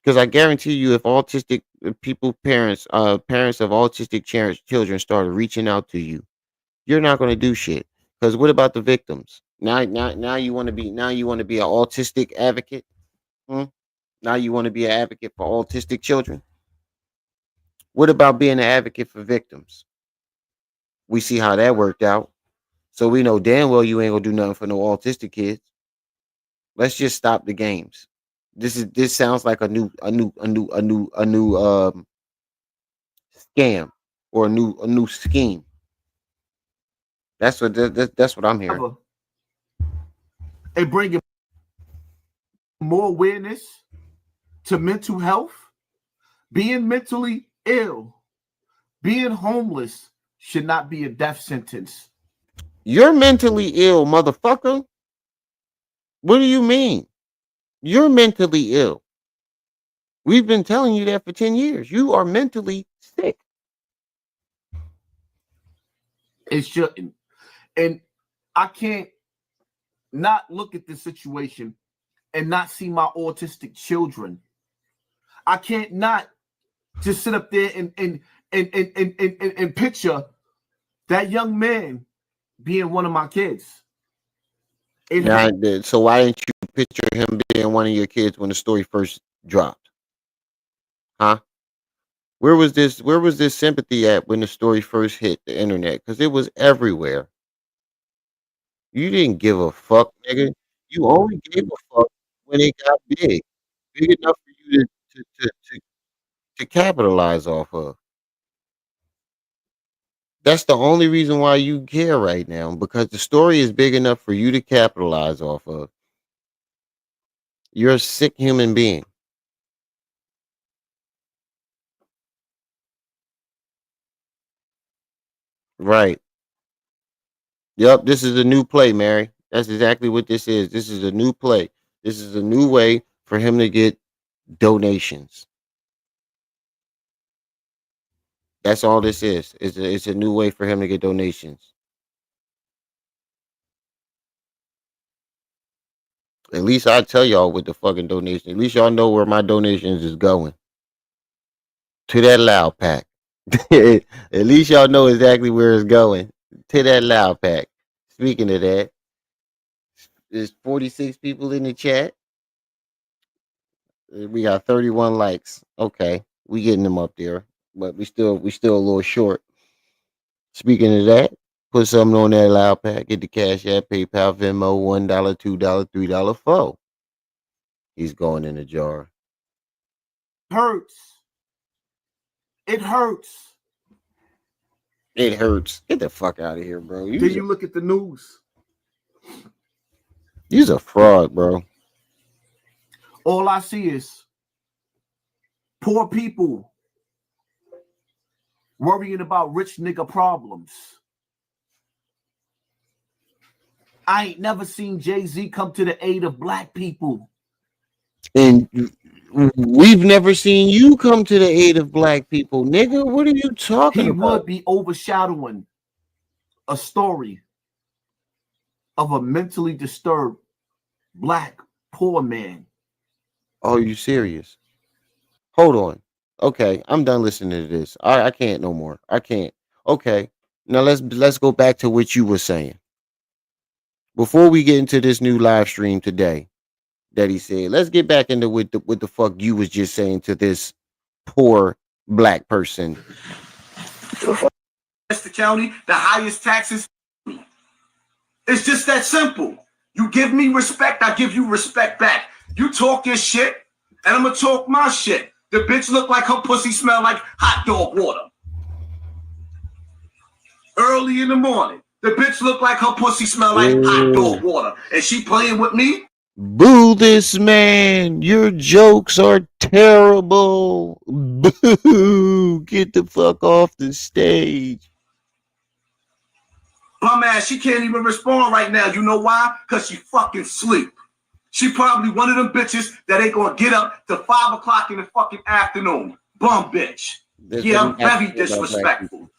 Because I guarantee you, if autistic people, parents of autistic children started reaching out to you, you're not going to do shit. Because what about the victims? Now you want to be an autistic advocate. Now you want to be an advocate for autistic children. What about being an advocate for victims? We see how that worked out. So we know damn well you ain't gonna do nothing for no autistic kids. Let's just stop the games. This sounds like a new scam or a new scheme. That's what I'm hearing. And bringing more awareness to mental health. Being mentally ill, being homeless should not be a death sentence. You're mentally ill, motherfucker. What do you mean? You're mentally ill. We've been telling you that for 10 years. You are mentally sick. It shouldn't. And I can't not look at this situation and not see my autistic children. I can't not just sit up there and picture that young man being one of my kids. So why didn't you picture him being one of your kids when the story first dropped? Huh? Where was this sympathy at when the story first hit the internet? Because it was everywhere. You didn't give a fuck, nigga. You only gave a fuck when it got big enough for you to capitalize off of. That's the only reason why you care right now, because the story is big enough for you to capitalize off of. You're a sick human being. Right. Yep, this is a new play, Mary. That's exactly what this is. This is a new play. This is a new way for him to get donations. That's all this is. It's a new way for him to get donations. At least I tell y'all with the fucking donation. At least y'all know where my donations is going. To that loud pack. At least y'all know exactly where it's going. To that loud pack. Speaking of that, there's 46 people in the chat. We got 31 likes. Okay, we getting them up there, but we still a little short. Speaking of that, put something on that loud pack. Get the Cash App, PayPal, Venmo, $1, $2, $3, $4. He's going in the jar. Hurts. It hurts. It hurts. Get the fuck out of here, bro. Then you look at the news. You's a fraud, bro. All I see is poor people worrying about rich nigga problems. I ain't never seen Jay-Z come to the aid of black people. And we've never seen you come to the aid of black people, nigga. What are you talking about? He would be overshadowing a story of a mentally disturbed black poor man. Are you serious? Hold on. Okay, I'm done listening to this. I can't no more. I can't. Okay, now let's go back to what you were saying before we get into this new live stream today. That he said, let's get back into what the fuck you was just saying to this poor black person. The county, the highest taxes. It's just that simple. You give me respect, I give you respect back. You talk your shit, and I'm gonna talk my shit. The bitch look like her pussy smell like hot dog water. Early in the morning, the bitch look like her pussy smell like hot dog water. And she playing with me? Boo this man. Your jokes are terrible. Boo. Get the fuck off the stage. Bum ass, she can't even respond right now. You know why? Because she fucking sleep. She probably one of them bitches that ain't gonna get up till 5 o'clock in the fucking afternoon. Bum bitch. Yeah, very disrespectful.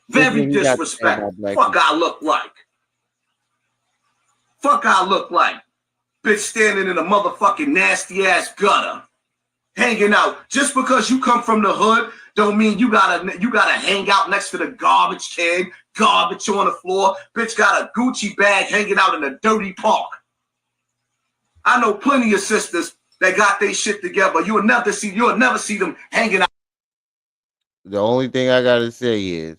Very disrespectful. Fuck I look like. Fuck I look like. Bitch standing in a motherfucking nasty ass gutter. Hanging out. Just because you come from the hood don't mean you gotta hang out next to the garbage can, garbage on the floor. Bitch got a Gucci bag hanging out in a dirty park. I know plenty of sisters that got their shit together. You'll never see them hanging out. The only thing I gotta say is,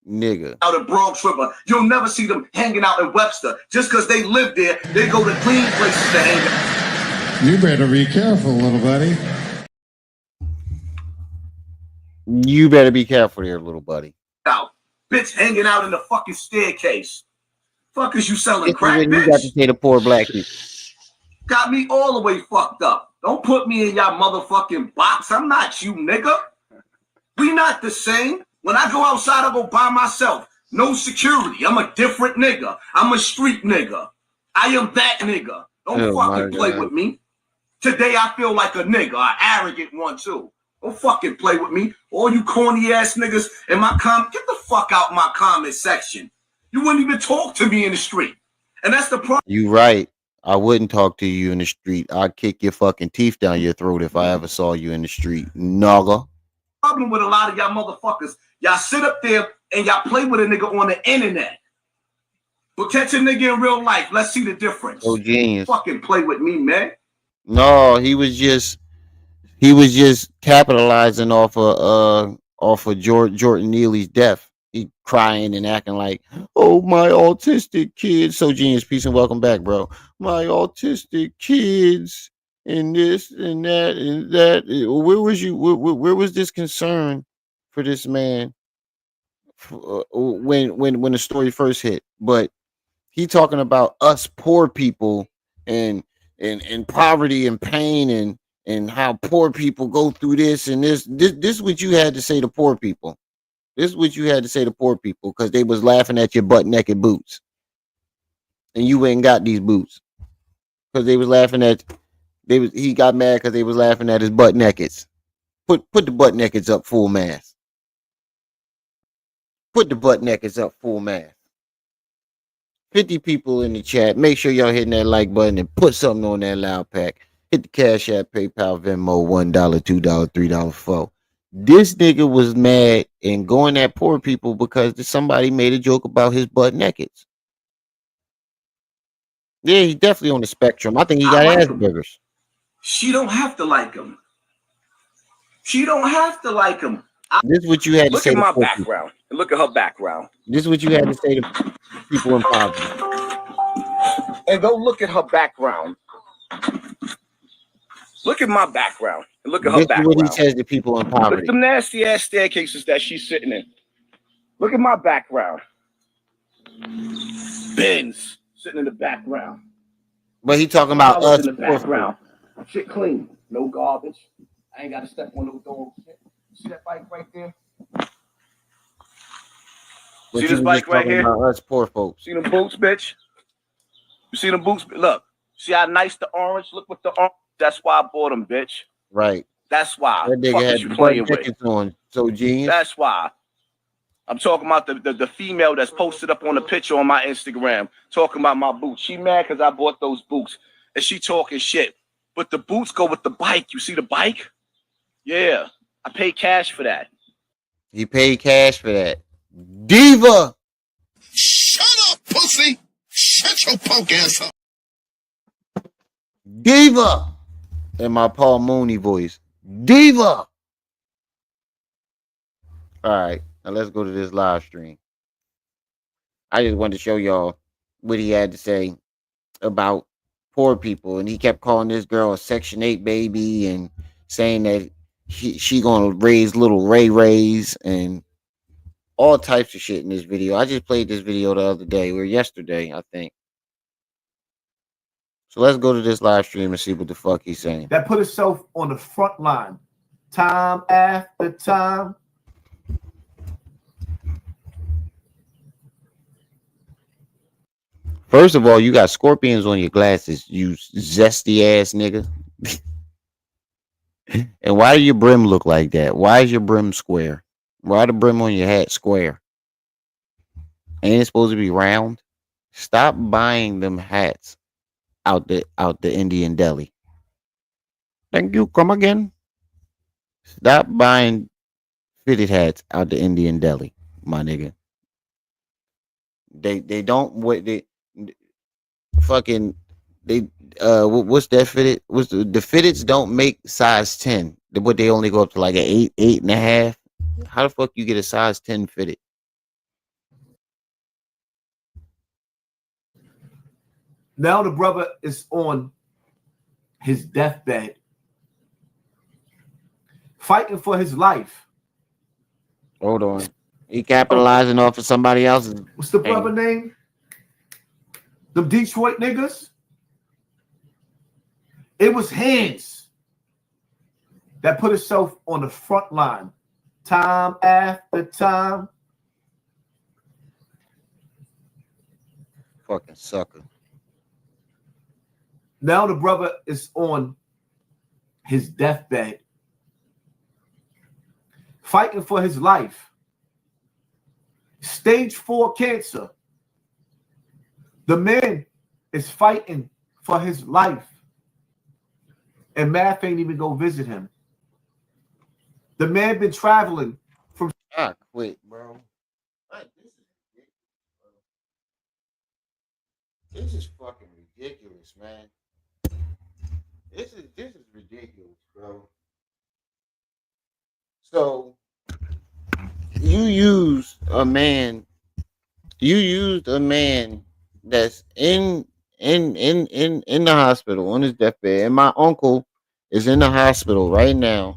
nigga. Out in Bronx River. You'll never see them hanging out in Webster. Just because they live there, they go to clean places to hang out. You better be careful, little buddy. You better be careful there, little buddy. Out, bitch, hanging out in the fucking staircase. Fuck is you selling This is crack, when you got to bitch? say the poor black people. Got me all the way fucked up. Don't put me in y'all motherfucking box. I'm not you, nigga. We not the same. When I go outside, I go by myself. No security. I'm a different nigga. I'm a street nigga. I am that nigga. Don't fucking play with me. Today I feel like a nigga, an arrogant one too. Don't fucking play with me. All you corny ass niggas in my get the fuck out my comment section. You wouldn't even talk to me in the street. And that's the problem. You right. I wouldn't talk to you in the street. I'd kick your fucking teeth down your throat if I ever saw you in the street. Nogga. Problem with a lot of y'all motherfuckers, y'all sit up there and y'all play with a nigga on the internet. But catch a nigga in real life. Let's see the difference. So genius. Fucking play with me, man. No, he was just capitalizing off of Jordan Neely's death. He crying and acting like, oh, my autistic kids. So genius, peace and welcome back, bro. My autistic kids and this and that and that. Where was you? Where was this concern for this man when the story first hit? But he talking about us poor people and poverty and pain and how poor people go through this and this is what you had to say to poor people. This is what you had to say to poor people because they was laughing at your butt naked boots, and you ain't got these boots because they was laughing at. He got mad because they was laughing at his butt nakeds. Put the butt nakeds up full mass. Put the butt nakeds up full mass. 50 people in the chat. Make sure y'all hitting that like button and put something on that loud pack. Hit the Cash App, PayPal, Venmo, $1, $2, $3, $4. This nigga was mad and going at poor people because somebody made a joke about his butt nakeds. Yeah, he's definitely on the spectrum. I think he got Asperger's. She don't have to like him. She don't have to like him. This is what you had to say. Look at my background. And look at her background. This is what you had to say to people in poverty. And go look at her background. Look at my background. And look at her background. This is what he says to people in poverty. Look at the nasty ass staircases that she's sitting in. Look at my background. Benz sitting in the background. But he talking about us in the background. Shit clean. No garbage. I ain't got to step on no dog shit. See that bike right there? But see this bike right here? Us poor folks. See them boots, bitch? You see them boots? Look. See how nice the orange? Look what the orange. That's why I bought them, bitch. Right. That's why. That nigga had you playing with. On. So genius. That's why. I'm talking about the female that's posted up on the picture on my Instagram talking about my boots. She mad because I bought those boots. And she talking shit. But the boots go with the bike. You see the bike? Yeah. I paid cash for that. He paid cash for that. Diva! Shut up, pussy! Shut your punk ass up. Diva! In my Paul Mooney voice. Diva! All right. Now let's go to this live stream. I just wanted to show y'all what he had to say about poor people. And he kept calling this girl a Section 8 baby and saying that she gonna raise little Rays and all types of shit in this video. I just played this video the other day or yesterday, I think. So let's go to this live stream and see what the fuck he's saying. That put itself on the front line, time after time. First of all, you got scorpions on your glasses, you zesty ass nigga. And why do your brim look like that? Why is your brim square? Why the brim on your hat square? Ain't it supposed to be round? Stop buying them hats out the Indian deli. Thank you. Come again. Stop buying fitted hats out the Indian deli, my nigga. They don't what they fucking they what's that fitted? What's the fitteds don't make size 10. But they only go up to like an 8.5. How the fuck you get a size 10 fitted? Now the brother is on his deathbed, fighting for his life. Hold on. He capitalizing off of somebody else's. What's the brother name? The Detroit niggas. It was Hands that put itself on the front line, time after time. Fucking sucker. Now the brother is on his deathbed, fighting for his life. Stage 4 cancer. The man is fighting for his life. And Math ain't even go visit him. The man been traveling from... I quit, bro. This is fucking ridiculous, man. This is ridiculous, bro. So you used a man that's in the hospital on his deathbed, and my uncle is in the hospital right now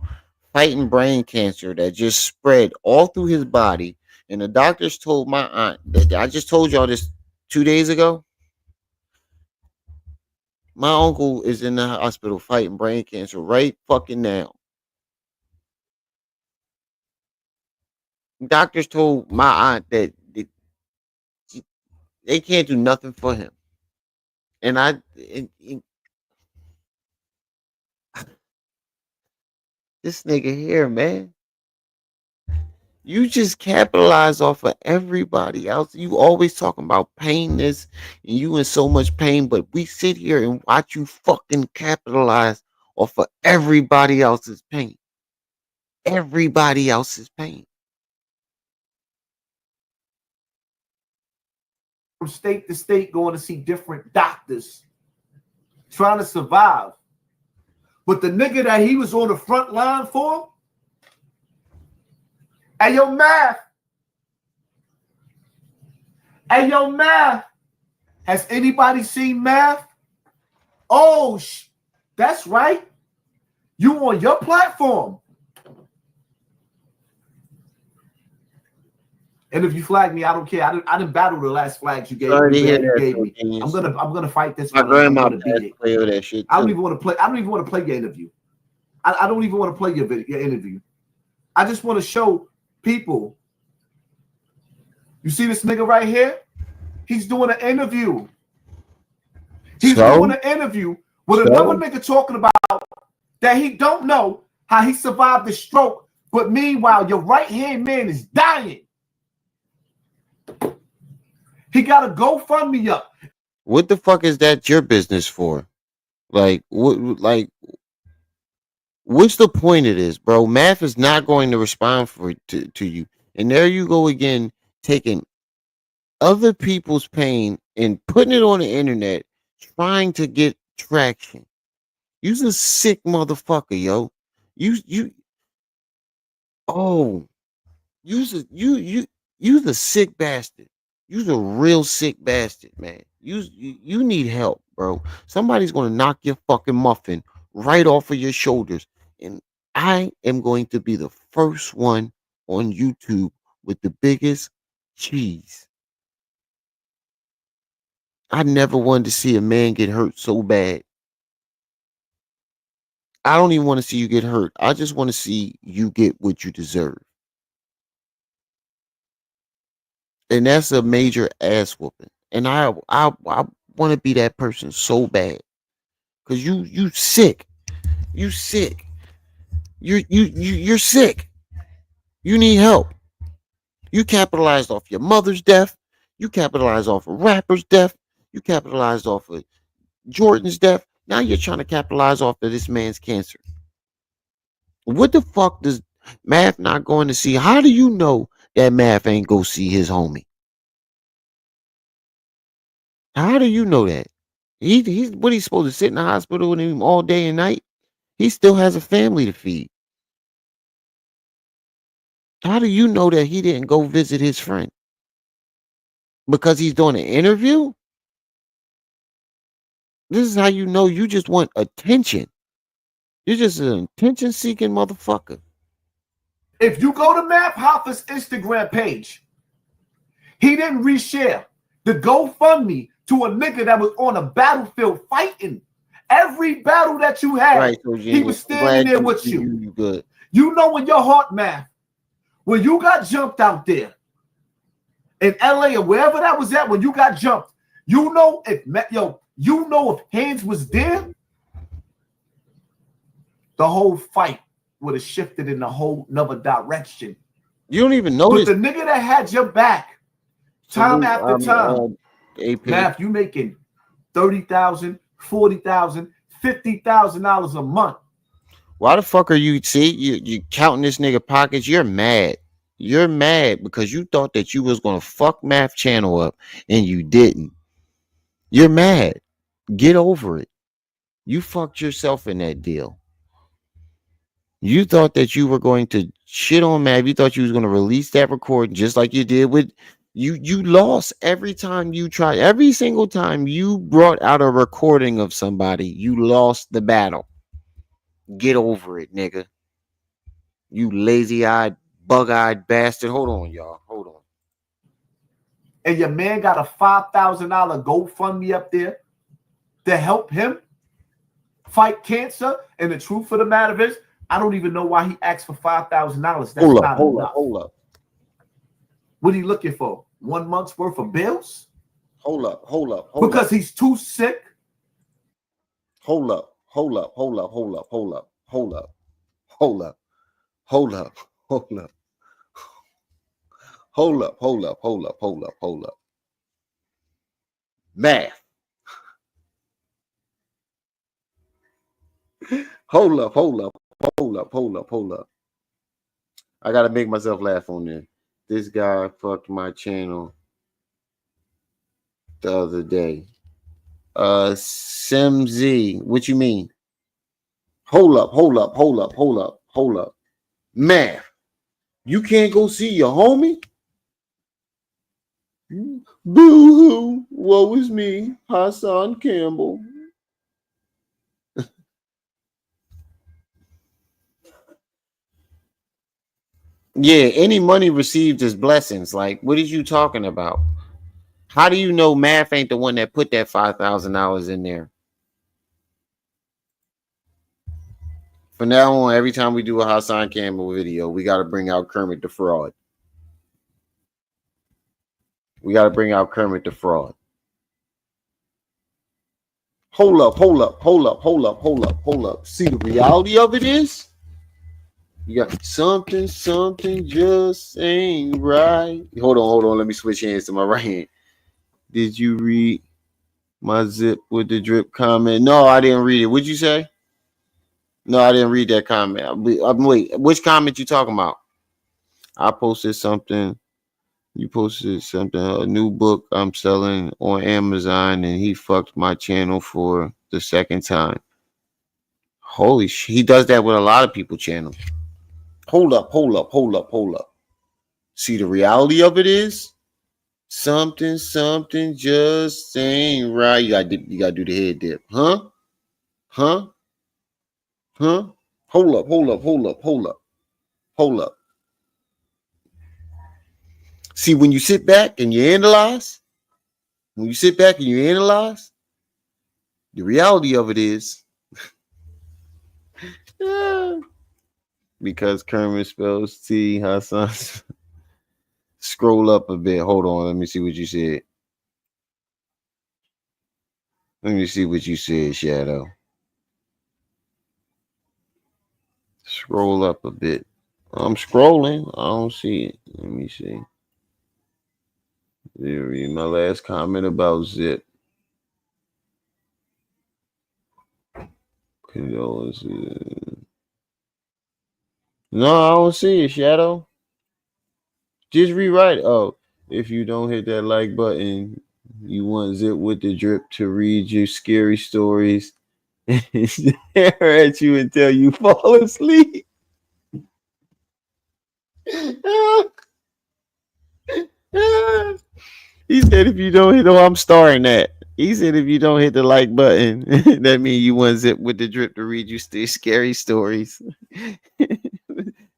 fighting brain cancer that just spread all through his body. And the doctors told my aunt that I just told y'all this 2 days ago. My uncle is in the hospital fighting brain cancer right fucking now. Doctors told my aunt that they can't do nothing for him. And this nigga here, man. You just capitalize off of everybody else. You always talking about painness and you in so much pain, but we sit here and watch you fucking capitalize off of everybody else's pain. Everybody else's pain. From state to state, going to see different doctors, trying to survive. But the nigga that he was on the front line for, hey, yo, Math. Hey, yo, Math. Has anybody seen Math? Oh, that's right. You on your platform. And if you flag me, I don't care. I didn't battle the last flags you gave me. I'm gonna fight this. My grandma beat it. play all that shit. I don't even want to play. I don't even want to play your interview. I don't even want to play your interview. I just want to show people. You see this nigga right here? He's doing an interview. He's doing an interview with another nigga talking about that he don't know how he survived the stroke, but meanwhile, your right-hand man is dying. He got a GoFundMe up. What the fuck is that your business for? Like, what's the point of this, bro? Math is not going to respond to you. And there you go again, taking other people's pain and putting it on the internet, trying to get traction. You's a sick motherfucker, yo. You's a sick bastard. You's a real sick bastard, man. You need help, bro. Somebody's gonna knock your fucking muffin right off of your shoulders. And I am going to be the first one on YouTube with the biggest cheese. I never wanted to see a man get hurt so bad. I don't even want to see you get hurt. I just want to see you get what you deserve. And that's a major ass whooping. And I want to be that person so bad. Cause you sick. You sick. You're sick. You need help. You capitalized off your mother's death. You capitalized off a rapper's death. You capitalized off of Jordan's death. Now you're trying to capitalize off of this man's cancer. What the fuck does Math not going to see? How do you know that Math ain't go see his homie? How do you know that? He's what he's supposed to sit in the hospital with him all day and night? He still has a family to feed. How do you know that he didn't go visit his friend? Because he's doing an interview? This is how you know you just want attention. You're just an attention-seeking motherfucker. If you go to Math Hoffa's Instagram page, he didn't reshare the GoFundMe to a nigga that was on a battlefield fighting. Every battle that you had, Right, so he was standing there with you. You good. You know in your heart, Math, when you got jumped out there in LA or wherever that was at, when you got jumped, you know if hands was there, the whole fight would have shifted in a whole nother direction. You don't even notice. But the nigga that had your back time after time, Math, you making $30,000, $40,000, $50,000 a month. Why the fuck are you counting this nigga pockets? You're mad. You're mad because you thought that you was gonna fuck Math Channel up and you didn't. You're mad. Get over it. You fucked yourself in that deal. You thought that you were going to shit on Mav. You thought you was going to release that recording just like you did with you. You lost every time you tried. Every single time you brought out a recording of somebody, you lost the battle. Get over it, nigga. You lazy-eyed, bug-eyed bastard. Hold on, y'all. Hold on. And your man got a $5,000 GoFundMe up there to help him fight cancer. And the truth of the matter is, I don't even know why he asked for $5,000. That's hold not enough. Hold up. What are you looking for? 1 month's worth of bills? Hold up. Because he's too sick? Hold up. Math. Hold up. I gotta make myself laugh on there. This guy fucked my channel the other day. SimZ, what you mean? Hold up. Math. You can't go see your homie? Boo-hoo. Woe is me, Hassan Campbell. Yeah, any money received is blessings. Like, what are you talking about? How do you know Math ain't the one that put that $5,000 in there? From now on, every time we do a Hassan Campbell video, we got to bring out Kermit the Fraud. Hold up. See, the reality of it is, you got something just ain't right. Hold on. Let me switch hands to my right hand. Did you read my zip with the drip comment? No, I didn't read it. What'd you say? No, I didn't read that comment. Wait, which comment you talking about? I posted something. You posted something, a new book I'm selling on Amazon, and he fucked my channel for the second time. Holy shit. He does that with a lot of people's channels. Hold up. See, the reality of it is, something just ain't right. You gotta do the head dip. Huh? Hold up. See, when you sit back and you analyze, the reality of it is, because Kermit spells T, Hassan. Scroll up a bit. Hold on. Let me see what you said. Shadow. Scroll up a bit. I'm scrolling. I don't see it. Let me see. Read my last comment about Zip. Condolences. No, I don't see it, Shadow. Just rewrite. Oh, if you don't hit that like button, you want Zip with the drip to read your scary stories and stare at you until you fall asleep. He said, if you don't hit, I'm starring that. He said if you don't hit the like button, that means you want Zip with the drip to read you scary stories.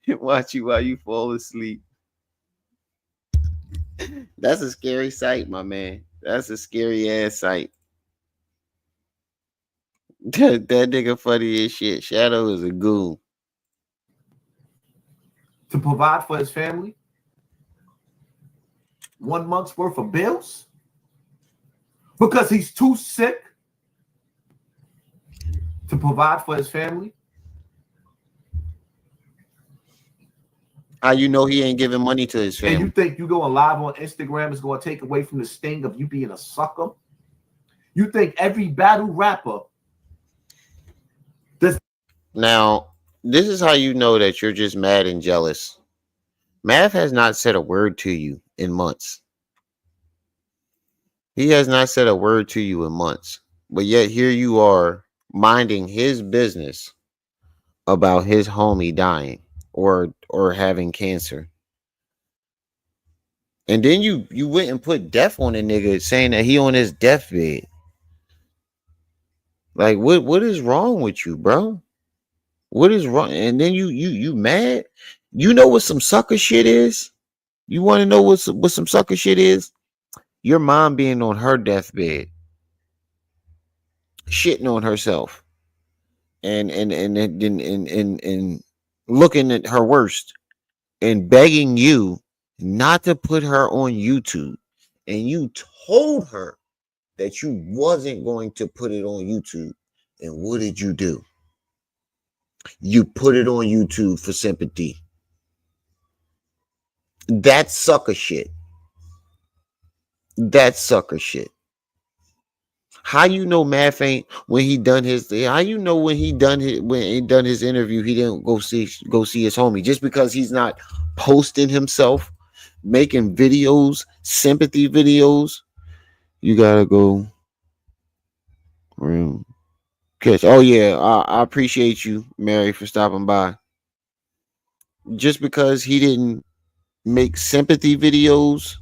Watch you while you fall asleep. That's a scary sight, my man. That's a scary ass sight. That nigga funny as shit. Shadow is a goon. To provide for his family? 1 month's worth of bills? Because he's too sick to provide for his family? How you know he ain't giving money to his family? And you think you going live on Instagram is going to take away from the sting of you being a sucker? You think every battle rapper Now, this is how you know that you're just mad and jealous. Mav has not said a word to you in months. He has not said a word to you in months. But yet here you are minding his business about his homie dying or having cancer. And then you went and put death on a nigga saying that he on his deathbed. Like what is wrong with you, bro? What is wrong? And then you mad? You know what some sucker shit is? You want to know what some sucker shit is? Your mom being on her deathbed, shitting on herself, and looking at her worst, and begging you not to put her on YouTube, and you told her that you wasn't going to put it on YouTube. And what did you do? You put it on YouTube for sympathy. That's sucker shit. That's sucker shit. How you know Math ain't when he done his? How you know when he done his interview he didn't go see his homie just because he's not posting himself, making videos, sympathy videos. You gotta go. Catch. Oh yeah, I appreciate you, Mary, for stopping by. Just because he didn't make sympathy videos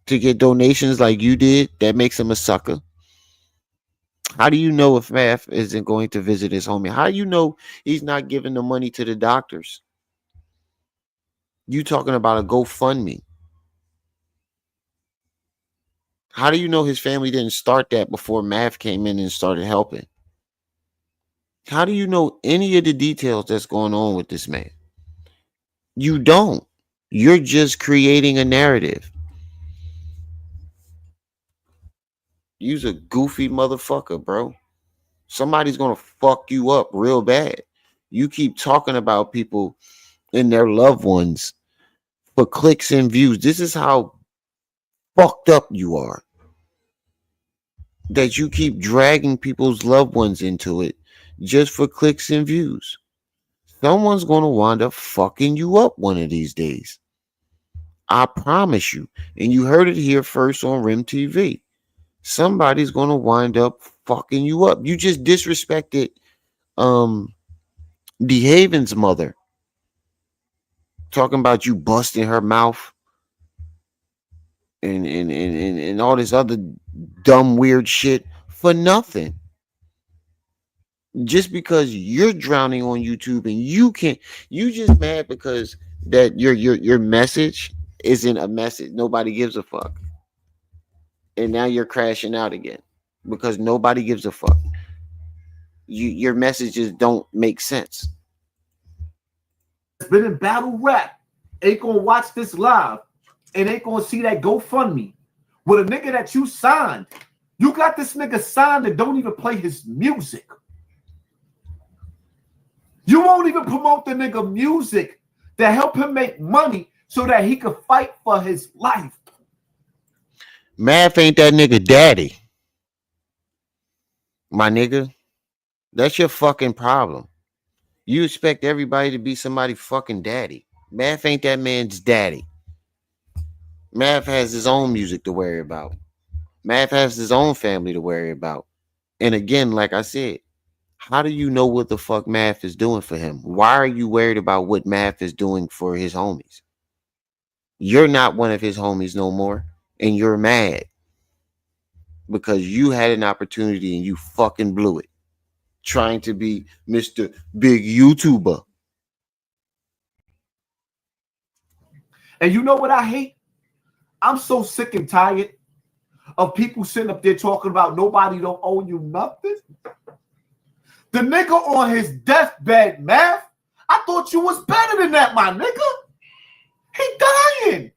to get donations like you did, that makes him a sucker. How do you know if Math isn't going to visit his homie? How do you know he's not giving the money to the doctors? You talking about a GoFundMe. How do you know his family didn't start that before Math came in and started helping? How do you know any of the details that's going on with this man? You don't. You're just creating a narrative. You's a goofy motherfucker, bro. Somebody's gonna fuck you up real bad. You keep talking about people and their loved ones for clicks and views. This is how fucked up you are. That you keep dragging people's loved ones into it just for clicks and views. Someone's gonna wind up fucking you up one of these days. I promise you. And you heard it here first on Rim TV. Somebody's gonna wind up fucking you up. You just disrespected DeHaven's mother. Talking about you busting her mouth and all this other dumb weird shit for nothing. Just because you're drowning on YouTube and you just mad because that your message isn't a message. Nobody gives a fuck. And now you're crashing out again because nobody gives a fuck. Your messages don't make sense. It's been in battle rap ain't gonna watch this live and ain't gonna see that GoFundMe with a nigga that you signed. You got this nigga signed and don't even play his music. You won't even promote the nigga music to help him make money so that he could fight for his life. Math ain't that nigga daddy. My nigga, that's your fucking problem. You expect everybody to be somebody fucking daddy. Math ain't that man's daddy. Math has his own music to worry about. Math has his own family to worry about. And again, like I said, how do you know what the fuck Math is doing for him? Why are you worried about what Math is doing for his homies? You're not one of his homies no more, and you're mad. because you had an opportunity and you fucking blew it. Trying to be Mr. Big YouTuber. And you know what I hate? I'm so sick and tired of people sitting up there talking about nobody don't owe you nothing. The nigga on his deathbed, Math, I thought you was better than that, my nigga. He dying.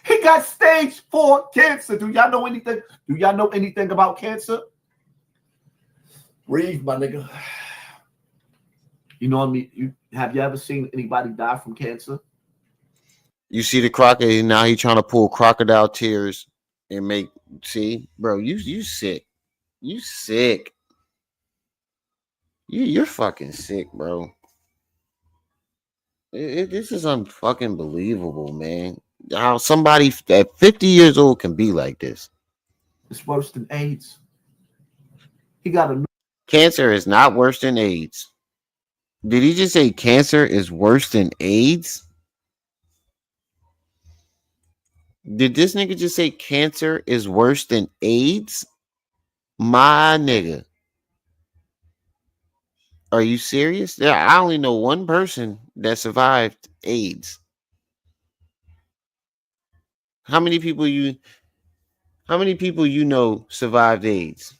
He got stage 4 cancer. Do y'all know anything? Do y'all know anything about cancer? Breathe, my nigga. You know what I mean? Have you ever seen anybody die from cancer? You see the crocodile now? He trying to pull crocodile tears and make. See, bro, you sick. You sick. You're fucking sick, bro. This is unfucking believable, man. How somebody at 50 years old can be like this. It's worse than AIDS. He got a cancer is not worse than AIDS. Did he just say cancer is worse than AIDS? Did this nigga just say cancer is worse than AIDS? My nigga. Are you serious? Yeah, I only know one person that survived AIDS. How many people you know survived AIDS?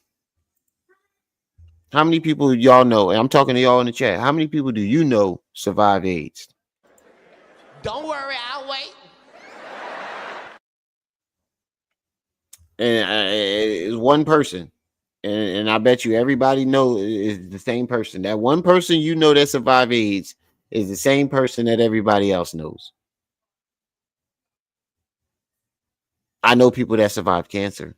How many people y'all know? And I'm talking to y'all in the chat. How many people do you know survived AIDS? Don't worry, I'll wait. And it's one person. And I bet you everybody know is the same person. That one person you know that survived AIDS is the same person that everybody else knows. I know people that survived cancer.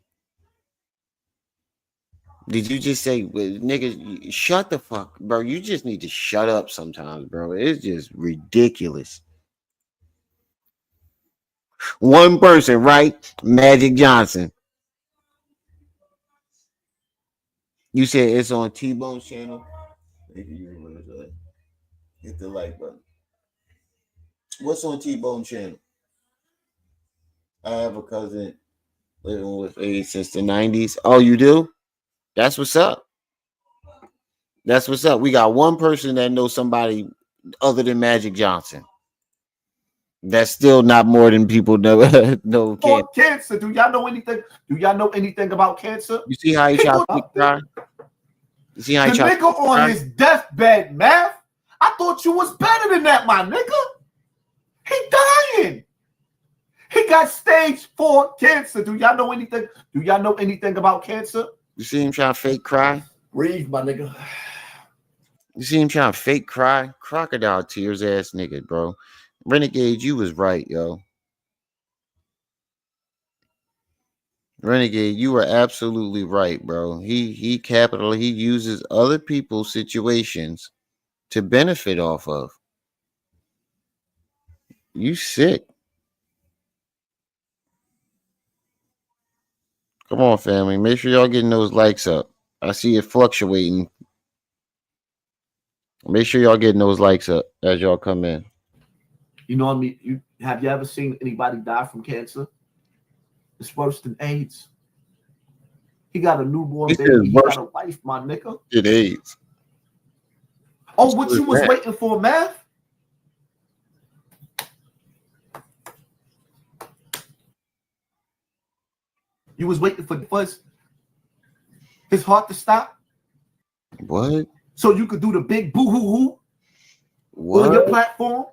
Did you just say, nigga, shut the fuck, bro? You just need to shut up sometimes, bro. It's just ridiculous. One person, right? Magic Johnson. You said it's on T-Bone's channel. Hit the like button. What's on T-Bone channel? I have a cousin living with AIDS since the 90s. Oh, you do? That's what's up. That's what's up. We got one person that knows somebody other than Magic Johnson. That's still not more than people know cancer. Do y'all know anything? Do y'all know anything about cancer? You see how he tried to cry? You see how he tried to on his deathbed, Math. I thought you was better than that, my nigga. He dying. He got stage 4 cancer. Do y'all know anything? Do y'all know anything about cancer? You see him trying to fake cry? Breathe, my nigga. You see him trying to fake cry? Crocodile tears ass nigga, bro. Renegade, you was right, yo. Renegade, you were absolutely right, bro. He uses other people's situations to benefit off of. You sick. Come on, family. Make sure y'all getting those likes up. I see it fluctuating. Make sure y'all getting those likes up as y'all come in. You know what I mean? Have you ever seen anybody die from cancer? It's worse than AIDS. He got a newborn baby. He got a wife, my nigga. It AIDS. Oh, what you was waiting for, Math? You was waiting for his heart to stop? What? So you could do the big boo-hoo-hoo on your platform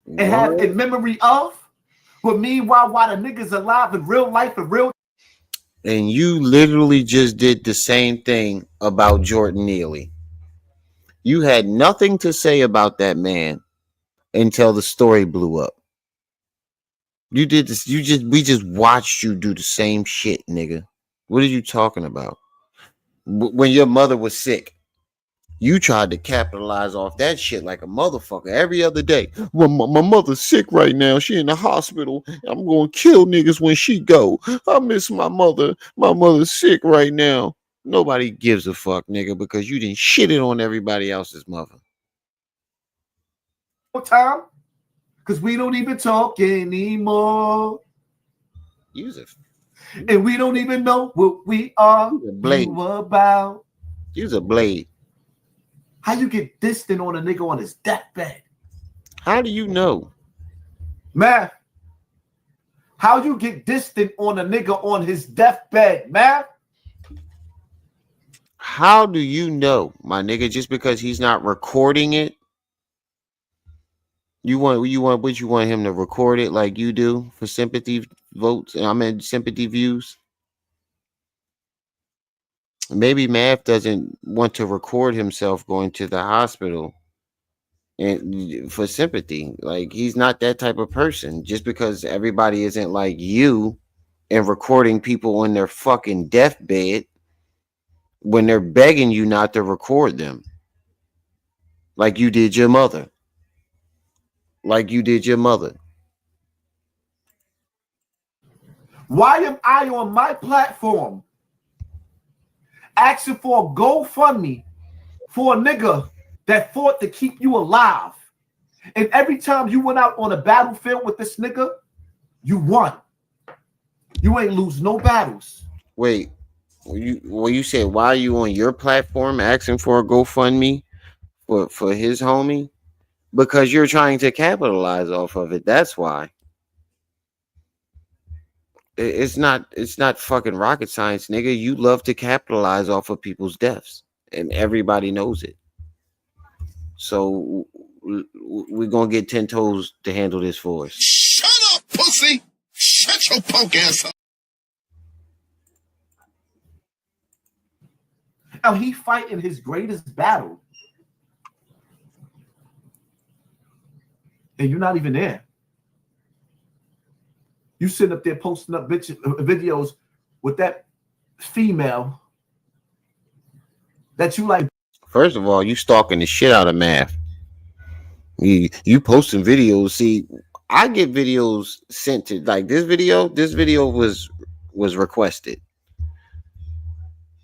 and have in memory of? But meanwhile, while the niggas alive in real life and real. And you literally just did the same thing about Jordan Neely. You had nothing to say about that man until the story blew up. You did this. We just watched you do the same shit, nigga. What are you talking about? When your mother was sick, you tried to capitalize off that shit like a motherfucker every other day. Well, my mother's sick right now. She in the hospital. I'm going to kill niggas when she go. I miss my mother. My mother's sick right now. Nobody gives a fuck, nigga, because you didn't shit it on everybody else's mother. Time? Because we don't even talk anymore. Use it. And we don't even know what we are you about. You's a blade. How you get distant on a nigga on his deathbed? How do you know? Math. How you get distant on a nigga on his deathbed, Math? How do you know, my nigga? Just because he's not recording it? You want him to record it like you do for sympathy votes? I mean sympathy views. Maybe Math doesn't want to record himself going to the hospital and for sympathy. Like he's not that type of person. Just because everybody isn't like you and recording people on their fucking deathbed when they're begging you not to record them. Like you did your mother. Like you did your mother. Why am I on my platform asking for a GoFundMe for a nigga that fought to keep you alive? And every time you went out on a battlefield with this nigga, you won. You ain't lose no battles. Wait, you said why are you on your platform asking for a GoFundMe for his homie? Because you're trying to capitalize off of it. That's why. It's not fucking rocket science, nigga. You love to capitalize off of people's deaths, and everybody knows it. So we're gonna get 10 toes to handle this for us. Shut up, pussy! Shut your punk ass up! Now he fighting his greatest battle, and you're not even there. You sitting up there posting up videos with that female that you like. First of all, you stalking the shit out of Math. You posting videos. See, I get videos sent to like this video. This video was requested.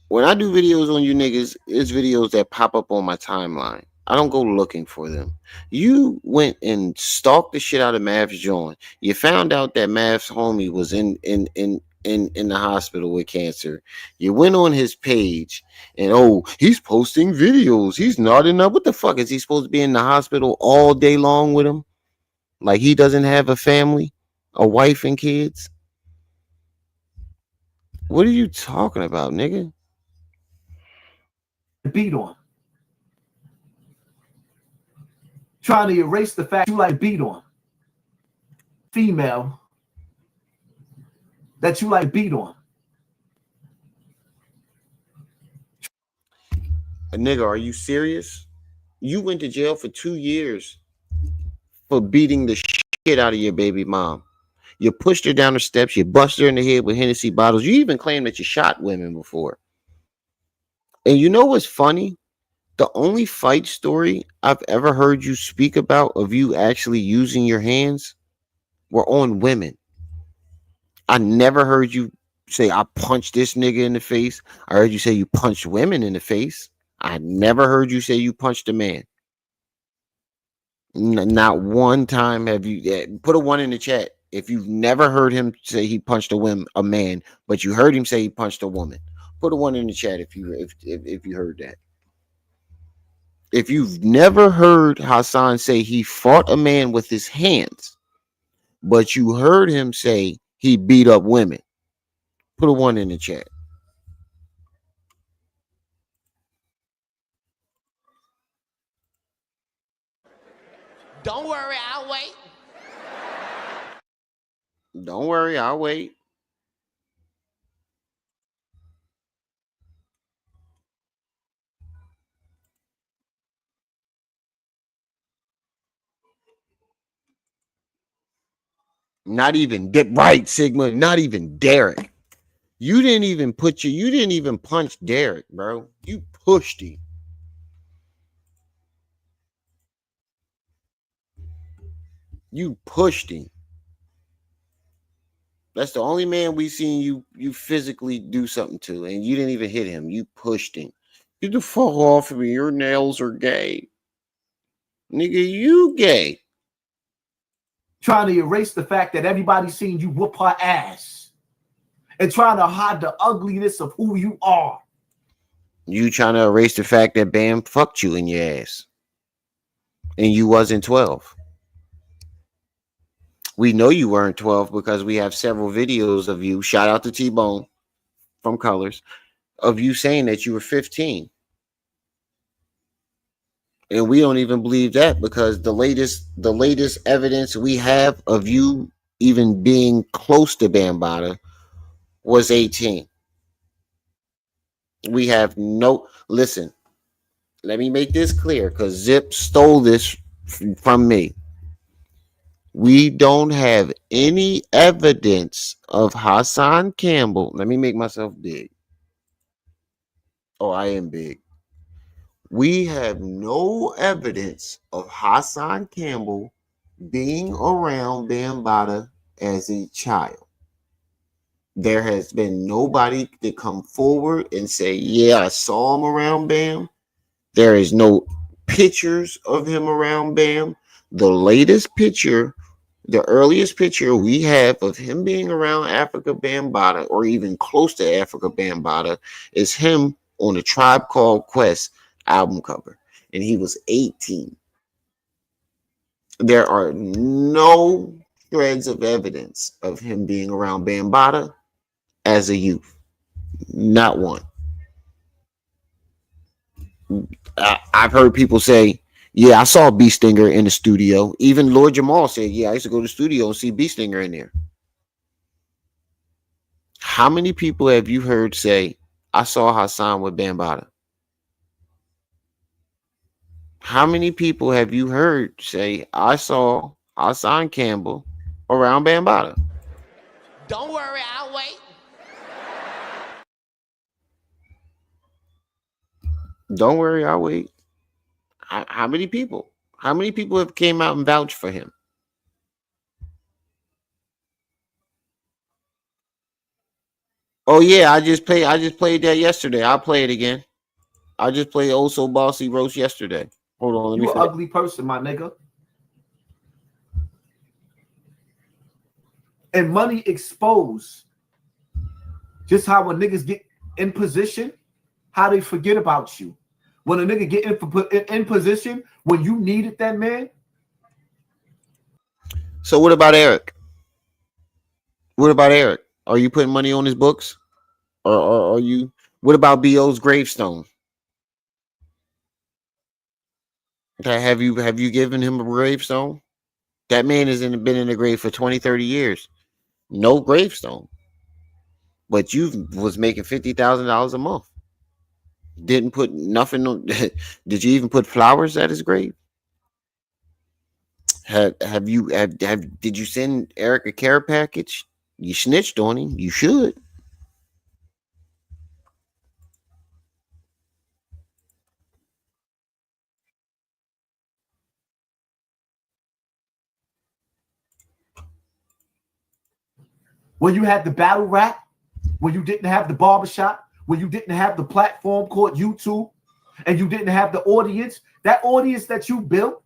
When I do videos on you niggas, it's videos that pop up on my timeline. I don't go looking for them. You went and stalked the shit out of Math's joint. You found out that Math's homie was in the hospital with cancer. You went on his page and he's posting videos. He's not enough. What the fuck is he supposed to be in the hospital all day long with him? Like he doesn't have a family, a wife and kids? What are you talking about, nigga? Beat on. Trying to erase the fact you like beat on. Female that you like beat on. Nigga, are you serious? You went to jail for 2 years for beating the shit out of your baby mom. You pushed her down the steps. You busted her in the head with Hennessy bottles. You even claimed that you shot women before. And you know what's funny? The only fight story I've ever heard you speak about of you actually using your hands were on women. I never heard you say, I punched this nigga in the face. I heard you say you punched women in the face. I never heard you say you punched a man. Not one time have you. Put a 1 in the chat if you've never heard him say he punched a man, but you heard him say he punched a woman. Put a 1 in the chat if you heard that. If you've never heard Hassan say he fought a man with his hands, but you heard him say he beat up women, put a 1 in the chat. Don't worry, I'll wait. Don't worry, I'll wait. Not even right, Sigma. Not even Derek. You didn't even punch Derek, bro. You pushed him. You pushed him. That's the only man we seen you physically do something to, and you didn't even hit him. You pushed him. Get the fuck off of me. Your nails are gay. Nigga, you gay. Trying to erase the fact that everybody's seen you whoop her ass. and trying to hide the ugliness of who you are. You trying to erase the fact that Bam fucked you in your ass. And you wasn't 12. We know you weren't 12 because we have several videos of you. Shout out to T-Bone from Colors. Of you saying that you were 15. And we don't even believe that because the latest evidence we have of you even being close to Bambaataa was 18. We have no, listen, let me make this clear because Zip stole this from me. We don't have any evidence of Hassan Campbell. Let me make myself big. Oh, I am big. We have no evidence of Hassan Campbell being around Bambaataa as a child. There has been nobody to come forward and say, yeah, I saw him around Bam. There is no pictures of him around Bam. The latest picture, the earliest picture we have of him being around Africa Bambaataa or even close to Africa Bambaataa is him on a Tribe Called Quest album cover. And he was 18. There are no shreds of evidence of him being around Bambaataa as a youth. Not one. I've heard people say, yeah, I saw B Stinger in the studio. Even Lord Jamal said, yeah, I used to go to the studio and see B Stinger in there. How many people have you heard say, I saw Hassan with Bambaataa? How many people have you heard say, I saw Hassan Campbell around Bambaataa? Don't worry, I'll wait. Don't worry, I'll wait. How many people? How many people have came out and vouched for him? Oh yeah, I just played that yesterday. I'll play it again. I just played Oh So Bossy Roast yesterday. Hold on, let me You an finish. ugly person, my nigga. And money expose just how when niggas get in position, how they forget about you. When a nigga get in position, when you needed that man. So what about Eric? What about Eric? Are you putting money on his books? Or are you, what about B.O.'s gravestone? Okay, have you given him a gravestone? That man has been in the grave for 20, 30 years. No gravestone. But you was making $50,000 a month. Didn't put nothing on. Did you even put flowers at his grave? Did you send Eric a care package? You snitched on him. You should. When you had the battle rap, when you didn't have the barbershop, when you didn't have the platform called YouTube, and you didn't have the audience, that audience that you built,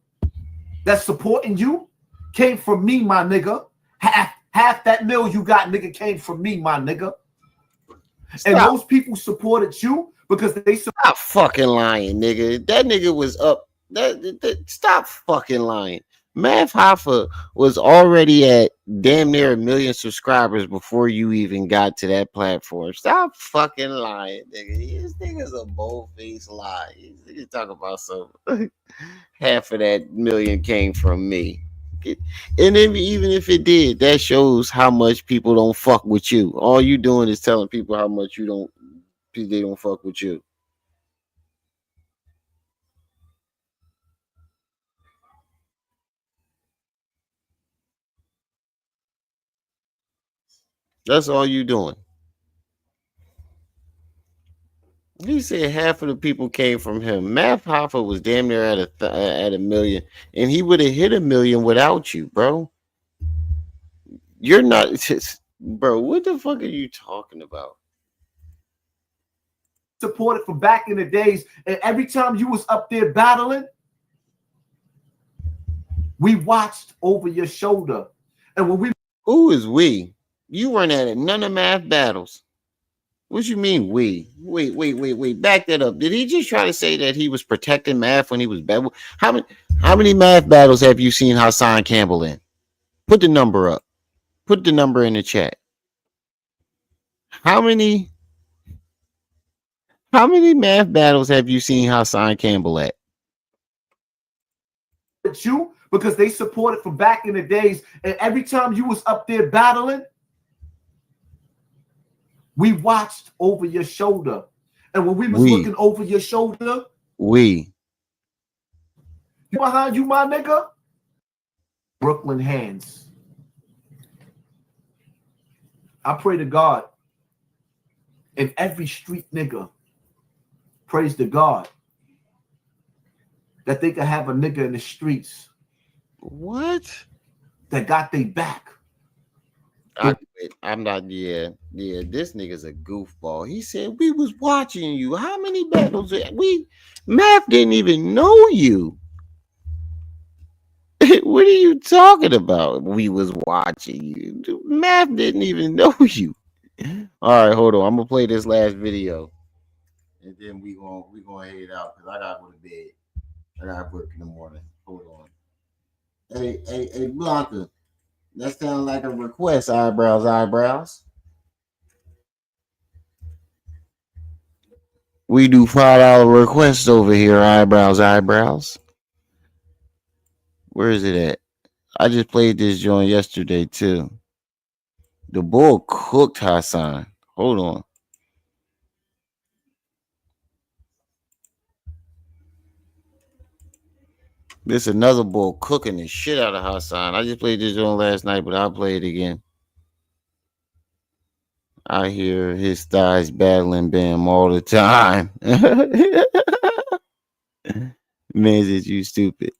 that's supporting you, came from me, my nigga. Half that mill you got, nigga, came from me, my nigga. Stop. And those people supported you because they stop fucking lying, nigga. That nigga was up. Stop fucking lying. Math Hoffa was already at damn near 1 million subscribers before you even got to that platform. Stop fucking lying, nigga. This nigga's a bold-faced lie. You talk about something. Half of that million came from me. And then even if it did, that shows how much people don't fuck with you. All you doing is telling people how much they don't fuck with you. That's all you doing. He said half of the people came from him. Math Hoffa was damn near at 1 million, and he would have hit 1 million without you, bro. You're not, bro. What the fuck are you talking about? Supported from back in the days, and every time you was up there battling, we watched over your shoulder. And when we, who is we? You weren't at none of math battles. What you mean we? Wait. Back that up. Did he just try to say that he was protecting math when he was bad? How many math battles have you seen Hassan Campbell in? Put the number up. Put the number in the chat. How many math battles have you seen Hassan Campbell at? You because they supported from back in the days, and every time you was up there battling, we watched over your shoulder. And when we was looking over your shoulder, you behind you, my nigga, Brooklyn hands. I pray to God, and every street nigga prays to God that they could have a nigga in the streets. What? That got they back. I'm not. Yeah. This nigga's a goofball. He said we was watching you. How many battles? Math didn't even know you. What are you talking about? We was watching you. Math didn't even know you. All right, hold on. I'm gonna play this last video, and then we gonna head out because I gotta go to bed. I got work in the morning. Hold on. Hey, Blanca. That sounds like a request. Eyebrows. We do $5 requests over here. Eyebrows. Where is it at? I just played this joint yesterday too. The bull cooked Hassan. Hold on. This another bull cooking the shit out of Hassan. I just played this joint last night, but I'll play it again. I hear his thighs battling Bam all the time. Man, is you stupid.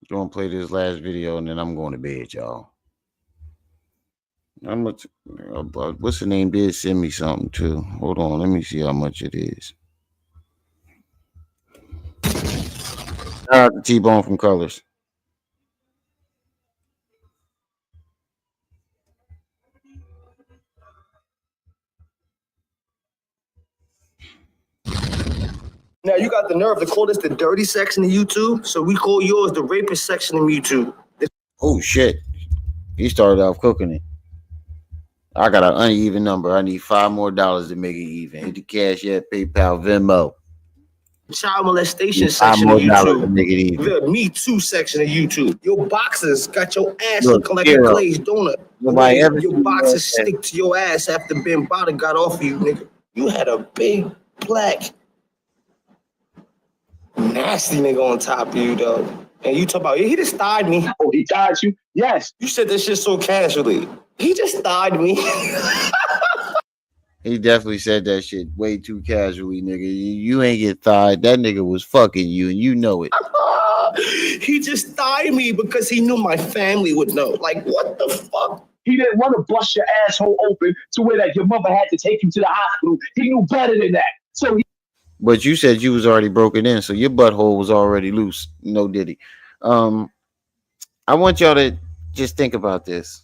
Gonna play this last video and then I'm going to bed, y'all. How much? What's the name? Did send me something too. Hold on, let me see how much it is. Shout out to T-Bone from Colors. Now you got the nerve to call this the dirty section of YouTube, so we call yours the rapist section of YouTube. Oh shit! He started off cooking it. I got an uneven number. I need $5 more to make it even. Hit the Cash App, PayPal, Venmo. Child molestation section of YouTube. The Me Too section of YouTube. Your boxers got your ass looking like a glazed donut. Your boxers stick to your ass after Ben Bada got off of you, nigga. You had a big black nasty nigga on top of you, though. And you talk about, he just thighed me. Oh, he thighed you? Yes. You said this shit so casually. He just thighed me. He definitely said that shit way too casually, nigga. You ain't get thighed. That nigga was fucking you, and you know it. He just thighed me because he knew my family would know. Like, what the fuck? He didn't want to bust your asshole open to where that your mother had to take you to the hospital. He knew better than that. So But you said you was already broken in, so your butthole was already loose. No Diddy. I want y'all to just think about this.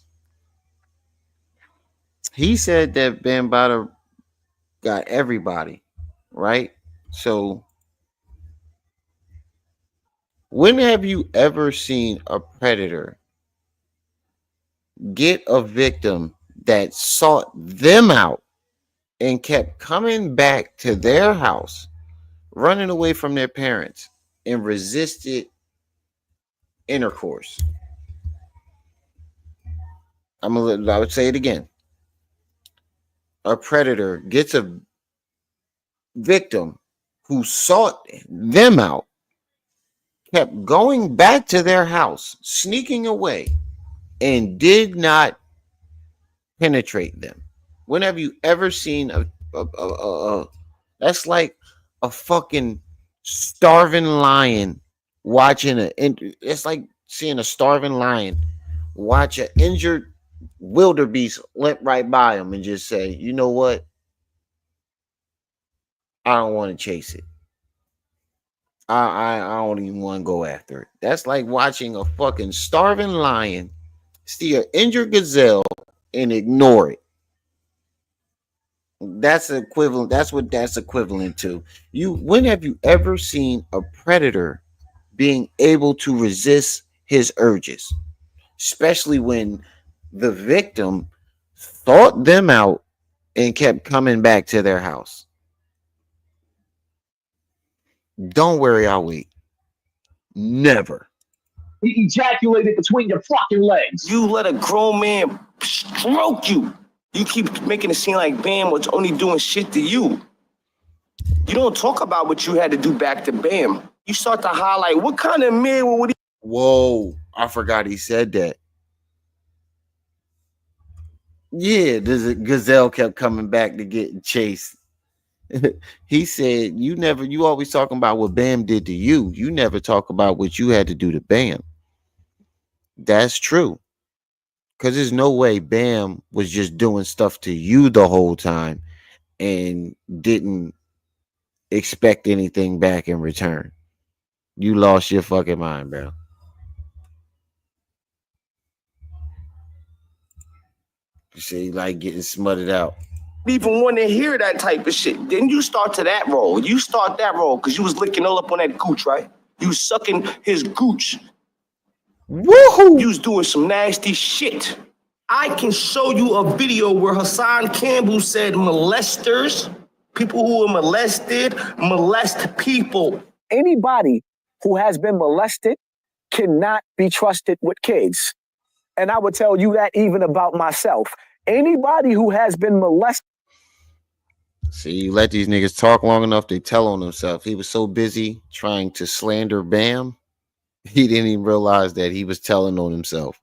He said that Bambaataa got everybody, right? So when have you ever seen a predator get a victim that sought them out and kept coming back to their house, running away from their parents, and resisted intercourse? I would say it again. A predator gets a victim who sought them out, kept going back to their house, sneaking away, and did not penetrate them. When have you ever seen a that's like a fucking starving lion watching it's like seeing a starving lion watch an injured wildebeest limp right by him and just say, you know what? I don't want to chase it. I don't even want to go after it. That's like watching a fucking starving lion see an injured gazelle and ignore it. That's equivalent. That's what that's equivalent to. When have you ever seen a predator being able to resist his urges? Especially when the victim thought them out and kept coming back to their house. Don't worry, I'll wait. Never. He ejaculated between your fucking legs. You let a grown man stroke you. You keep making it seem like Bam was only doing shit to you. You don't talk about what you had to do back to Bam. You start to highlight what kind of man would he. Whoa, I forgot he said that. Yeah, the gazelle kept coming back to get chased. He said, you always talking about what Bam did to you. You never talk about what you had to do to Bam. That's true. Because there's no way Bam was just doing stuff to you the whole time and didn't expect anything back in return. You lost your fucking mind, bro. You see, like getting smutted out. Even want to hear that type of shit. Then you start to that role. You start that role because you was licking all up on that gooch, right? You was sucking his gooch. Woohoo! You was doing some nasty shit. I can show you a video where Hassan Campbell said molesters, people who are molested, molest people. Anybody who has been molested cannot be trusted with kids. And I would tell you that even about myself. Anybody who has been molested. See, you let these niggas talk long enough, they tell on themselves. He was so busy trying to slander Bam, he didn't even realize that he was telling on himself.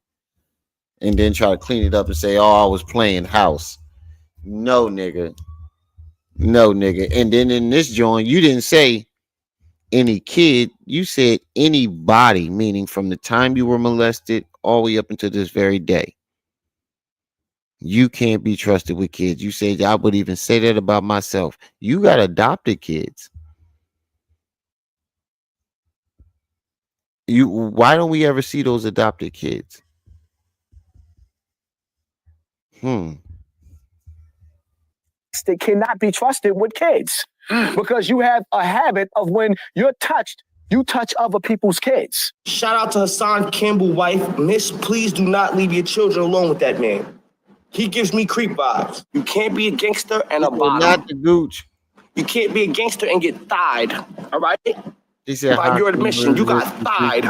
And then try to clean it up and say, oh, I was playing house. No, nigga. No, nigga. And then in this joint, you didn't say any kid. You said anybody, meaning from the time you were molested all the way up until this very day. You can't be trusted with kids. You said I would even say that about myself. You got adopted kids. Why don't we ever see those adopted kids? They cannot be trusted with kids because you have a habit of when you're touched, you touch other people's kids. Shout out to Hassan Campbell's wife. Miss, please do not leave your children alone with that man. He gives me creep vibes. You can't be a gangster and a bottom. Not the gooch. You can't be a gangster and get thied. All right? He said, by your admission, you got thied,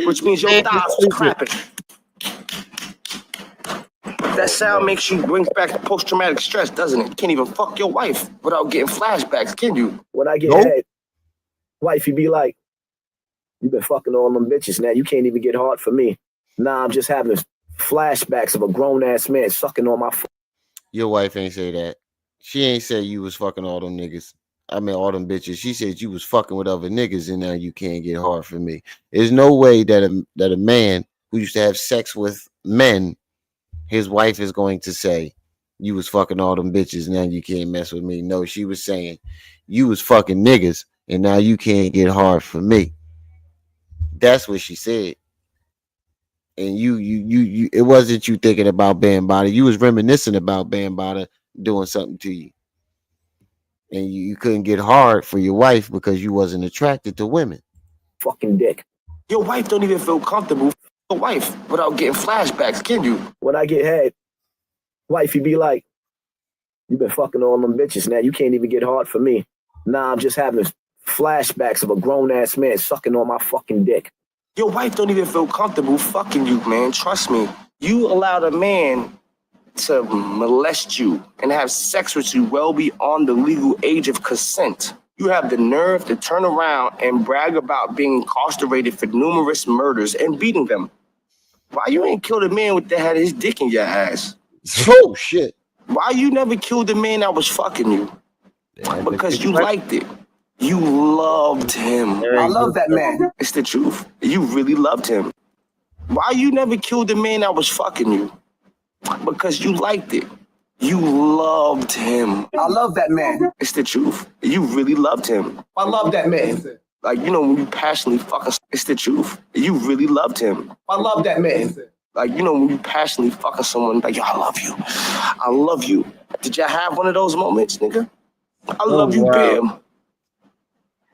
which means your thighs was clapping. That sound makes you bring back post-traumatic stress, doesn't it? You can't even fuck your wife without getting flashbacks, can you? When I get head, wifey be like, you been fucking all them bitches now. You can't even get hard for me. Nah, I'm just having flashbacks of a grown-ass man sucking on my Your wife ain't say that. She ain't say you was fucking all them niggas. I mean, all them bitches. She said you was fucking with other niggas and now you can't get hard for me. There's no way that a man who used to have sex with men, his wife is going to say, you was fucking all them bitches, now you can't mess with me. No, she was saying, you was fucking niggas, and now you can't get hard for me. That's what she said. And you it wasn't you thinking about Bam Bada. You was reminiscing about Bam Bada doing something to you. And you couldn't get hard for your wife because you wasn't attracted to women. Fucking dick. Your wife don't even feel comfortable with your wife without getting flashbacks, can you? When I get head, wifey be like, you been fucking all them bitches now. You can't even get hard for me. Nah, I'm just having flashbacks of a grown-ass man sucking on my fucking dick. Your wife don't even feel comfortable fucking you, man. Trust me. You allowed a man to molest you and have sex with you well beyond the legal age of consent. You have the nerve to turn around and brag about being incarcerated for numerous murders and beating them. Why you ain't killed a man that had his dick in your ass? Oh, shit. Why you never killed the man that was fucking you? Because you liked it. You loved him. I love that man. It's the truth. You really loved him. Why you never killed the man that was fucking you? because you liked it. You loved him. I love that man. It's the truth. You really loved him. I love that man. Like, you know, when you passionately fucking, it's the truth. You really loved him. I love that man. Like, you know, when you passionately fucking someone, like, yo, I love you. I love you. Did y'all have one of those moments, nigga? I love you, Bam.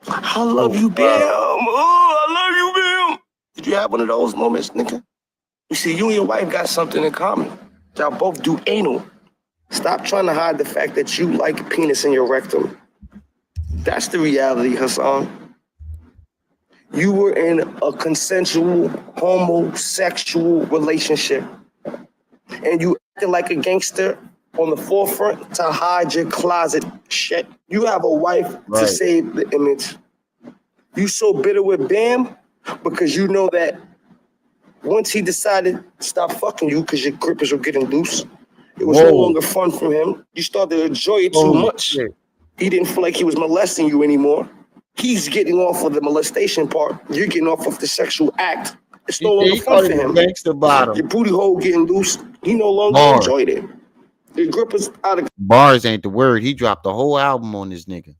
I love you, Bam. Oh, I love you, Bam. Did you have one of those moments, nigga? You see, you and your wife got something in common. Y'all both do anal. Stop trying to hide the fact that you like penis in your rectum. That's the reality, Hassan. You were in a consensual, homosexual relationship. And you acted like a gangster on the forefront to hide your closet shit. You have a wife to save the image. You so bitter with Bam because you know that once he decided to stop fucking you because your grippers were getting loose, it was no longer fun for him. You started to enjoy it too much. Shit. He didn't feel like he was molesting you anymore. He's getting off of the molestation part. You're getting off of the sexual act. It's no longer fun for him. Your booty hole getting loose. He no longer enjoyed it. Your grippers out of bars ain't the word. He dropped the whole album on this nigga.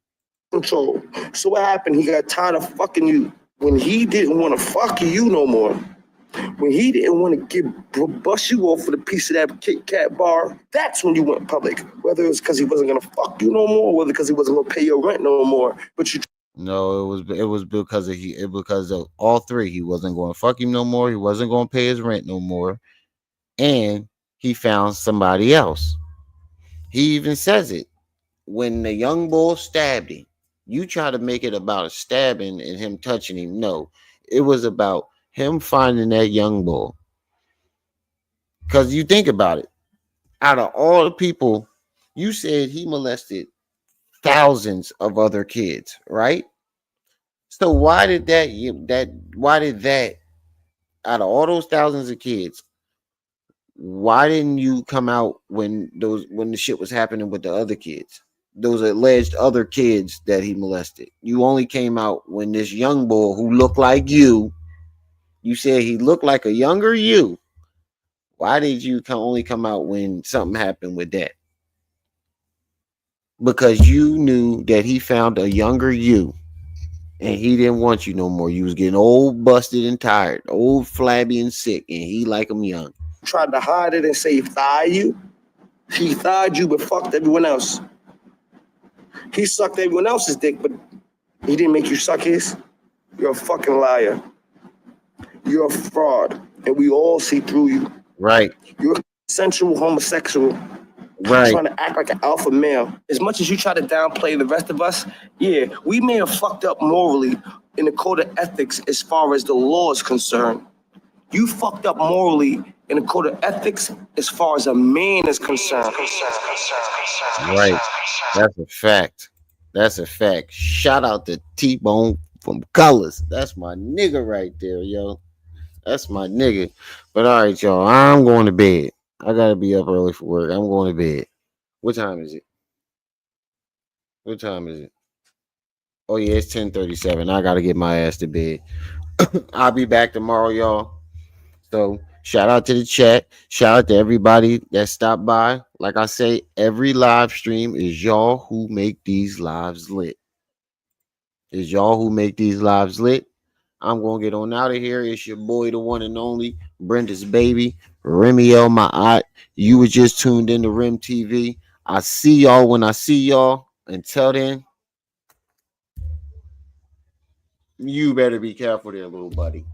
Control. So what happened? He got tired of fucking you. When he didn't want to fuck you no more. When he didn't want to bust you off for the piece of that Kit Kat bar, that's when you went public. Whether it was because he wasn't gonna fuck you no more, whether because he wasn't gonna pay your rent no more. But you No, it was because of all three. He wasn't going to fuck him no more. He wasn't going to pay his rent no more, and he found somebody else. He even says it when the young bull stabbed him. You try to make it about a stabbing and him touching him. No, it was about him finding that young bull. Because you think about it, out of all the people, you said he molested thousands of other kids, right? So why did that out of all those thousands of kids, why didn't you come out when the shit was happening with the other kids? Those alleged other kids that he molested. You only came out when this young boy who looked like you said he looked like a younger you. Why did you only come out when something happened with that? Because you knew that he found a younger you. And he didn't want you no more. You was getting old, busted, and tired, old, flabby, and sick, and he like him young. Tried to hide it and say he thighed you. He thighed you, but fucked everyone else. He sucked everyone else's dick, but he didn't make you suck his. You're a fucking liar. You're a fraud, and we all see through you. Right. You're a sensual homosexual. Right. Trying to act like an alpha male. As much as you try to downplay the rest of us, yeah, we may have fucked up morally in the code of ethics as far as the law is concerned. You fucked up morally in the code of ethics as far as a man is concerned. Right. That's a fact. That's a fact. Shout out to T-Bone from Colors. That's my nigga right there, yo. That's my nigga. But all right, y'all. I'm going to bed. I gotta be up early for work. I'm going to bed. What time is it? What time is it? Oh yeah, it's 10:37. I gotta get my ass to bed. I'll be back tomorrow, y'all. So shout out to the chat. Shout out to everybody that stopped by. Like I say, every live stream is y'all who make these lives lit. It's y'all who make these lives lit. I'm gonna get on out of here. It's your boy, the one and only Brenda's baby, Remy L. My aunt. You were just tuned in to Rim TV. I see y'all when I see y'all. Until then, you better be careful there, little buddy.